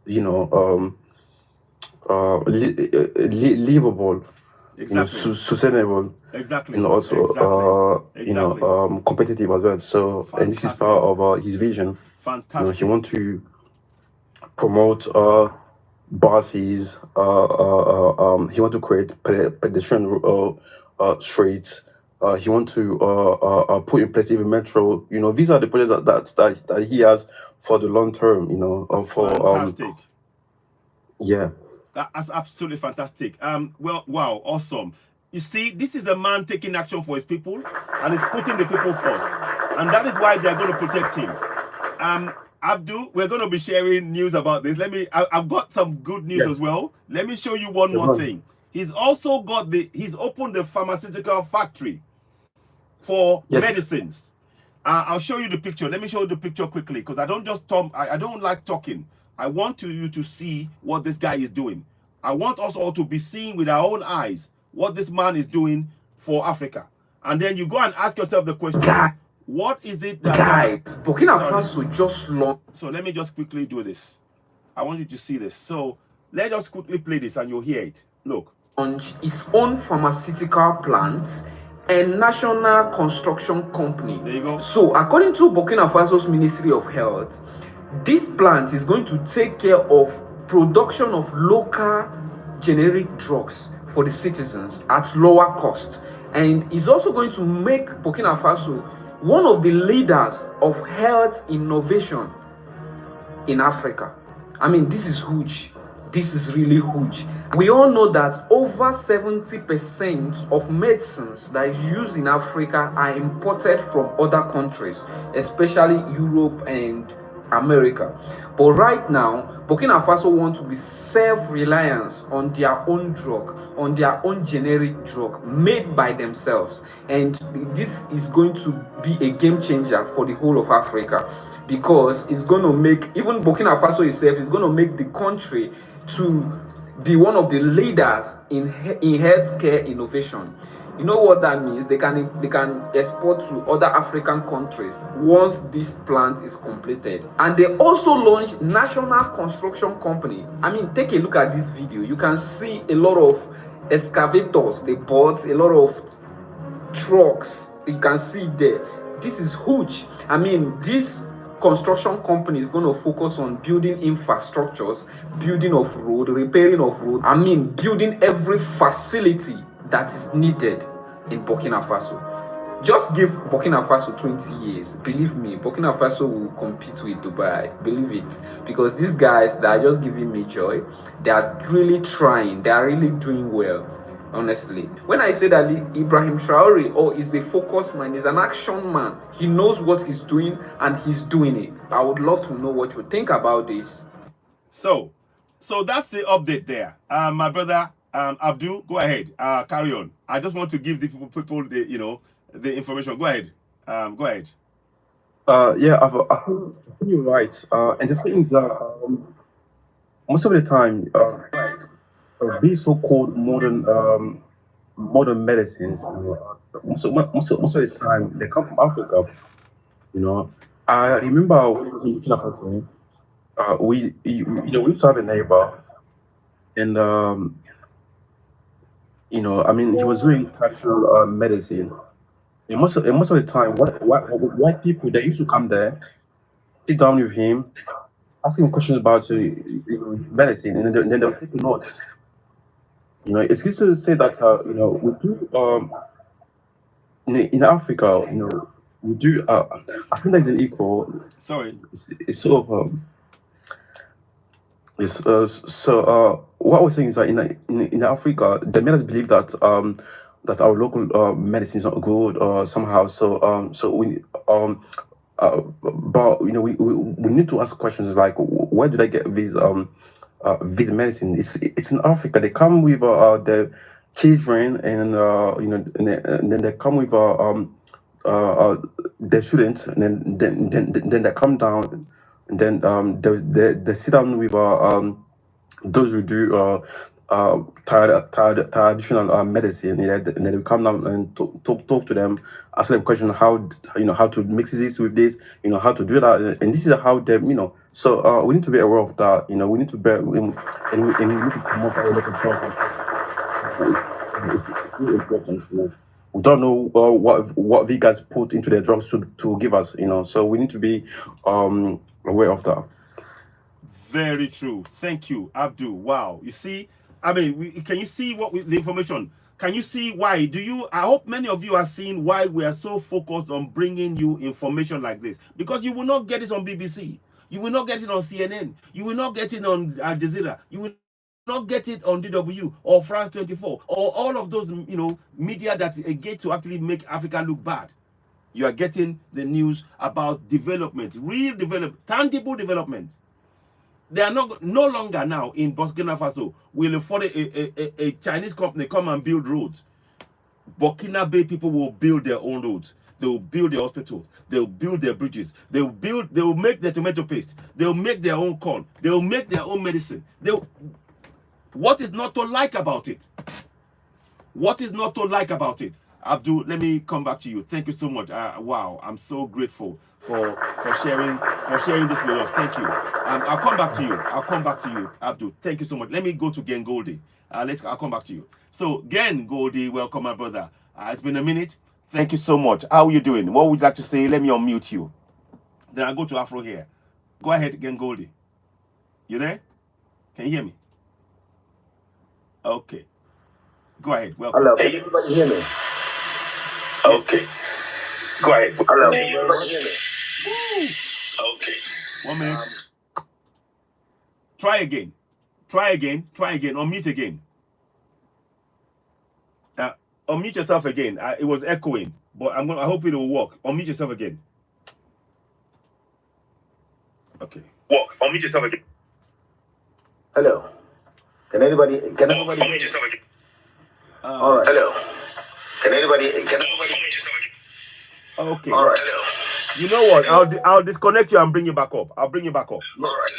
livable, exactly. Sustainable, exactly, and also exactly. competitive as well. So, and this is part of his vision. Fantastic. He wants to promote buses. He wants to create pedestrian streets. He wants to put in place even metro. You know, these are the projects that he has for the long term. You know, fantastic. Yeah. That's absolutely fantastic. Well, wow, awesome. You see, this is a man taking action for his people, and he's putting the people first, and that is why they're going to protect him. Abdul, we're going to be sharing news about this. I've got some good news as well. Let me show you one more thing. He's also got he's opened the pharmaceutical factory for medicines. I'll show you the picture. Let me show you the picture quickly, because I don't just talk. I don't like talking. I want you to see what this guy is doing. I want us all to be seeing with our own eyes what this man is doing for Africa. And then you go and ask yourself the question, what is it that... Burkina Faso just launched... So let me just quickly do this. I want you to see this. So let's just quickly play this and you'll hear it. Look. Its own pharmaceutical plant and national construction company. There you go. So according to Burkina Faso's Ministry of Health, this plant is going to take care of production of local generic drugs for the citizens at lower cost, and is also going to make Burkina Faso one of the leaders of health innovation in Africa. I mean, this is huge. This is really huge. We all know that over 70% of medicines that is used in Africa are imported from other countries, especially Europe and America. But right now, Burkina Faso wants to be self-reliant on their own drug, on their own generic drug made by themselves. And this is going to be a game changer for the whole of Africa, because it's going to make, even Burkina Faso itself is going to make the country to be one of the leaders in healthcare innovation. You know what that means? They can export to other African countries once this plant is completed. And they also launched national construction company. I mean, take a look at this video. You can see a lot of excavators they bought, a lot of trucks you can see there. This is huge. I mean, this construction company is going to focus on building infrastructures, building of road, repairing of road. I mean, building every facility that is needed in Burkina Faso. Just give Burkina Faso 20 years. Believe me, Burkina Faso will compete with Dubai. Believe it. Because these guys that are just giving me joy, they are really trying. They are really doing well, honestly. When I say that Ibrahim Traore is a focused man, he's an action man. He knows what he's doing and he's doing it. I would love to know what you think about this. So that's the update there. My brother Abdul, go ahead. Carry on. I just want to give the people the the information. Go ahead. Go ahead. Yeah, I think you're right. And the thing is that most of the time, these so-called modern medicines, most of the time they come from Africa. You know, I remember when I was in Burkina Faso, we used to have a neighbor, and I mean, he was doing traditional medicine. And most of the time, white people they used to come there, sit down with him, ask him questions about medicine, and then they'll take notes. It's good to say that we do in Africa, we do. I think there's an equal. Sorry. It's sort of what we're saying is that in Africa, the men believe that that our local medicine is not good or somehow. So we but we need to ask questions like, where do they get these medicine? It's in Africa. They come with the children, and and then they come with the students, and then they come down, and then they sit down with those who do traditional medicine, and then we come down and talk to them, ask them questions how to mix this with this, how to do that, and this is how they So we need to be aware of that. We need to bear and we need to promote our local products. It's really important. We don't know what the guys put into their drugs to give us. So we need to be aware of that. Very true. Thank you, Abdul. Wow. You see, I mean, can you see the information? Can you see why? I hope many of you are seeing why we are so focused on bringing you information like this. Because you will not get it on BBC. You will not get it on CNN. You will not get it on Al Jazeera. You will not get it on DW or France 24 or all of those, media that engage to actually make Africa look bad. You are getting the news about development, real development, tangible development. They are no longer now in Burkina Faso will afford a Chinese company come and build roads. Burkina Bay people will build their own roads. They will build their hospitals. They will build their bridges. They will make their tomato paste. They will make their own corn. They will make their own medicine. What is not to like about it? What is not to like about it? Abdul, let me come back to you. Thank you so much. Wow, I'm so grateful for sharing this with us. Thank you. I'll come back to you. Abdul. Thank you so much. Let me go to Gen Goldie. I'll come back to you. So Gen Goldie, welcome, my brother. It's been a minute. Thank you so much. How are you doing? What would you like to say? Let me unmute you. Then I'll go to Afro here. Go ahead, Gen Goldie. You there? Can you hear me? Okay. Go ahead. Welcome. Hello. Can everybody hear me? Yes. Okay. Go ahead. Hello. Can everybody hear me? Okay. 1 minute. Try again. Unmute again. Unmute yourself again. It was echoing, but I hope it will work. Unmute yourself again. Okay. Unmute yourself again. Hello. Can everybody unmute yourself again? All right. Hello. Can everybody unmute yourself again? Okay. All right. Hello. You know what? I'll disconnect you and bring you back up. I'll bring you back up. All right.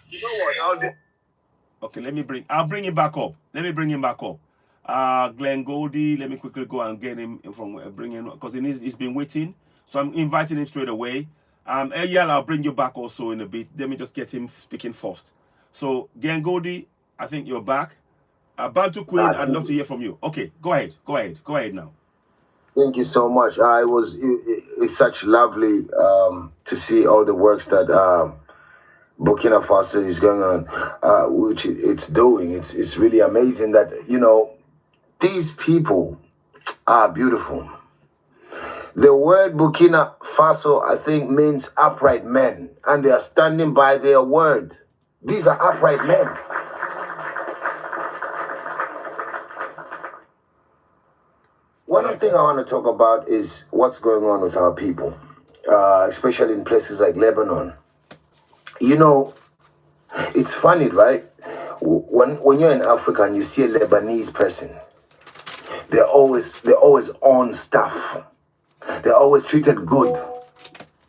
You know what? Okay, I'll bring him back up. Let me bring him back up. Glenn Goldie, let me quickly go and get him bring him, because he's been waiting. So I'm inviting him straight away. Eliel, I'll bring you back also in a bit. Let me just get him speaking first. So Glenn Goldie, I think you're back. Bantu Queen, I'd love to hear from you. Okay, go ahead. Go ahead now. Thank you so much. It's such lovely to see all the works that Burkina Faso is going on, which it's doing. It's really amazing that, these people are beautiful. The word Burkina Faso, I think, means upright men, and they are standing by their word. These are upright men. One thing I want to talk about is what's going on with our people, especially in places like Lebanon. It's funny, right? When you're in Africa and you see a Lebanese person, they're always on stuff. They're always treated good.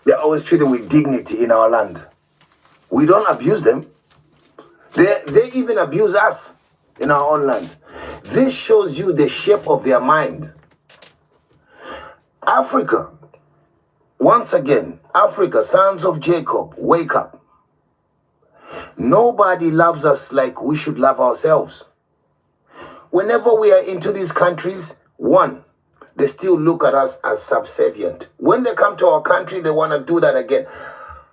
They're always treated with dignity in our land. We don't abuse them. They even abuse us in our own land. This shows you the shape of their mind. Africa, once again, Africa, sons of Jacob, wake up. Nobody loves us like we should love ourselves. Whenever we are into these countries, one, they still look at us as subservient. When they come to our country, they want to do that again.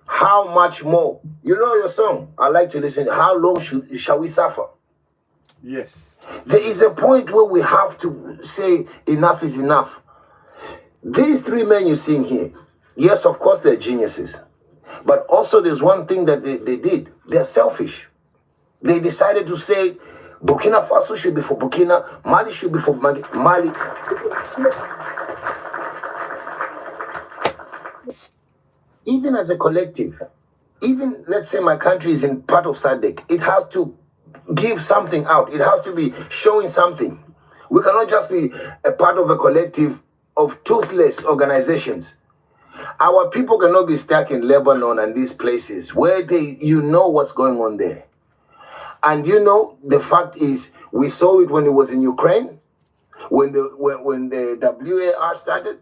How much more? You know your song. I like to listen. How long shall we suffer? Yes. There is a point where we have to say enough is enough. These three men you're seeing here, yes, of course, they're geniuses. But also there's one thing that they did. They're selfish. They decided to say, Burkina Faso should be for Burkina, Mali should be for Mali. Even as a collective, even let's say my country is in part of SADC, it has to give something out. It has to be showing something. We cannot just be a part of a collective of toothless organizations. Our people cannot be stuck in Lebanon and these places where what's going on there. And the fact is, we saw it when it was in Ukraine, when the WAR started.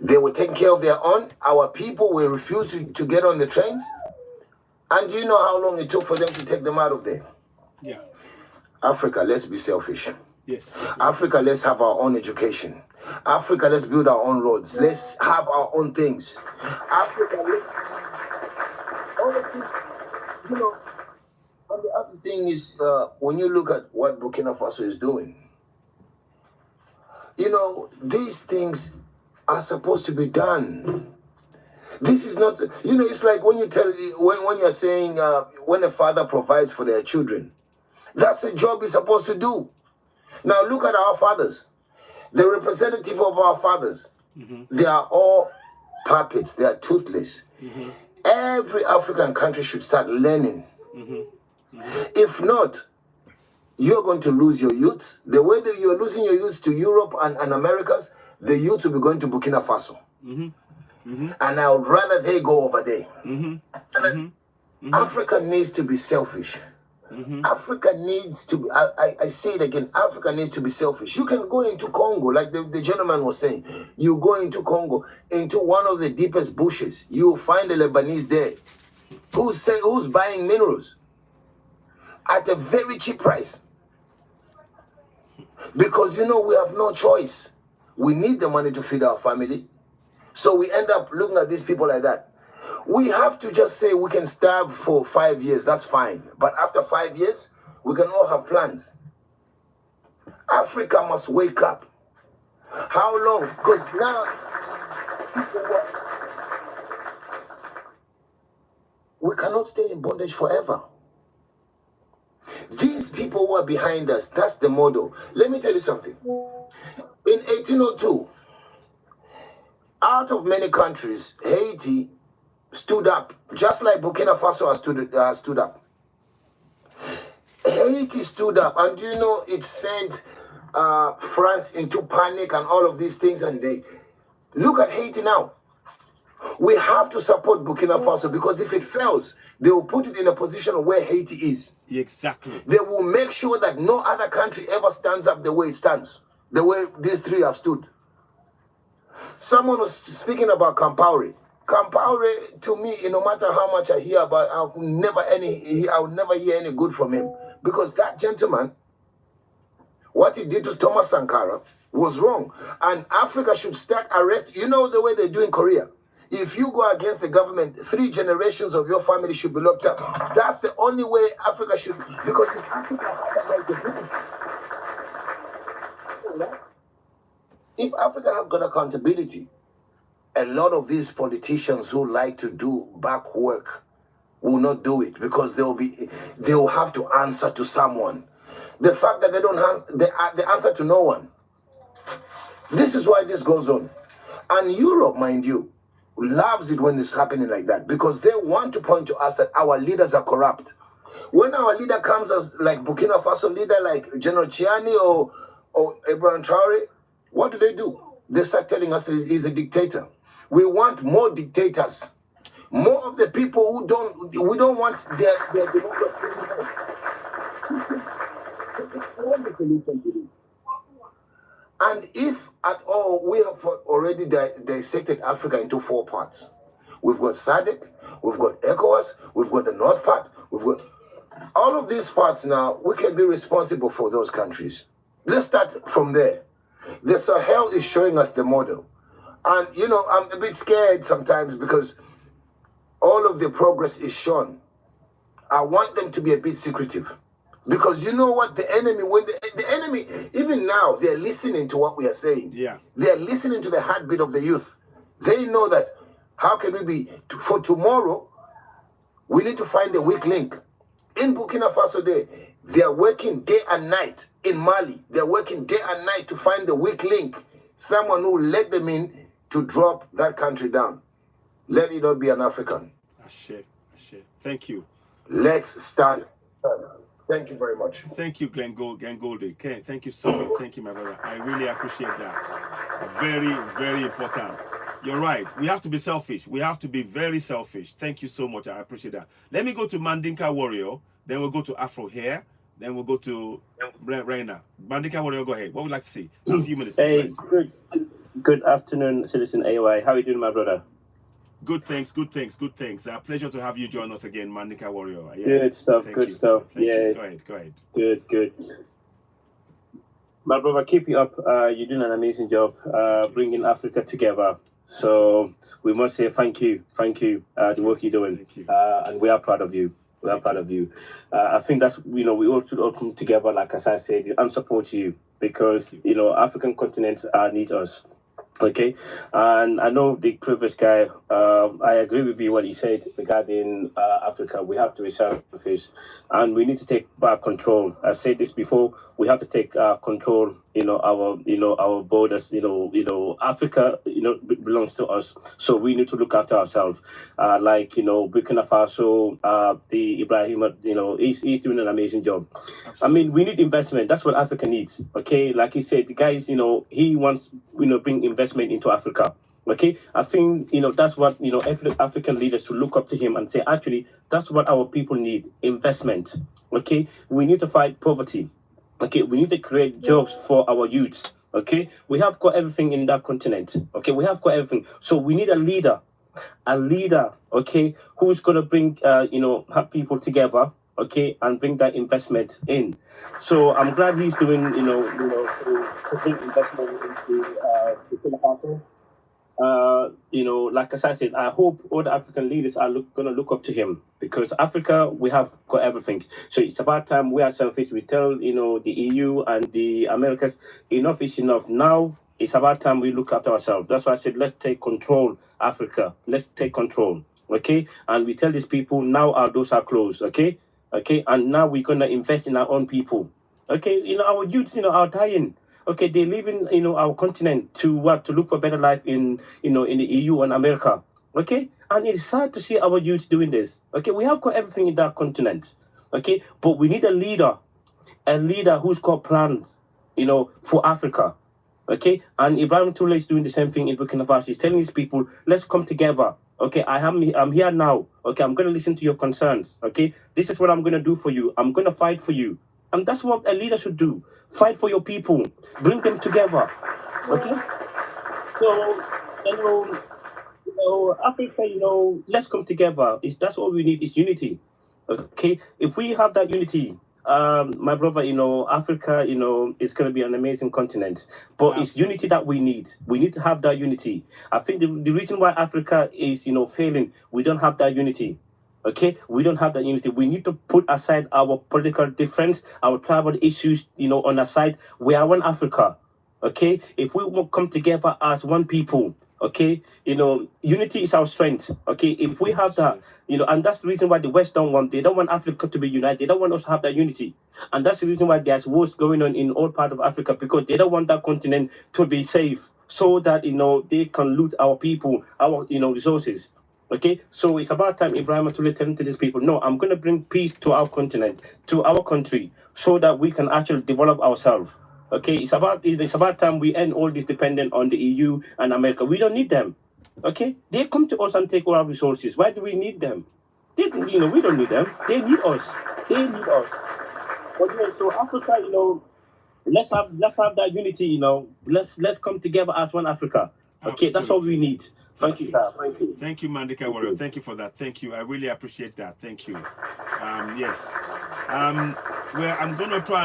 They were taking care of their own. Our people were refusing to get on the trains. And do you know how long it took for them to take them out of there? Yeah. Africa, let's be selfish. Yes. Africa, let's have our own education. Africa, let's build our own roads. Let's have our own things. Africa, all of this, And the other thing is, when you look at what Burkina Faso is doing, these things are supposed to be done. This is not, it's like when when you're saying, when a father provides for their children, that's the job he's supposed to do. Now look at our fathers. The representative of our fathers, they are all puppets. They are toothless. Every African country should start learning. If not, you're going to lose your youths. The way that you're losing your youths to Europe and Americas, the youths will be going to Burkina Faso. And I would rather they go over there. Africa needs to be selfish. Africa needs to be, I say it again, Africa needs to be selfish. You can go into Congo, like the gentleman was saying. You go into Congo, into one of the deepest bushes. You find a Lebanese there who's buying minerals at a very cheap price. Because, we have no choice. We need the money to feed our family. So we end up looking at these people like that. We have to just say we can starve for 5 years. That's fine. But after 5 years, we can all have plans. Africa must wake up. How long? Because now, we cannot stay in bondage forever. These people who are behind us, that's the model. Let me tell you something. In 1802, out of many countries, Haiti stood up, just like Burkina Faso has stood up. Haiti stood up, and it sent France into panic and all of these things, and they look at Haiti now. We have to support Burkina Faso, because if it fails, they will put it in a position where Haiti is. Exactly. They will make sure that no other country ever stands up the way it stands, the way these three have stood. Someone was speaking about Compaoré. Compaoré, to me, no matter how much I hear about, I will never hear any good from him, because that gentleman What he did to Thomas Sankara was wrong. And Africa should start arrest. You know the way they do in Korea. If you go against the government, 3 generations of your family should be locked up. That's the only way Africa should, because if Africa has got accountability, a lot of these politicians who like to do back work will not do it, because they'll have to answer to someone. The fact that they don't have the answer to no one. This is why this goes on. And Europe, mind you, loves it when it's happening like that, because they want to point to us that our leaders are corrupt. When our leader comes as like Burkina Faso leader, like General Chiani or Ibrahim Traore, what do? They start telling us he's a dictator. We want more dictators. More of the people we don't want their democracy. What the solution to this? And if at all, we have already dissected Africa into 4 parts. We've got SADC, we've got ECOWAS, we've got the North part, we've got all of these parts now. We can be responsible for those countries. Let's start from there. The Sahel is showing us the model. And, you know, I'm a bit scared sometimes because all of the progress is shown. I want them to be a bit secretive. Because you know what? The enemy, the enemy, even now, they're listening to what we are saying. Yeah. They're listening to the heartbeat of the youth. They know that how can we be, for tomorrow, we need to find a weak link. In Burkina Faso, they are working day and night. In Mali, they're working day and night to find the weak link. Someone who will let them in to drop that country down. Let it not be an African. Ashe. Thank you. Let's stand. Thank you very much. Thank you, Glenn Goldie. Okay, thank you so much. Thank you, my brother. I really appreciate that. Very, very important. You're right. We have to be selfish. We have to be very selfish. Thank you so much. I appreciate that. Let me go to Mandinka Warrior. Then we'll go to Afro Hair. Then we'll go to Raina. Mandinka Warrior, go ahead. What would you like to say? A few minutes. Hey, good afternoon, Citizen AOI. How are you doing, my brother? Good, thanks. Pleasure to have you join us again, Mandinka Warrior. Yeah. Good stuff, Thank good you. stuff. Thank Yeah. you. Go ahead. Good. My brother, keep you up. You're doing an amazing job bringing Africa together. So we must say thank you, the work you're doing. Thank you. And we are proud of you. I think that's, we all should all come together, like as I said, and support you, because, African continent needs us. Okay, and I know the previous guy, I agree with you what he said regarding Africa. We have to be selfish, and we need to take back control. I've said this before. We have to take control. Our borders. Africa. Belongs to us. So we need to look after ourselves. Burkina Faso, the Ibrahim. He's doing an amazing job. Absolutely. I mean, we need investment. That's what Africa needs. Okay, like he said, the guys. He wants. Bring investment into Africa. Okay, I think that's what African leaders to look up to him and say, actually, that's what our people need: investment. Okay, we need to fight poverty. Okay, we need to create jobs for our youths. Okay, we have got everything in that continent. Okay, we have got everything. So we need a leader. Okay, who's gonna bring have people together. Okay, and bring that investment in. So I'm glad he's doing, to bring investment into Burkina Faso. Like as I said, I hope all the African leaders are going to look up to him, because Africa, we have got everything. So it's about time we are selfish. We tell, the EU and the Americans, enough is enough. Now it's about time we look after ourselves. That's why I said, let's take control, Africa. Let's take control. Okay, and we tell these people now our doors are closed. Okay, and now we're gonna invest in our own people. Okay, our youths, are dying. Okay, they live in, our continent to look for better life in the EU and America. Okay, and it's sad to see our youths doing this. Okay, we have got everything in that continent. Okay, but we need a leader who's got plans, for Africa. Okay, and Ibrahim Toure is doing the same thing in Burkina Faso. He's telling his people, let's come together. Okay, I'm here now. Okay, I'm going to listen to your concerns. Okay, this is what I'm going to do for you. I'm going to fight for you. And that's what a leader should do. Fight for your people. Bring them together. Okay? So, Africa, let's come together. That's all we need is unity. Okay? If we have that unity my brother, Africa, is going to be an amazing continent, but it's unity that we need. We need to have that unity. I think the reason why Africa is, failing, we don't have that unity. Okay, we don't have that unity. We need to put aside our political difference, our tribal issues, on the side. We are one Africa. Okay, if we will come together as one people, okay, unity is our strength. Okay, if we have that, and that's the reason why the West they don't want Africa to be united. They don't want us to have that unity, and that's the reason why there's wars going on in all parts of Africa, because they don't want that continent to be safe, so that they can loot our people, our resources. Okay, so it's about time, Ibrahim, to return to these people. No, I'm going to bring peace to our continent, to our country, so that we can actually develop ourselves. Okay, it's about time we end all this dependent on the EU and America. We don't need them. Okay, they come to us and take all our resources. Why do we need them? We don't need them. They need us. They need us. But so Africa, let's have that unity. Let's come together as one Africa. Okay, that's what we need. Thank you, sir. Thank you. Thank you, Mandika Warrior. Thank you for that. Thank you. I really appreciate that. Thank you. Yes. Well, I'm gonna try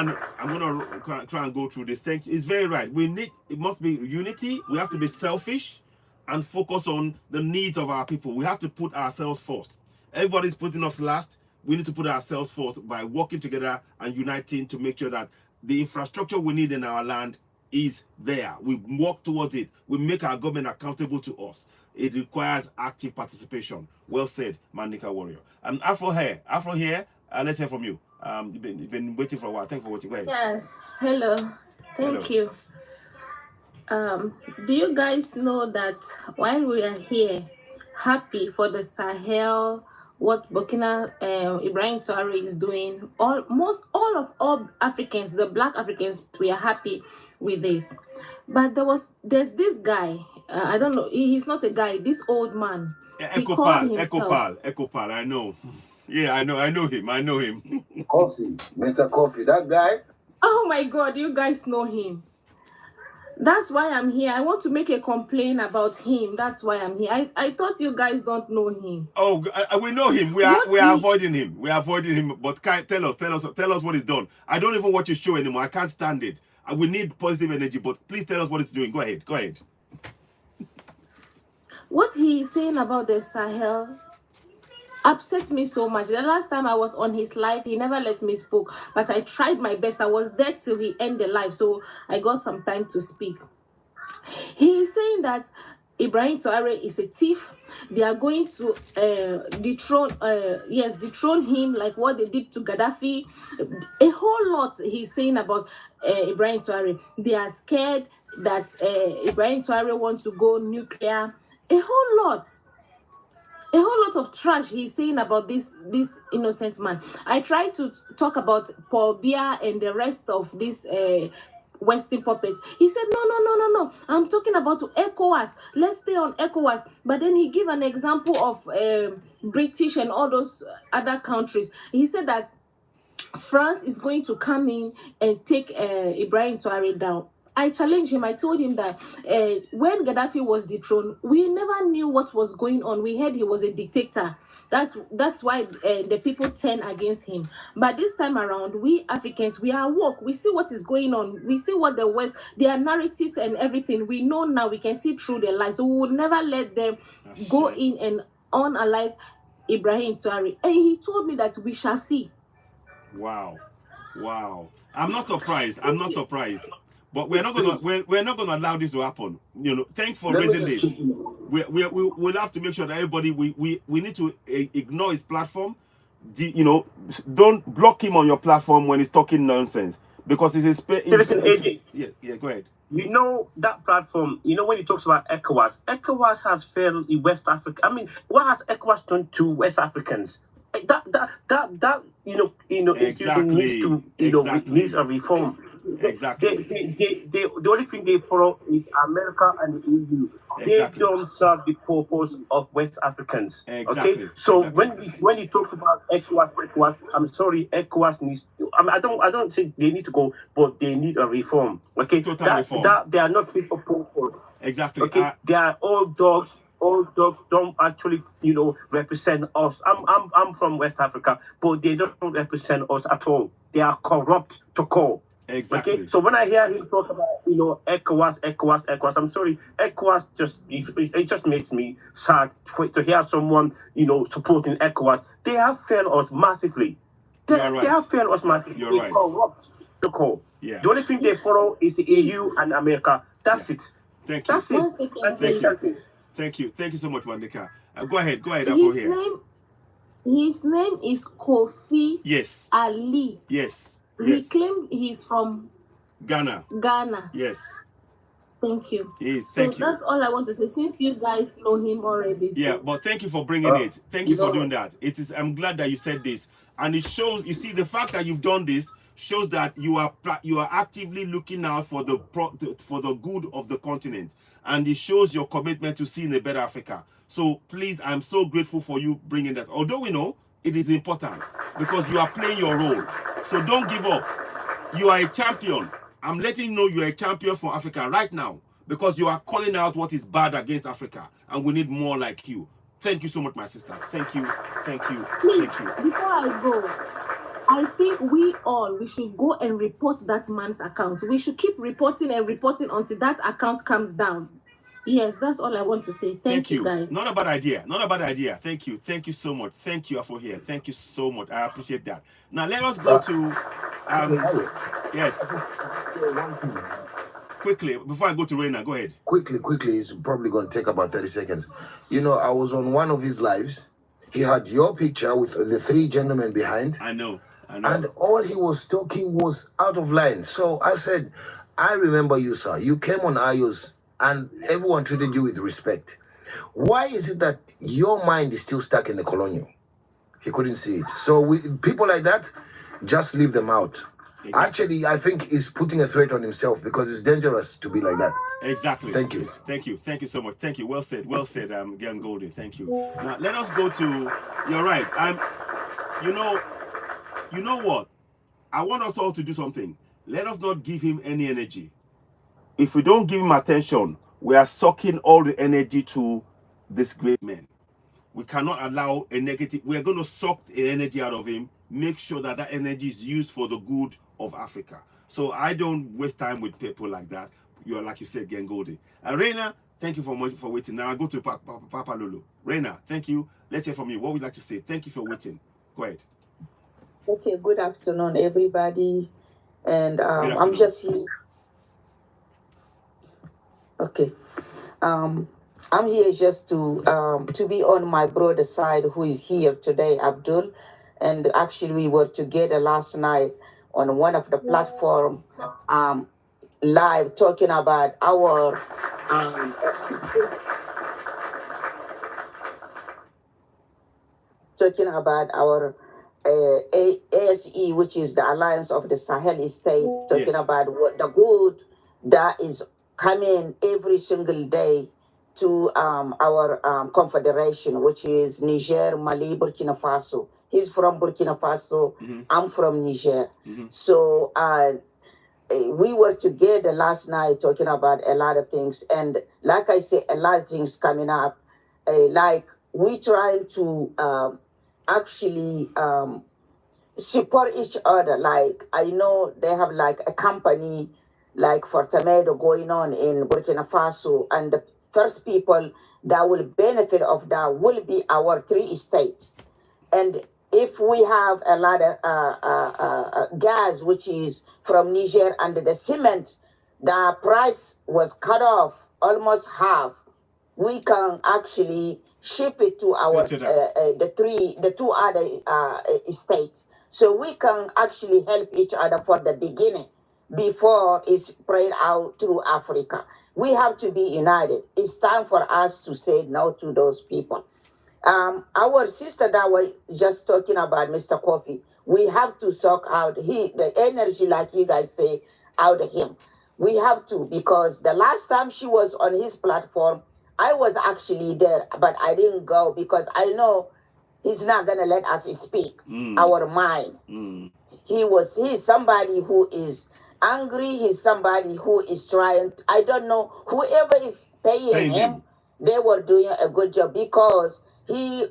and go through this. Thank you. It's very right. It must be unity. We have to be selfish and focus on the needs of our people. We have to put ourselves first. Everybody's putting us last. We need to put ourselves first by working together and uniting to make sure that the infrastructure we need in our land is there. We work towards it. We make our government accountable to us. It requires active participation. Well said, Mandika Warrior. Afro here. Let's hear from you. You've been waiting for a while. Thank you for watching. Go ahead. Yes. Hello. Thank you. Do you guys know that while we are here, happy for the Sahel, what Burkina Ibrahim Traore is doing, all Africans, the Black Africans, we are happy with this. But there's this guy. I don't know. He's not a guy. This old man. Ecopal. I know. Yeah, I know him. Coffee, Mr. Coffee, that guy. Oh my God, you guys know him. That's why I'm here. I want to make a complaint about him. That's why I'm here. I thought you guys don't know him. Oh, we know him. We are avoiding him. We are avoiding him. But tell us what he's done. I don't even watch his show anymore. I can't stand it. We need positive energy. But please tell us what he's doing. Go ahead. What he is saying about the Sahel upset me so much. The last time I was on his live, he never let me speak, but I tried my best. I was there till he ended the live, so I got some time to speak. He is saying that Ibrahim Traore is a thief. They are going to dethrone him like what they did to Gaddafi. A whole lot he's saying about Ibrahim Traore. They are scared that Ibrahim Traore wants to go nuclear. A whole lot of trash he's saying about this innocent man. I tried to talk about Paul Biya and the rest of this Western puppets. He said, no. I'm talking about ECOWAS. Let's stay on ECOWAS. But then he gave an example of British and all those other countries. He said that France is going to come in and take Ibrahim Traore down. I challenged him. I told him that when Gaddafi was dethroned, we never knew what was going on. We heard he was a dictator. That's why the people turned against him. But this time around, we Africans, we are woke. We see what is going on. We see what the West, their narratives and everything. We know now. We can see through their lies. So we will never let them go in and unalive Ibrahim Traore. And he told me that we shall see. Wow. I'm not surprised. But we're not gonna allow this to happen. Thanks for raising this. We'll have to make sure that everybody we need to ignore his platform. Don't block him on your platform when he's talking nonsense, because it's Listen, AJ. Yeah, go ahead. That platform, when he talks about ECOWAS has failed in West Africa. I mean, what has ECOWAS done to West Africans? That institution needs a reform. Exactly. The only thing they follow is America and the EU. They don't serve the purpose of West Africans. Okay. So when you talk about ECOWAS, I'm sorry, ECOWAS needs. I don't think they need to go, but they need a reform. Okay. Total reform. They are not fit for purpose. Exactly. Okay. They are all dogs all don't actually, represent us. I'm from West Africa, but they don't represent us at all. They are corrupt to core. Exactly. Okay, so when I hear him talk about ECOWAS, I'm sorry, ECOWAS it just makes me sad to hear someone supporting ECOWAS. They have failed us massively. They have failed us massively. You're They right. corrupt the core. Yeah. The only thing they follow is the EU and America. That's it. Thank you. That's it. Thank you so much, Wandika. Go ahead. His name is Kofi. Yes. Ali. Yes. He claimed he's from Ghana. Yes. Thank you. Thank you. That's all I want to say, since you guys know him already. Yeah, but thank you for bringing it. Thank you for doing that. I'm glad that you said this, and it shows. You see, the fact that you've done this shows that you are actively looking out for the good of the continent, and it shows your commitment to seeing a better Africa. So please, I'm so grateful for you bringing that. Although we know it is important because you are playing your role. So don't give up. You are a champion. I'm letting you know you are a champion for Africa right now because you are calling out what is bad against Africa, and we need more like you. Thank you so much, my sister. Thank you. Please, before I go, I think we should go and report that man's account. We should keep reporting until that account comes down. Yes, that's all I want to say. Thank you, guys. Not a bad idea. Thank you so much. Thank you for here. Thank you so much. I appreciate that. Now let us go to yes. Quickly, before I go to Reina, go ahead. Quickly, it's probably going to take about 30 seconds. I was on one of his lives. He had your picture with the three gentlemen behind. I know. And all he was talking was out of line. So I said, I remember you, sir. You came on IOS and everyone treated you with respect. Why is it that your mind is still stuck in the colonial? He couldn't see it. So people like that, just leave them out. Exactly. Actually, I think he's putting a threat on himself because it's dangerous to be like that. Exactly. Thank you so much. Thank you. Well said, Gian Goldie. Thank you. Now let us go to. You're right. You know what? I want us all to do something. Let us not give him any energy. If we don't give him attention, we are sucking all the energy to this great man. We cannot allow a negative. We are going to suck the energy out of him. Make sure that energy is used for the good of Africa. So I don't waste time with people like that. You're like you said, Gian Goldie. Reina, thank you for waiting. Now I go to Papa Lulu. Reina, thank you. Let's hear from you. What would you like to say? Thank you for waiting. Go ahead. Okay, good afternoon, everybody. And I'm just here. Okay. I'm here just to be on my brother side who is here today, Abdul. And actually, we were together last night on one of the platform live talking about our ASE, which is the Alliance of the Sahel State, talking about what the good that is coming every single day to our confederation, which is Niger, Mali, Burkina Faso. He's from Burkina Faso. I'm from Niger. So we were together last night talking about a lot of things. And like I said, a lot of things coming up. Like we trying to actually support each other. Like I know they have like a company like for tomato going on in Burkina Faso, and the first people that will benefit of that will be our three states. And if we have a lot of gas, which is from Niger, and the cement, the price was cut off almost half, we can actually ship it to our the two other states, so we can actually help each other for the beginning before it's spread out through Africa. We have to be united. It's time for us to say no to those people. Our sister that was just talking about Mr. Kofi, we have to suck out the energy, like you guys say, out of him. We have to, because the last time she was on his platform, I was actually there, but I didn't go because I know he's not gonna let us speak our mind. He's somebody who is angry. He's somebody who is trying. I don't know, whoever is paying him, they were doing a good job because he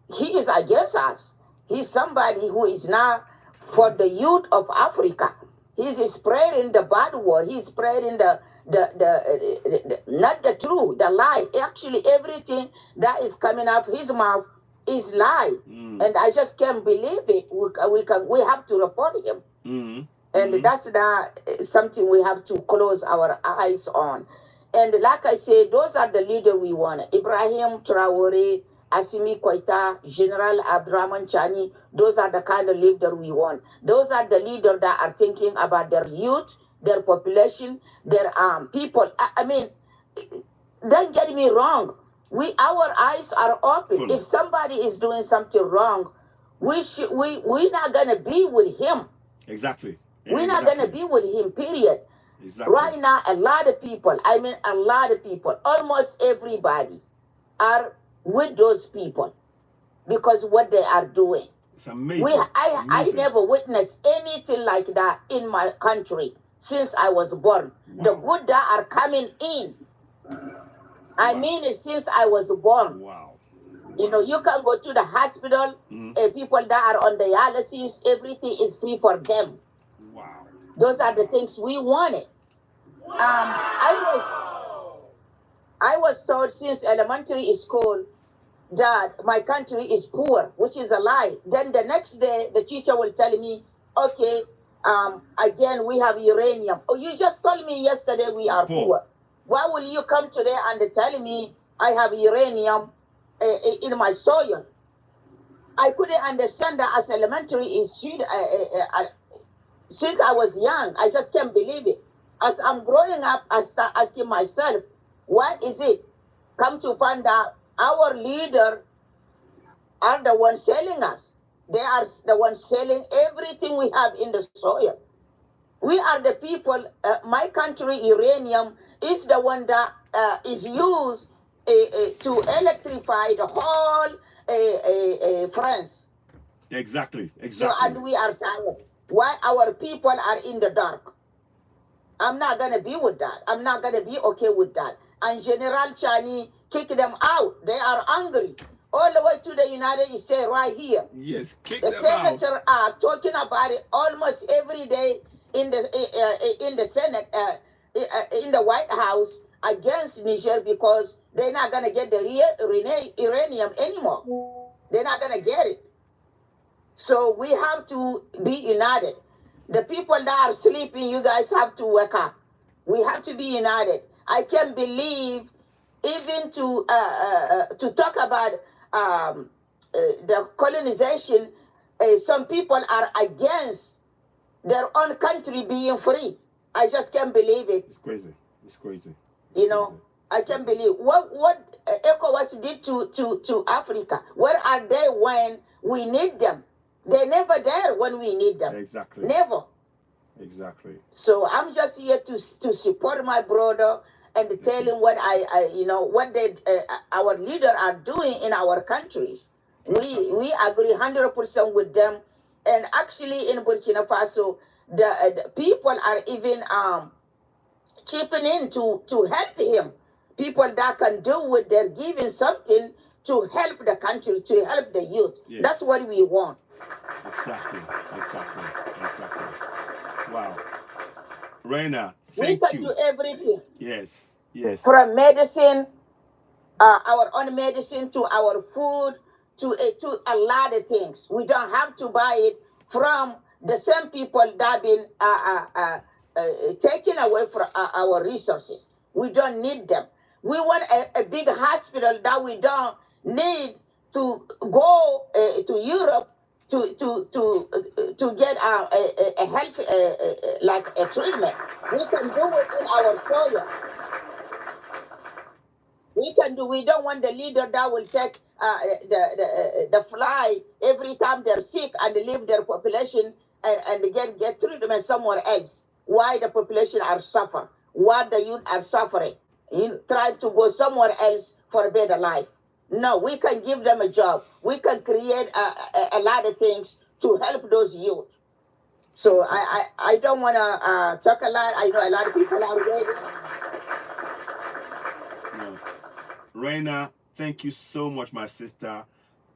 is against us. He's somebody who is not for the youth of Africa. He's spreading the bad word. He's spreading the not the truth, the lie. Actually, everything that is coming out of his mouth is lie, and I just can't believe it. We have to report him, and that's not something we have to close our eyes on. And like I said, those are the leaders we want: Ibrahim Traore, Assimi Koita, General Abdurrahman Chani. Those are the kind of leader we want. Those are the leaders that are thinking about their youth, their population, their people. I mean, don't get me wrong. Our eyes are open. If somebody is doing something wrong, we're not gonna be with him. Exactly. We're not gonna be with him. Period. Exactly. Right now, a lot of people, almost everybody are with those people because what they are doing. It's amazing. I never witnessed anything like that in my country since I was born. Wow. The good that are coming in. I mean it since I was born. Wow. You know, you can go to the hospital, people that are on dialysis, everything is free for them. Wow. Those are the things we wanted. I was told since elementary school that my country is poor, which is a lie. Then the next day, the teacher will tell me, okay, again, we have uranium. Oh, you just told me yesterday we are poor. Why will you come today and tell me I have uranium in my soil? I couldn't understand that as elementary student. Since I was young, I just can't believe it. As I'm growing up, I start asking myself, what is it? Come to find out, our leader are the ones selling us. They are the ones selling everything we have in the soil. We are the people, my country, uranium, is the one that is used to electrify the whole France. Exactly. So, and we are silent. Why our people are in the dark? I'm not going to be with that. I'm not going to be okay with that. And General Chani kick them out. They are angry. All the way to the United States right here. Yes, kick the them out. senator are talking about it almost every day in the Senate, in the White House against Niger because they're not going to get the uranium anymore. They're not going to get it. So we have to be united. The people that are sleeping, you guys have to wake up. We have to be united. I can't believe even to talk about the colonization. Some people are against their own country being free. I just can't believe it. It's crazy. It's crazy. You know, I can't believe what ECOWAS did to Africa. Where are they when we need them? They're never there when we need them. Exactly. Never. Exactly. So I'm just here to support my brother and tell him what what they our leaders are doing in our countries. We agree 100% with them. And actually in Burkina Faso, the people are even chipping in to help him. People that can do with their giving something to help the country, to help the youth. Yes. That's what we want. Exactly. Wow. Reina, we can do everything. Yes. From medicine, our own medicine, to our food, to a lot of things. We don't have to buy it from the same people that have been taken away from our resources. We don't need them. We want a big hospital that we don't need to go to Europe to get a health like a treatment. We can do it in our soil. We don't want the leader that will take the fly every time they're sick and leave their population and get treatment somewhere else. Why the population are suffering? Why the youth are suffering? You try to go somewhere else for a better life. No, we can give them a job. We can create a lot of things to help those youth. So I don't want to talk a lot. I know a lot of people are waiting. Raina, thank you so much, my sister.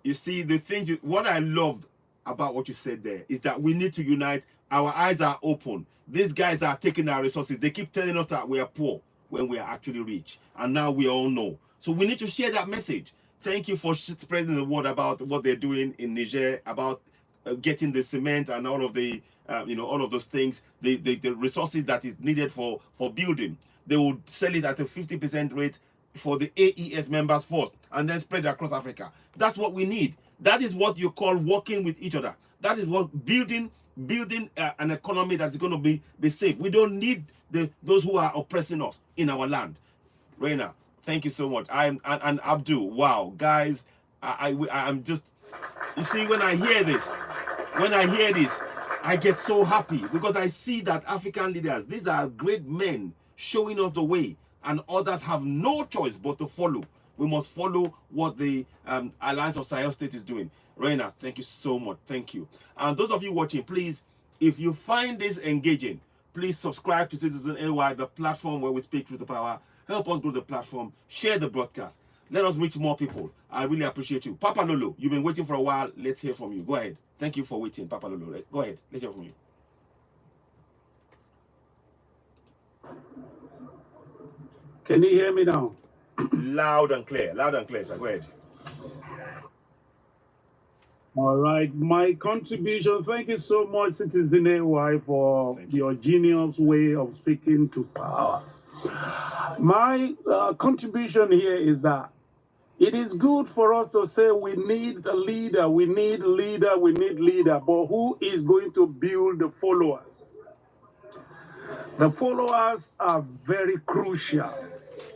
You see, the thing, what I loved about what you said there is that we need to unite. Our eyes are open. These guys are taking our resources. They keep telling us that we are poor when we are actually rich. And now we all know. So we need to share that message. Thank you for spreading the word about what they're doing in Niger, about getting the cement and all of the, all of those things, the resources that is needed for building. They will sell it at a 50% rate for the AES members first, and then spread across Africa. That's what we need. That is what you call working with each other. That is what building an economy that's going to be safe. We don't need those who are oppressing us in our land. Reina, thank you so much. And Abdul, wow, guys, I'm just, you see, when I hear this, I get so happy because I see that African leaders, these are great men showing us the way, and others have no choice but to follow. We must follow what the Alliance of Sahel State is doing. Reina, thank you so much. Thank you. And those of you watching, please, if you find this engaging, please subscribe to Citizen AY, the platform where we speak truth to power. Help us grow the platform. Share the broadcast. Let us reach more people. I really appreciate you. Papa Lolo, you've been waiting for a while. Let's hear from you. Go ahead. Thank you for waiting, Papa Lolo. Go ahead. Let's hear from you. Can you hear me now? Loud and clear, sir. Go ahead. All right, my contribution. Thank you so much, Citizen AY, for your genius way of speaking to power. My contribution here is that it is good for us to say we need a leader, we need leader, we need leader, but who is going to build the followers? The followers are very crucial,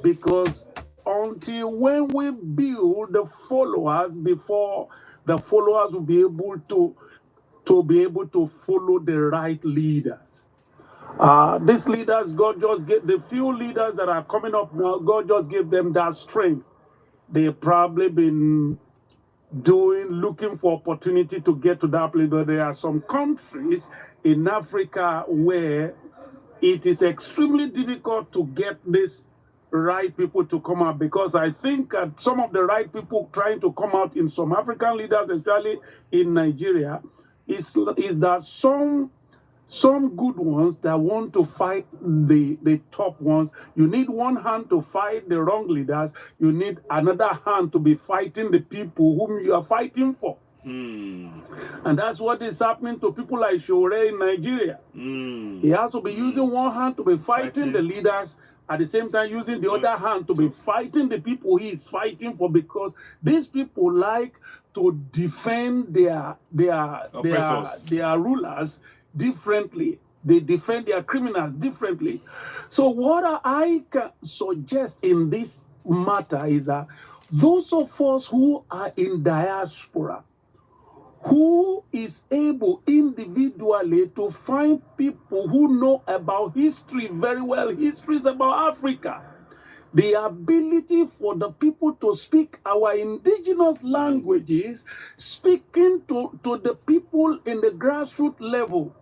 because until when we build the followers, before the followers will be able to follow the right leaders. These leaders, God just gave the few leaders that are coming up now, God just gave them that strength. They've probably been looking for opportunity to get to that place, but there are some countries in Africa where it is extremely difficult to get these right people to come out, because I think some of the right people trying to come out in some African leaders, especially in Nigeria, is that some good ones that want to fight the top ones. You need one hand to fight the wrong leaders. You need another hand to be fighting the people whom you are fighting for. And that's what is happening to people like Shore in Nigeria. He has to be using one hand to be fighting the leaders, at the same time using the other hand to be fighting the people he is fighting for, because these people like to defend their rulers differently. They defend their criminals differently. So what I can suggest in this matter is that those of us who are in diaspora, who is able individually to find people who know about history very well, history is about Africa, the ability for the people to speak our indigenous languages, speaking to the people in the grassroots level.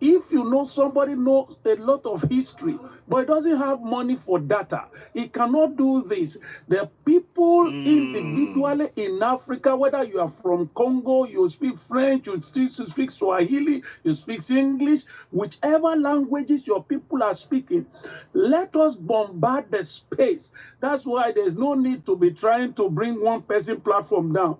If you know somebody knows a lot of history, but doesn't have money for data, he cannot do this. The people individually in Africa, whether you are from Congo, you speak French, you speak Swahili, you speak English, whichever languages your people are speaking, let us bombard the space. That's why there's no need to be trying to bring one person platform down.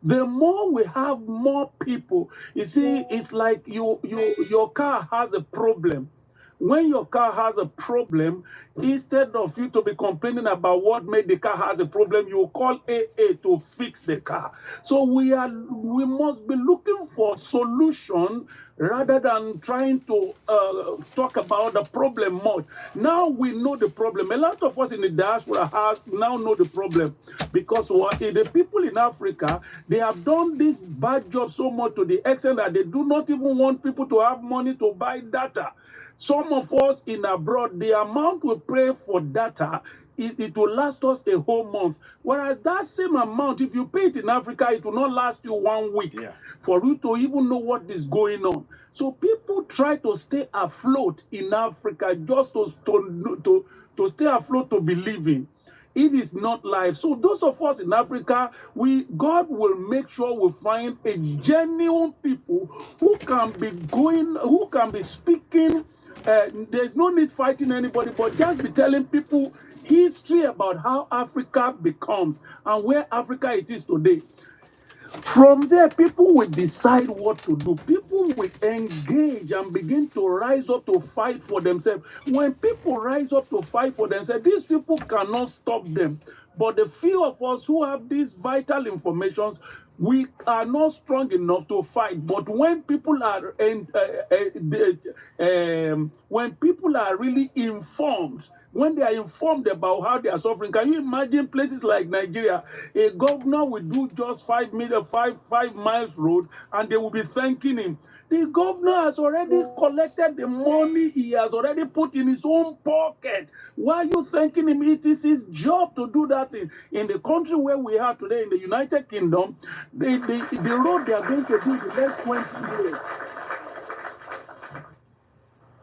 The more we have more people, you see, it's like your car has a problem. When your car has a problem, instead of you to be complaining about what made the car has a problem, you call AA to fix the car. So we must be looking for solution rather than trying to talk about the problem much. Now we know the problem. A lot of us in the diaspora now know the problem, because the people in Africa, they have done this bad job so much to the extent that they do not even want people to have money to buy data. Some of us in abroad, the amount we pay for data, it will last us a whole month. Whereas that same amount, if you pay it in Africa, it will not last you 1 week for you to even know what is going on. So people try to stay afloat in Africa just to stay afloat, to be living. it is not life. So those of us in Africa, God will make sure we find a genuine people who can be speaking. There's no need fighting anybody, but just be telling people history about how Africa becomes and where Africa it is today. From there, people will decide what to do. People will engage and begin to rise up to fight for themselves. When people rise up to fight for themselves, these people cannot stop them. But the few of us who have these vital informations, we are not strong enough to fight. But when people are really informed, when they are informed about how they are suffering, can you imagine places like Nigeria? A governor will do just 5 miles road, and they will be thanking him. The governor has already collected the money he has already put in his own pocket. Why are you thanking him? It is his job to do that thing. In the country where we are today, in the United Kingdom, the road they are going to do in the next 20 years.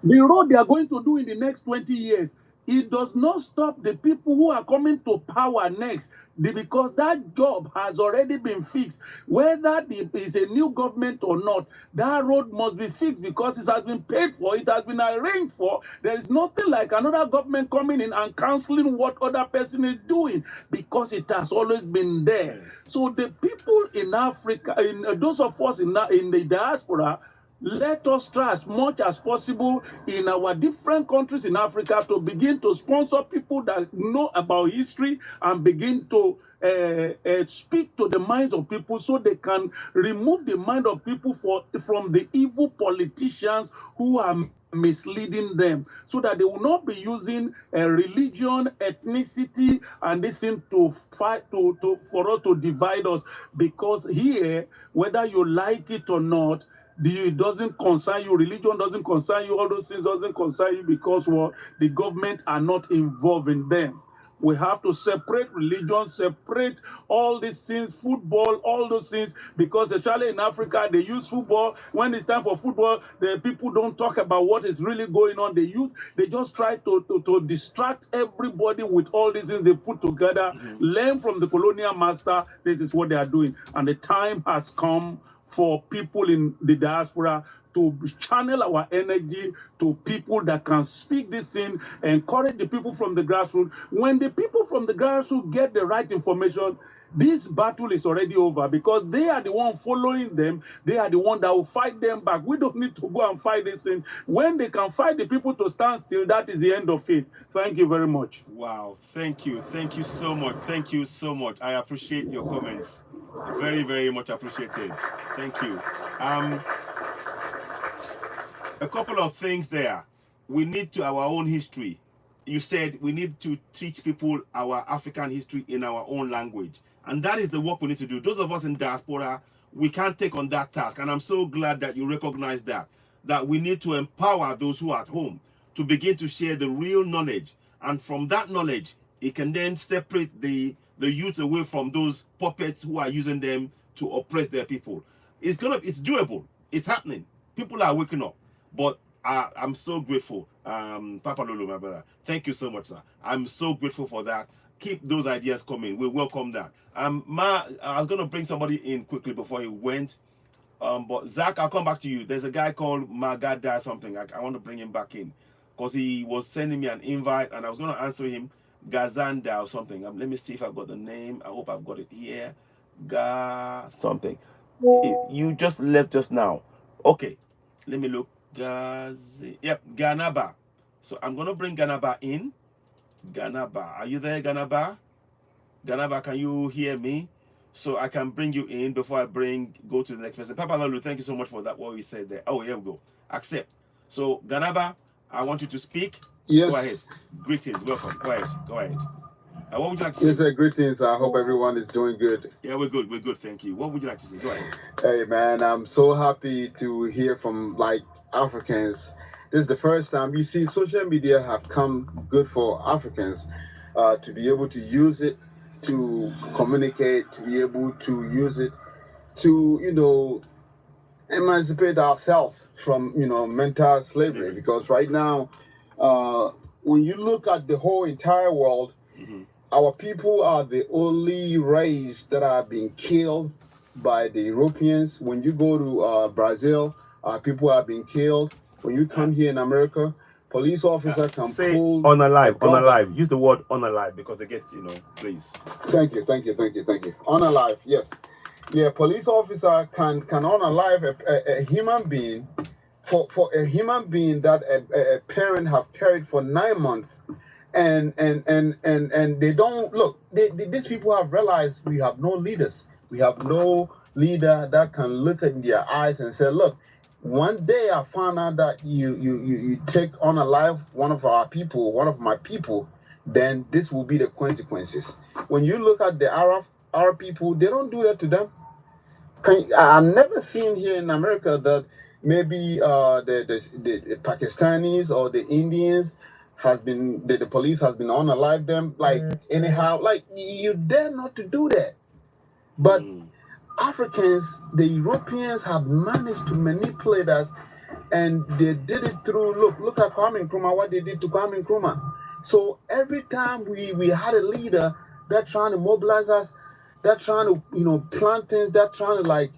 The road they are going to do in the next 20 years, it does not stop the people who are coming to power next, because that job has already been fixed. Whether it is a new government or not, that road must be fixed because it has been paid for, it has been arranged for. There is nothing like another government coming in and cancelling what other person is doing, because it has always been there. So the people in Africa, those of us in the diaspora, let us try as much as possible in our different countries in Africa to begin to sponsor people that know about history and begin to speak to the minds of people so they can remove the mind of people from the evil politicians who are misleading them, so that they will not be using religion, ethnicity, and this thing to fight for us to divide us. Because here, whether you like it or not, it doesn't concern you. Religion doesn't concern you. All those things doesn't concern you, because the government are not involved in them. We have to separate religion, separate all these things, football, all those things, because especially in Africa, they use football. When it's time for football, the people don't talk about what is really going on. They just try to distract everybody with all these things they put together. Learn from the colonial master. This is what they are doing. And the time has come for people in the diaspora to channel our energy to people that can speak this thing, encourage the people from the grassroots. When the people from the grassroots get the right information, this battle is already over, because they are the one following them. They are the one that will fight them back. We don't need to go and fight this thing. When they can fight the people to stand still, that is the end of it. Thank you very much. Wow, thank you so much. Thank you so much. I appreciate your comments. Very, very much appreciated. Thank you. A couple of things there. We need to our own history. You said we need to teach people our African history in our own language. And that is the work we need to do. Those of us in diaspora, we can't take on that task. And I'm so glad that you recognize that we need to empower those who are at home to begin to share the real knowledge. And from that knowledge, it can then separate the youth away from those puppets who are using them to oppress their people. It's doable. It's happening. People are waking up. But I'm so grateful. Papa Lulu, my brother, thank you so much, sir. I'm so grateful for that. Keep those ideas coming. We welcome that. I was going to bring somebody in quickly before he went. But Zach, I'll come back to you. There's a guy called Magada something. I want to bring him back in, because he was sending me an invite, and I was going to answer him. Gazanda or something. Let me see if I've got the name. I hope I've got it here. Something. You just left just now. Okay. Let me look. Yep, Ganaba. So I'm going to bring Ganaba in. Ganaba. Are you there, Ganaba? Ganaba, can you hear me? So I can bring you in before I go to the next person. Papa Lalu, thank you so much for that, what we said there. Oh, here we go. Accept. So, Ganaba, I want you to speak. Yes. Go ahead. Greetings. Welcome. Go ahead. What would you like to say? Yes, greetings. I hope everyone is doing good. Yeah, we're good. We're good. Thank you. What would you like to say? Go ahead. Hey, man, I'm so happy to hear from Africans. This is the first time you see social media have come good for Africans to be able to use it to communicate, to be able to use it to, emancipate ourselves from, mental slavery. Because right now, when you look at the whole entire world, our people are the only race that are being killed by the Europeans. When you go to Brazil, people are being killed. When you come here in America, police officer can say pull unalive. Use the word unalive because they get, please. Thank you. Unalive, yes. Yeah, police officer can unalive a human being for a human being that a parent have carried for 9 months, and they don't look. These people have realized we have no leaders. We have no leader that can look in their eyes and say, look, one day I found out that you take unalive one of our people, one of my people, then this will be the consequences. When you look at the Arab people, they don't do that to them. I've never seen here in America that maybe the Pakistanis or the Indians has been the police has been unalive them like anyhow. Like you dare not to do that. But Africans, the Europeans have managed to manipulate us, and they did it through look at Kwame Nkrumah, what they did to Kwame Nkrumah. So every time we had a leader that trying to mobilize us, that trying to plan things, that trying to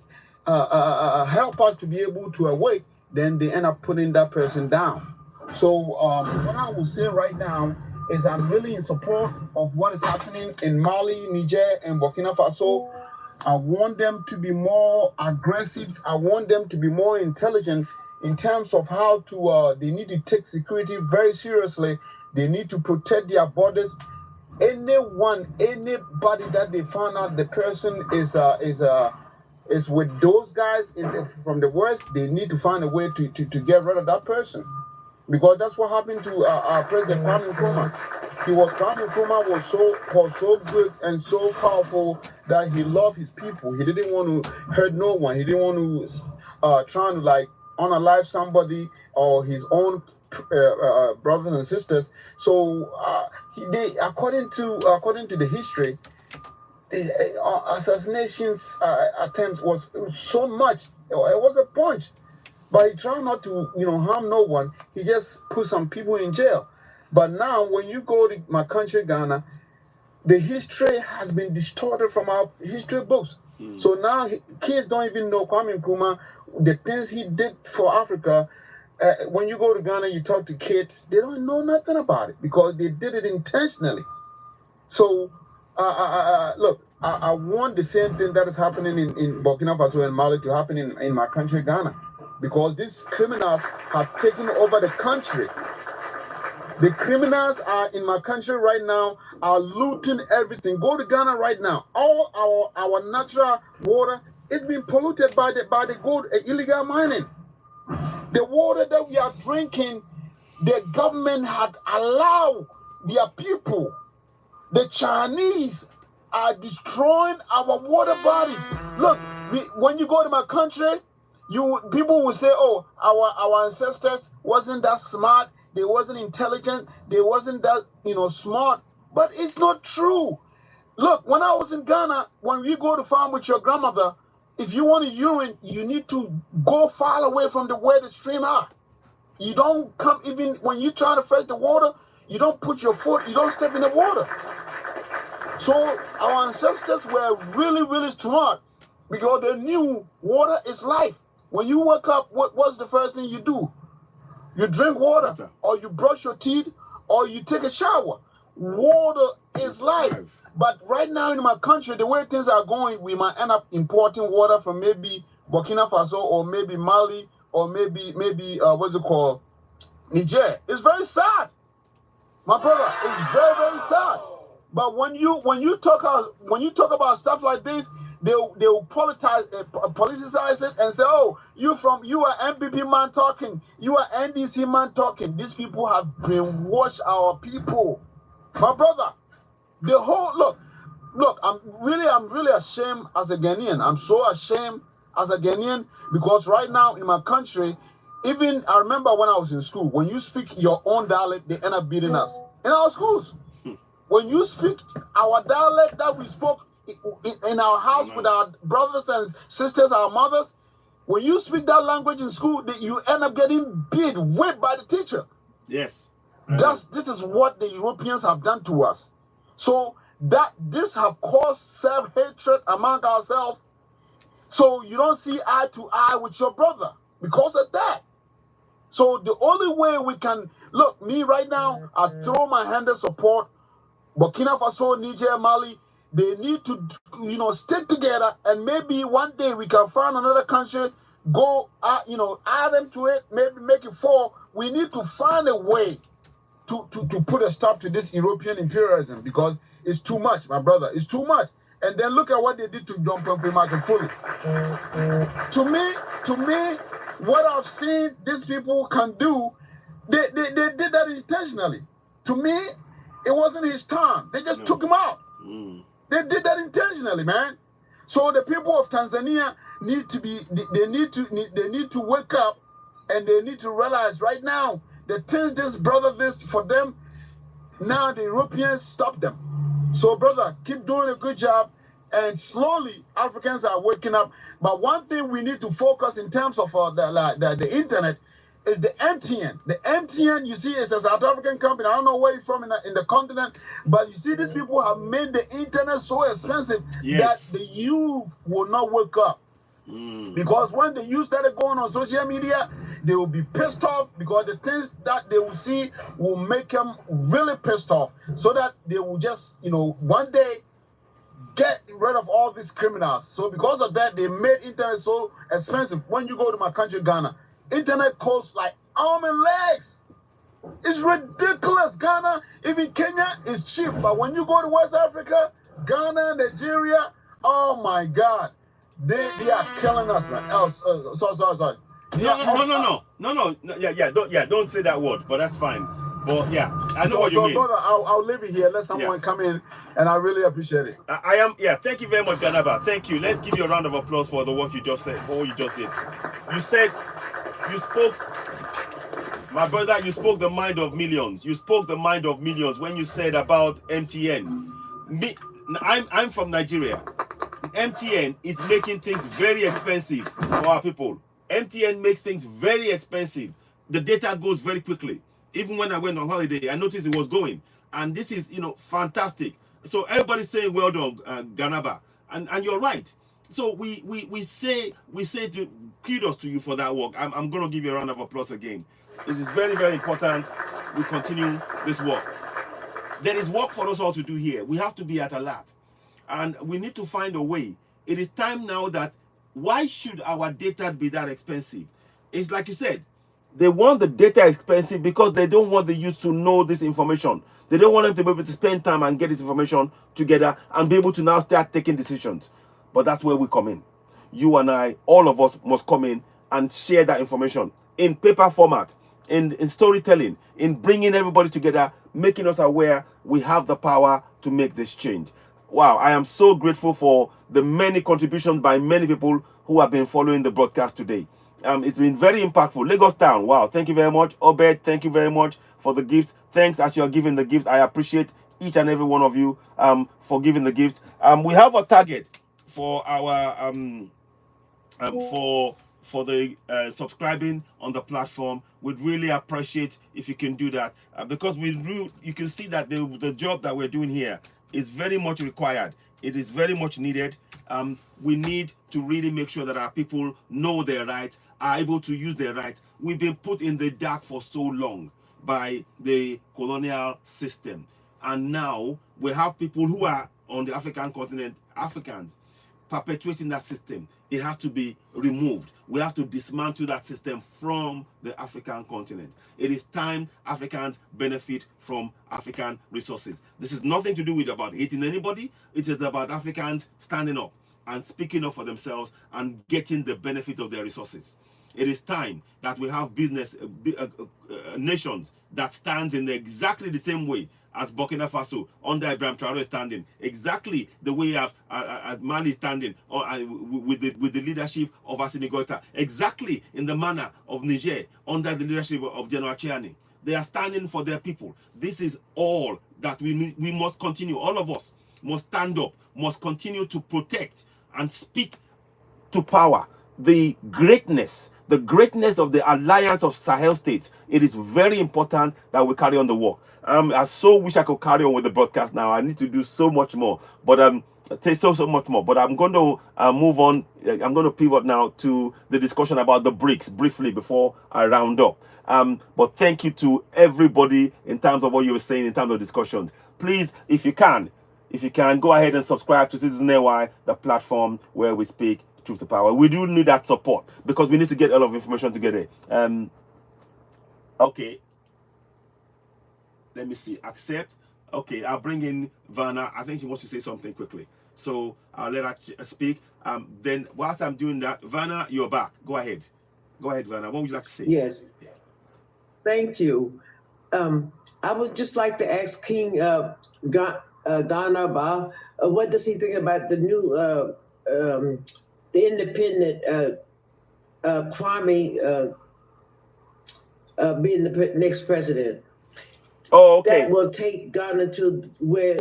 help us to be able to awake, then they end up putting that person down. So what I will say right now is I'm really in support of what is happening in Mali, Niger, and Burkina Faso. I want them to be more aggressive. I want them to be more intelligent in terms of how to, they need to take security very seriously. They need to protect their borders. Anybody that they found out the person is with those guys from the West, they need to find a way to get rid of that person. Because that's what happened to our President Kwame Nkrumah. Kwame Nkrumah was so good and so powerful that he loved his people. He didn't want to hurt no one. He didn't want to trying to unalive somebody or his own brothers and sisters. So according to the history, assassinations attempts was so much. It was a bunch. But he tried not to, harm no one. He just put some people in jail. But now, when you go to my country, Ghana, the history has been distorted from our history books. So now kids don't even know Kwame Nkrumah, the things he did for Africa. When you go to Ghana, you talk to kids, they don't know nothing about it because they did it intentionally. So, look, I want the same thing that is happening in Burkina Faso and Mali to happen in my country, Ghana. Because these criminals have taken over the country. The criminals are in my country right now, are looting everything. Go to Ghana right now. All our natural water is being polluted by the gold illegal mining. The water that we are drinking, the government had allowed their people. The Chinese are destroying our water bodies. Look, when you go to my country, people will say, oh, our ancestors wasn't that smart, they wasn't intelligent, they wasn't that smart. But it's not true. Look, when I was in Ghana, when you go to farm with your grandmother, if you want to urine, you need to go far away from where the stream are. You don't come, even when you try to fetch the water, you don't put your foot, you don't step in the water. So our ancestors were really, really smart because they knew water is life. When you wake up, what's the first thing you do? You drink water, or you brush your teeth, or you take a shower. Water is life. But right now in my country, the way things are going, we might end up importing water from maybe Burkina Faso, or maybe Mali, or maybe what's it called? Niger. It's very sad. My brother, it's very, very sad. But when you talk about stuff like this, they'll politicize it and say, oh, you are MPP man talking, you are NDC man talking. These people have brainwashed our people. My brother, the whole look, I'm really ashamed as a Ghanaian. I'm so ashamed as a Ghanaian because right now in my country, even I remember when I was in school, when you speak your own dialect, they end up beating us in our schools. When you speak our dialect that we spoke in our house with our brothers and sisters, our mothers, when you speak that language in school, you end up getting whipped by the teacher. Yes. This is what the Europeans have done to us. So that this have caused self-hatred among ourselves. So you don't see eye to eye with your brother because of that. So the only way we can, look, me right now, I throw my hand of support. Burkina Faso, Niger, Mali, they need to, stick together, and maybe one day we can find another country, go, add them to it, maybe make it 4. We need to find a way to put a stop to this European imperialism, because it's too much, my brother. It's too much. And then look at what they did to John Pompe Fully. To me, what I've seen these people can do, they did that intentionally. To me, it wasn't his time. They just took him out. They did that intentionally, man. So the people of Tanzania need to wake up, and they need to realize right now the things this brother did for them, now the Europeans stop them. So brother, keep doing a good job, and slowly Africans are waking up. But one thing we need to focus in terms of the internet is the MTN. The MTN, you see, is a South African company. I don't know where it's from in the continent, but you see, these people have made the internet so expensive that the youth will not wake up. Because when the youth started going on social media, they will be pissed off, because the things that they will see will make them really pissed off, so that they will just, one day get rid of all these criminals. So because of that, they made internet so expensive. When you go to my country, Ghana, internet costs like arm and legs. It's ridiculous. Ghana, even Kenya is cheap. But when you go to West Africa, Ghana, Nigeria, oh my God, they are killing us, man. Sorry. No. Don't say that word, but that's fine. But yeah, I know what you mean. Brother, I'll leave it here. Let someone come in, and I really appreciate it. Thank you very much, Ganaba. Thank you. Let's give you a round of applause for the work you just said, for what you just did. You spoke, my brother, you spoke the mind of millions. You spoke the mind of millions when you said about MTN. I'm from Nigeria. MTN is making things very expensive for our people. MTN makes things very expensive. The data goes very quickly. Even when I went on holiday, I noticed it was going. And this is, fantastic. So everybody's saying, well done, Ganaba. And you're right. So we say to kudos to you for that work. I'm going to give you a round of applause again. It is very, very important we continue this work. There is work for us all to do here. We have to be at alert. And we need to find a way. It is time now that, why should our data be that expensive? It's like you said, they want the data expensive because they don't want the youth to know this information. They don't want them to be able to spend time and get this information together and be able to now start taking decisions. But that's where we come in. You and I, all of us must come in and share that information in paper format, in storytelling, in bringing everybody together, making us aware we have the power to make this change. Wow, I am so grateful for the many contributions by many people who have been following the broadcast today. It's been very impactful. Lagos Town, wow, thank you very much. Obed, thank you very much for the gift. Thanks as you're giving the gift. I appreciate each and every one of you for giving the gift. We have a target for our for the subscribing on the platform. We'd really appreciate if you can do that, because you can see that the job that we're doing here is very much required. It is very much needed. We need to really make sure that our people know their rights, are able to use their rights. We've been put in the dark for so long by the colonial system. And now we have people who are on the African continent, Africans, perpetuating that system. It has to be removed. We have to dismantle that system from the African continent. It is time Africans benefit from African resources. This is nothing to do with about hating anybody. It is about Africans standing up and speaking up for themselves and getting the benefit of their resources. It is time that we have nations that stands in exactly the same way as Burkina Faso under Ibrahim Traoré standing, exactly the way as Mali standing with the leadership of Assimi Goïta, exactly in the manner of Niger under the leadership of General Chiani. They are standing for their people. This is all that we must continue. All of us must stand up, must continue to protect and speak to power the greatness, the greatness of the alliance of Sahel states, it is very important that we carry on the work. I so wish I could carry on with the broadcast now. I need to do so much more, but say so much more. But I'm going to move on. I'm going to pivot now to the discussion about the BRICS briefly before I round up. But thank you to everybody in terms of what you were saying in terms of discussions. Please, if you can, go ahead and subscribe to Citizen AY, the platform where we speak truth to power. We do need that support because we need to get a lot of information together. Okay. Let me see. Accept. Okay, I'll bring in Vanna. I think she wants to say something quickly. So I'll let her speak. Then whilst I'm doing that, Vanna, you're back. Go ahead. Go ahead, Vanna. What would you like to say? Yes. Thank you. I would just like to ask King Donaba, what does he think about the new, the independent Kwame being the next president? Oh, okay. That will take Ghana to where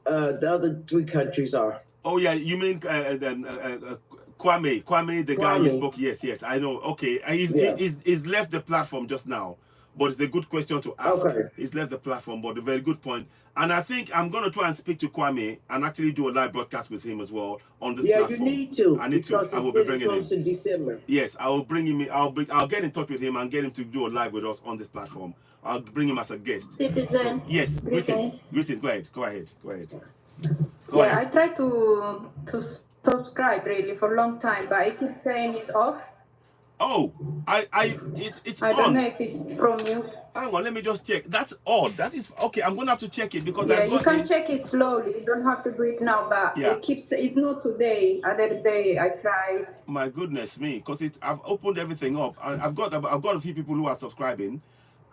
the other three countries are. Oh, yeah. You mean Kwame? Kwame, the guy you spoke. Yes, I know. Okay. He's left the platform just now. But it's a good question to ask. Okay. He's left the platform, but a very good point. And I think I'm going to try and speak to Kwame and actually do a live broadcast with him as well on this platform. Yeah, you need to. I need to. I will be bringing him. In December. Yes, I will bring him. I'll get in touch with him and get him to do a live with us on this platform. I'll bring him as a guest. Citizen. So, yes, greetings. Greetings. Go ahead. Go ahead. I try to subscribe really for a long time, but I keep saying it's off. Oh, it's I don't know if it's from you. Hang on, let me just check. That's odd. That is okay. I'm gonna have to check it because you can check it slowly. You don't have to do it now, but it keeps. It's not today. Other day I tried. My goodness me, because I've opened everything up. I've got a few people who are subscribing,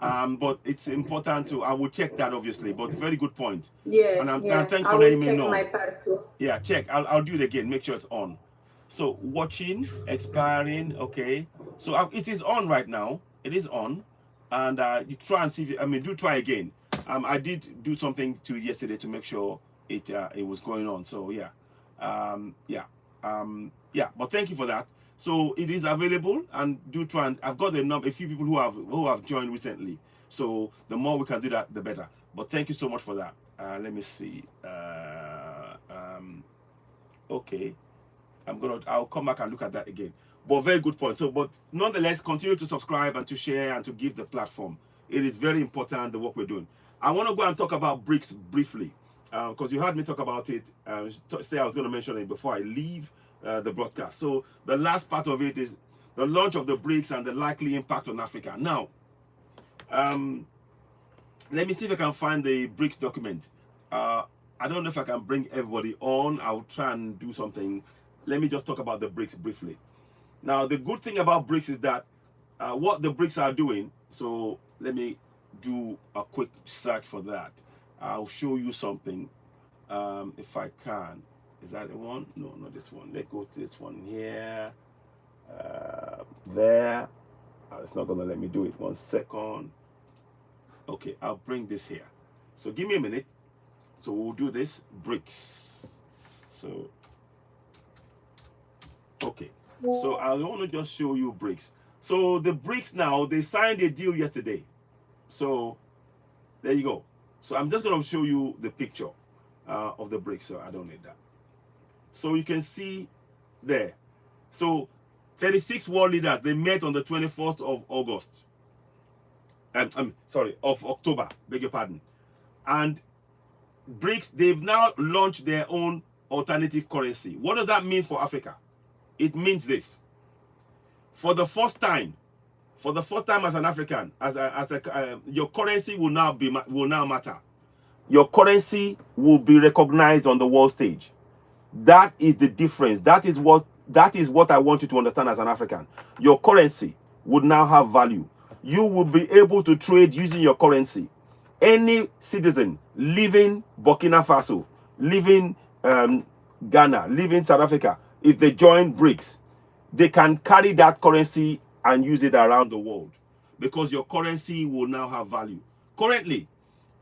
but it's important to. I will check that obviously. But very good point. Yeah, and I'm thankful for letting me know. My part too. Yeah, check. I'll do it again. Make sure it's on. So watching, expiring, okay. So it is on right now. It is on, and you try and see. Do try again. I did do something to yesterday to make sure it was going on. So yeah, But thank you for that. So it is available, and do try and I've got a few people who have joined recently. So the more we can do that, the better. But thank you so much for that. Let me see. Okay. I'll come back and look at that again. But very good point. So, but nonetheless, continue to subscribe and to share and to give the platform. It is very important, the work we're doing. I want to go and talk about BRICS briefly, because you heard me talk about it. Say I was going to mention it before I leave the broadcast. So the last part of it is the launch of the BRICS and the likely impact on Africa. Now, let me see if I can find the BRICS document. I don't know if I can bring everybody on. I'll try and do something. Let me just talk about the BRICS briefly. Now, the good thing about BRICS is that what the BRICS are doing, so let me do a quick search for that. I'll show you something if I can. Is that the one? No, not this one. Let's go to this one here. There. It's not going to let me do it. 1 second. Okay, I'll bring this here. So give me a minute. So we'll do this. BRICS. So okay, so I want to just show you BRICS. So the BRICS now, they signed a deal yesterday. So there you go. So I'm just going to show you the picture of the BRICS. So I don't need that. So you can see there. So 36 world leaders, they met on the 21st of August. Of October, beg your pardon. And BRICS, they've now launched their own alternative currency. What does that mean for Africa? It means this: for the first time as an African, your currency will now matter. Your currency will be recognized on the world stage. That is the difference. That is what I want you to understand as an African. Your currency would now have value. You will be able to trade using your currency. Any citizen living Burkina Faso, living Ghana, living South Africa, if they join BRICS, they can carry that currency and use it around the world because your currency will now have value. Currently,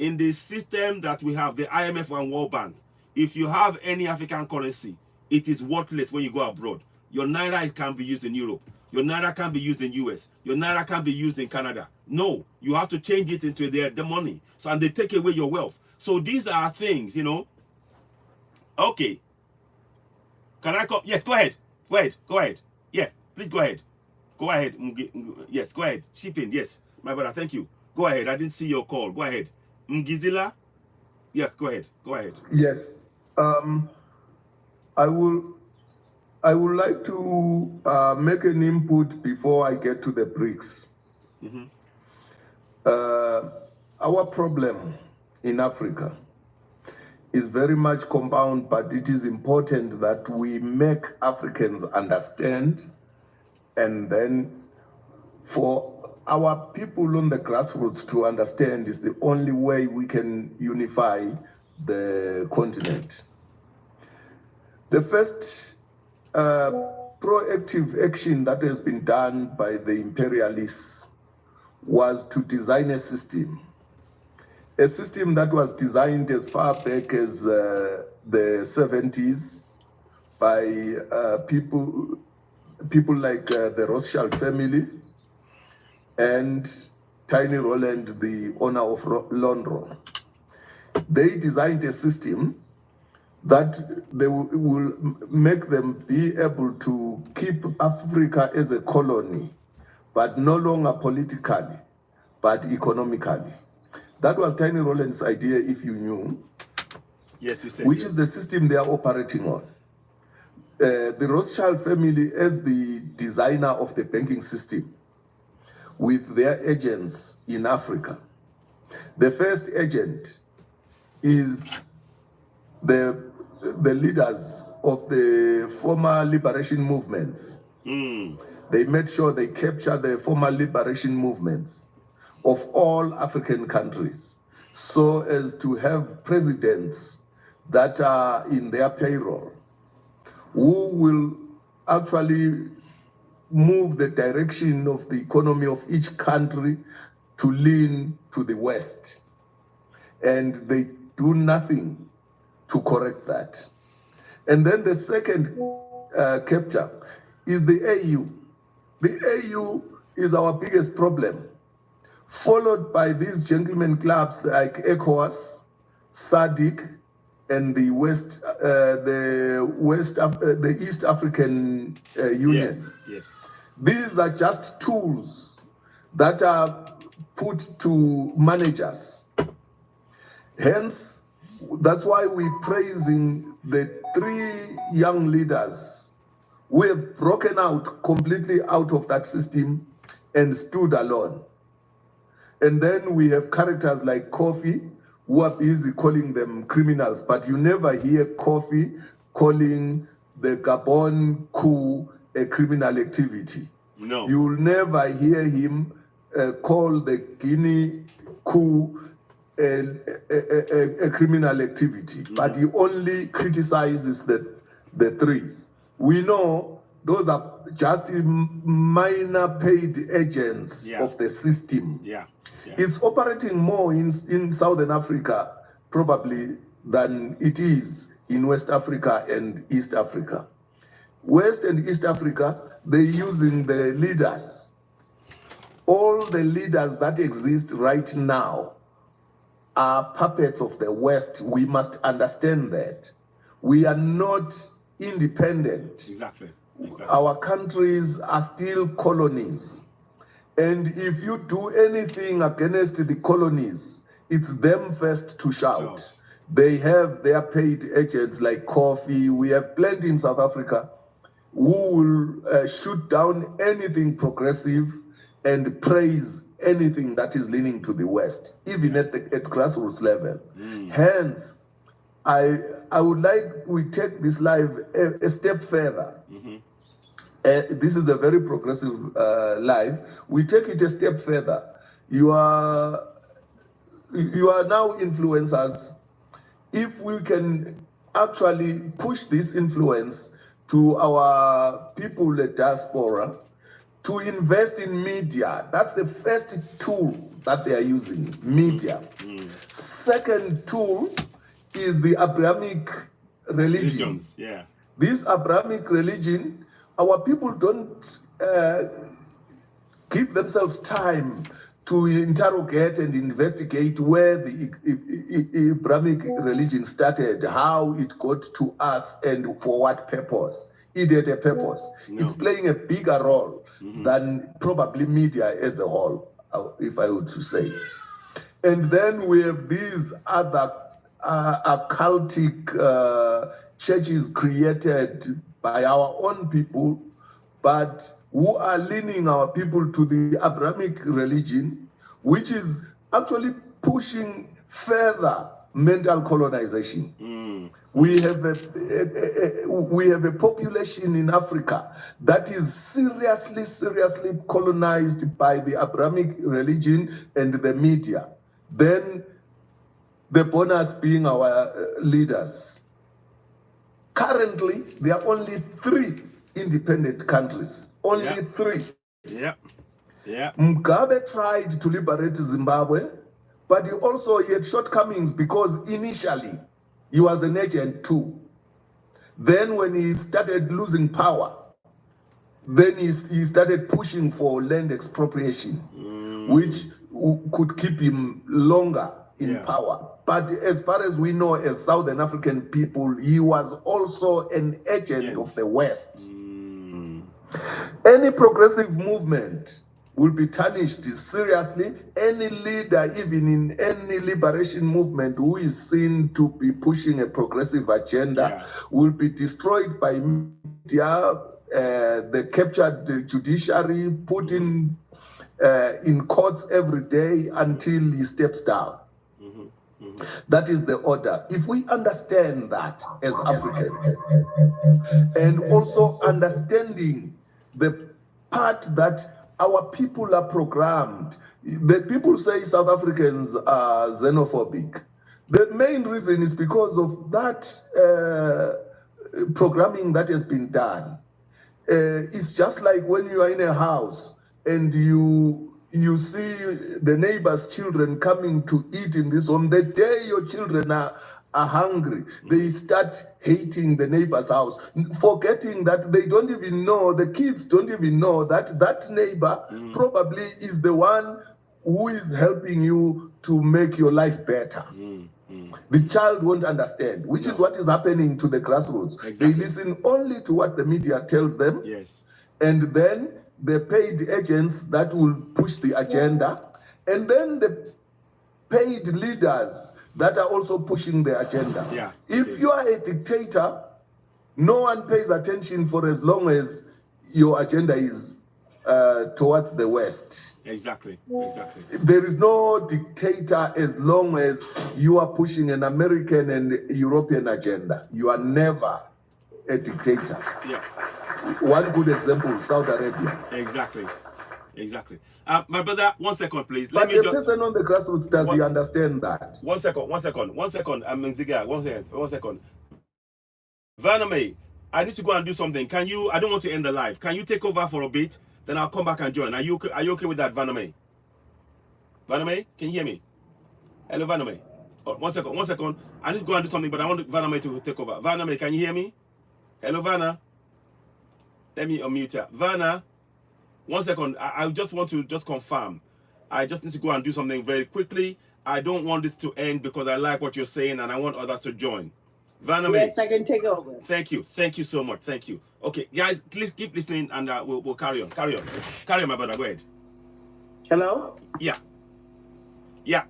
in the system that we have, the IMF and World Bank, if you have any African currency, it is worthless when you go abroad. Your naira can't be used in Europe. Your naira can't be used in US. Your naira can't be used in Canada. No, you have to change it into the money. So, and they take away your wealth. So these are things, you know. Okay. Can I come? Yes, go ahead. Go ahead. Go ahead. Yeah, please go ahead. Go ahead. Yes, go ahead. Shipping. Yes, my brother. Thank you. Go ahead. I didn't see your call. Go ahead. Mgizila. Yeah, go ahead. Go ahead. Yes. I would like to make an input before I get to the BRICS. Mm-hmm. Our problem in Africa is very much compound, but it is important that we make Africans understand, and then for our people on the grassroots to understand is the only way we can unify the continent. The first proactive action that has been done by the imperialists was to design a system that was designed as far back as the 70s by people like the Rothschild family and Tiny Roland, the owner of Londro. They designed a system that they will make them be able to keep Africa as a colony, but no longer politically, but economically. That was Tiny Roland's idea, if you knew. Yes, you said. Which is the system they are operating on. The Rothschild family as the designer of the banking system with their agents in Africa. The first agent is the leaders of the former liberation movements. They made sure they capture the former liberation movements of all African countries so as to have presidents that are in their payroll who will actually move the direction of the economy of each country to lean to the West. And they do nothing to correct that. And then the second capture is the AU. The AU is our biggest problem, followed by these gentlemen clubs like ECOWAS, SADC, and the East African Union. Yes. These are just tools that are put to manage us. Hence, that's why we're praising the three young leaders who have broken out completely out of that system and stood alone. And then we have characters like Kofi, who are busy calling them criminals, but you never hear Kofi calling the Gabon coup a criminal activity. No. You will never hear him call the Guinea coup a criminal activity, but he only criticizes the three. We know those are just minor paid agents of the system. It's operating more in Southern Africa, probably, than it is in West Africa and East Africa. West and East Africa, they're using the leaders. All the leaders that exist right now are puppets of the West. We must understand that. We are not independent. Exactly. Our countries are still colonies. And if you do anything against the colonies, it's them first to shout. They have their paid agents like Kofi. We have plenty in South Africa who will shoot down anything progressive and praise anything that is leaning to the West, even at grassroots level. Hence, I would like we take this live a step further. This is a very progressive live. We take it a step further. You are now influencers. If we can actually push this influence to our people at diaspora to invest in media, that's the first tool that they are using, media. Second tool is the Abrahamic religion. Yeah. This Abrahamic religion our people don't give themselves time to interrogate and investigate where the Abrahamic religion started, how it got to us, and for what purpose. It had a purpose. No. It's playing a bigger role than probably media as a whole, if I were to say. And then we have these other occultic churches created by our own people, but who are leading our people to the Abrahamic religion, which is actually pushing further mental colonization. We have a population in Africa that is seriously colonized by the Abrahamic religion and the media. Then the bonus being our leaders. Currently, there are only 3 independent countries. Only 3. Mugabe tried to liberate Zimbabwe, but he had shortcomings because initially he was an agent too. Then when he started losing power, then he started pushing for land expropriation, which could keep him longer in power. But as far as we know, as Southern African people, he was also an agent of the West. Any progressive movement will be tarnished seriously. Any leader, even in any liberation movement, who is seen to be pushing a progressive agenda will be destroyed by media, the captured judiciary, put in courts every day until he steps down. That is the order. If we understand that as Africans, and also understanding the part that our people are programmed, the people say South Africans are xenophobic. The main reason is because of that programming that has been done. It's just like when you are in a house and you see the neighbor's children coming to eat in this home. The day your children are hungry, they start hating the neighbor's house, forgetting that they don't even know, the kids don't even know that that neighbor probably is the one who is helping you to make your life better. The child won't understand, which is what is happening to the grassroots. They listen only to what the media tells them, and then the paid agents that will push the agenda, and then the paid leaders that are also pushing the agenda. If you are a dictator, no one pays attention for as long as your agenda is towards the West. There is no dictator as long as you are pushing an American and European agenda. You are never a dictator. One good example, Saudi Arabia. Exactly. My brother, 1 second, please. But the person on the grassroots, does he understand that? 1 second. Mziga, 1 second. Vaname, I need to go and do something. Can you? I don't want to end the live. Can you take over for a bit? Then I'll come back and join. Are you okay with that, Vaname? Vaname, can you hear me? Hello, Vaname. Oh, 1 second. I need to go and do something, but I want Vaname to take over. Vaname, can you hear me? Hello, Vanna. Let me unmute her. Vanna, 1 second. I just want to confirm. I just need to go and do something very quickly. I don't want this to end because I like what you're saying and I want others to join. Vanna, yes, I can take over. Thank you so much. Thank you. Okay, guys, please keep listening and we'll carry on. Carry on, my brother. Go ahead. Hello. Yeah.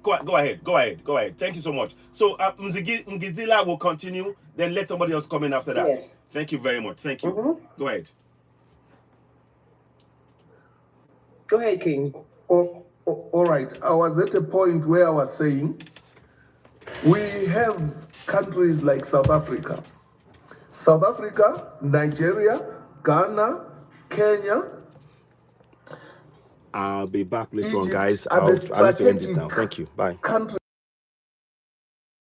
Go ahead. Thank you so much. So Mgizila will continue. Then let somebody else come in after that. Yes. Thank you very much. Thank you. Go ahead. Go ahead, King. All right. I was at a point where I was saying we have countries like South Africa, Nigeria, Ghana, Kenya. I'll be back later Egypt, on, guys. I'll need to end it now. Thank you. Bye. Countries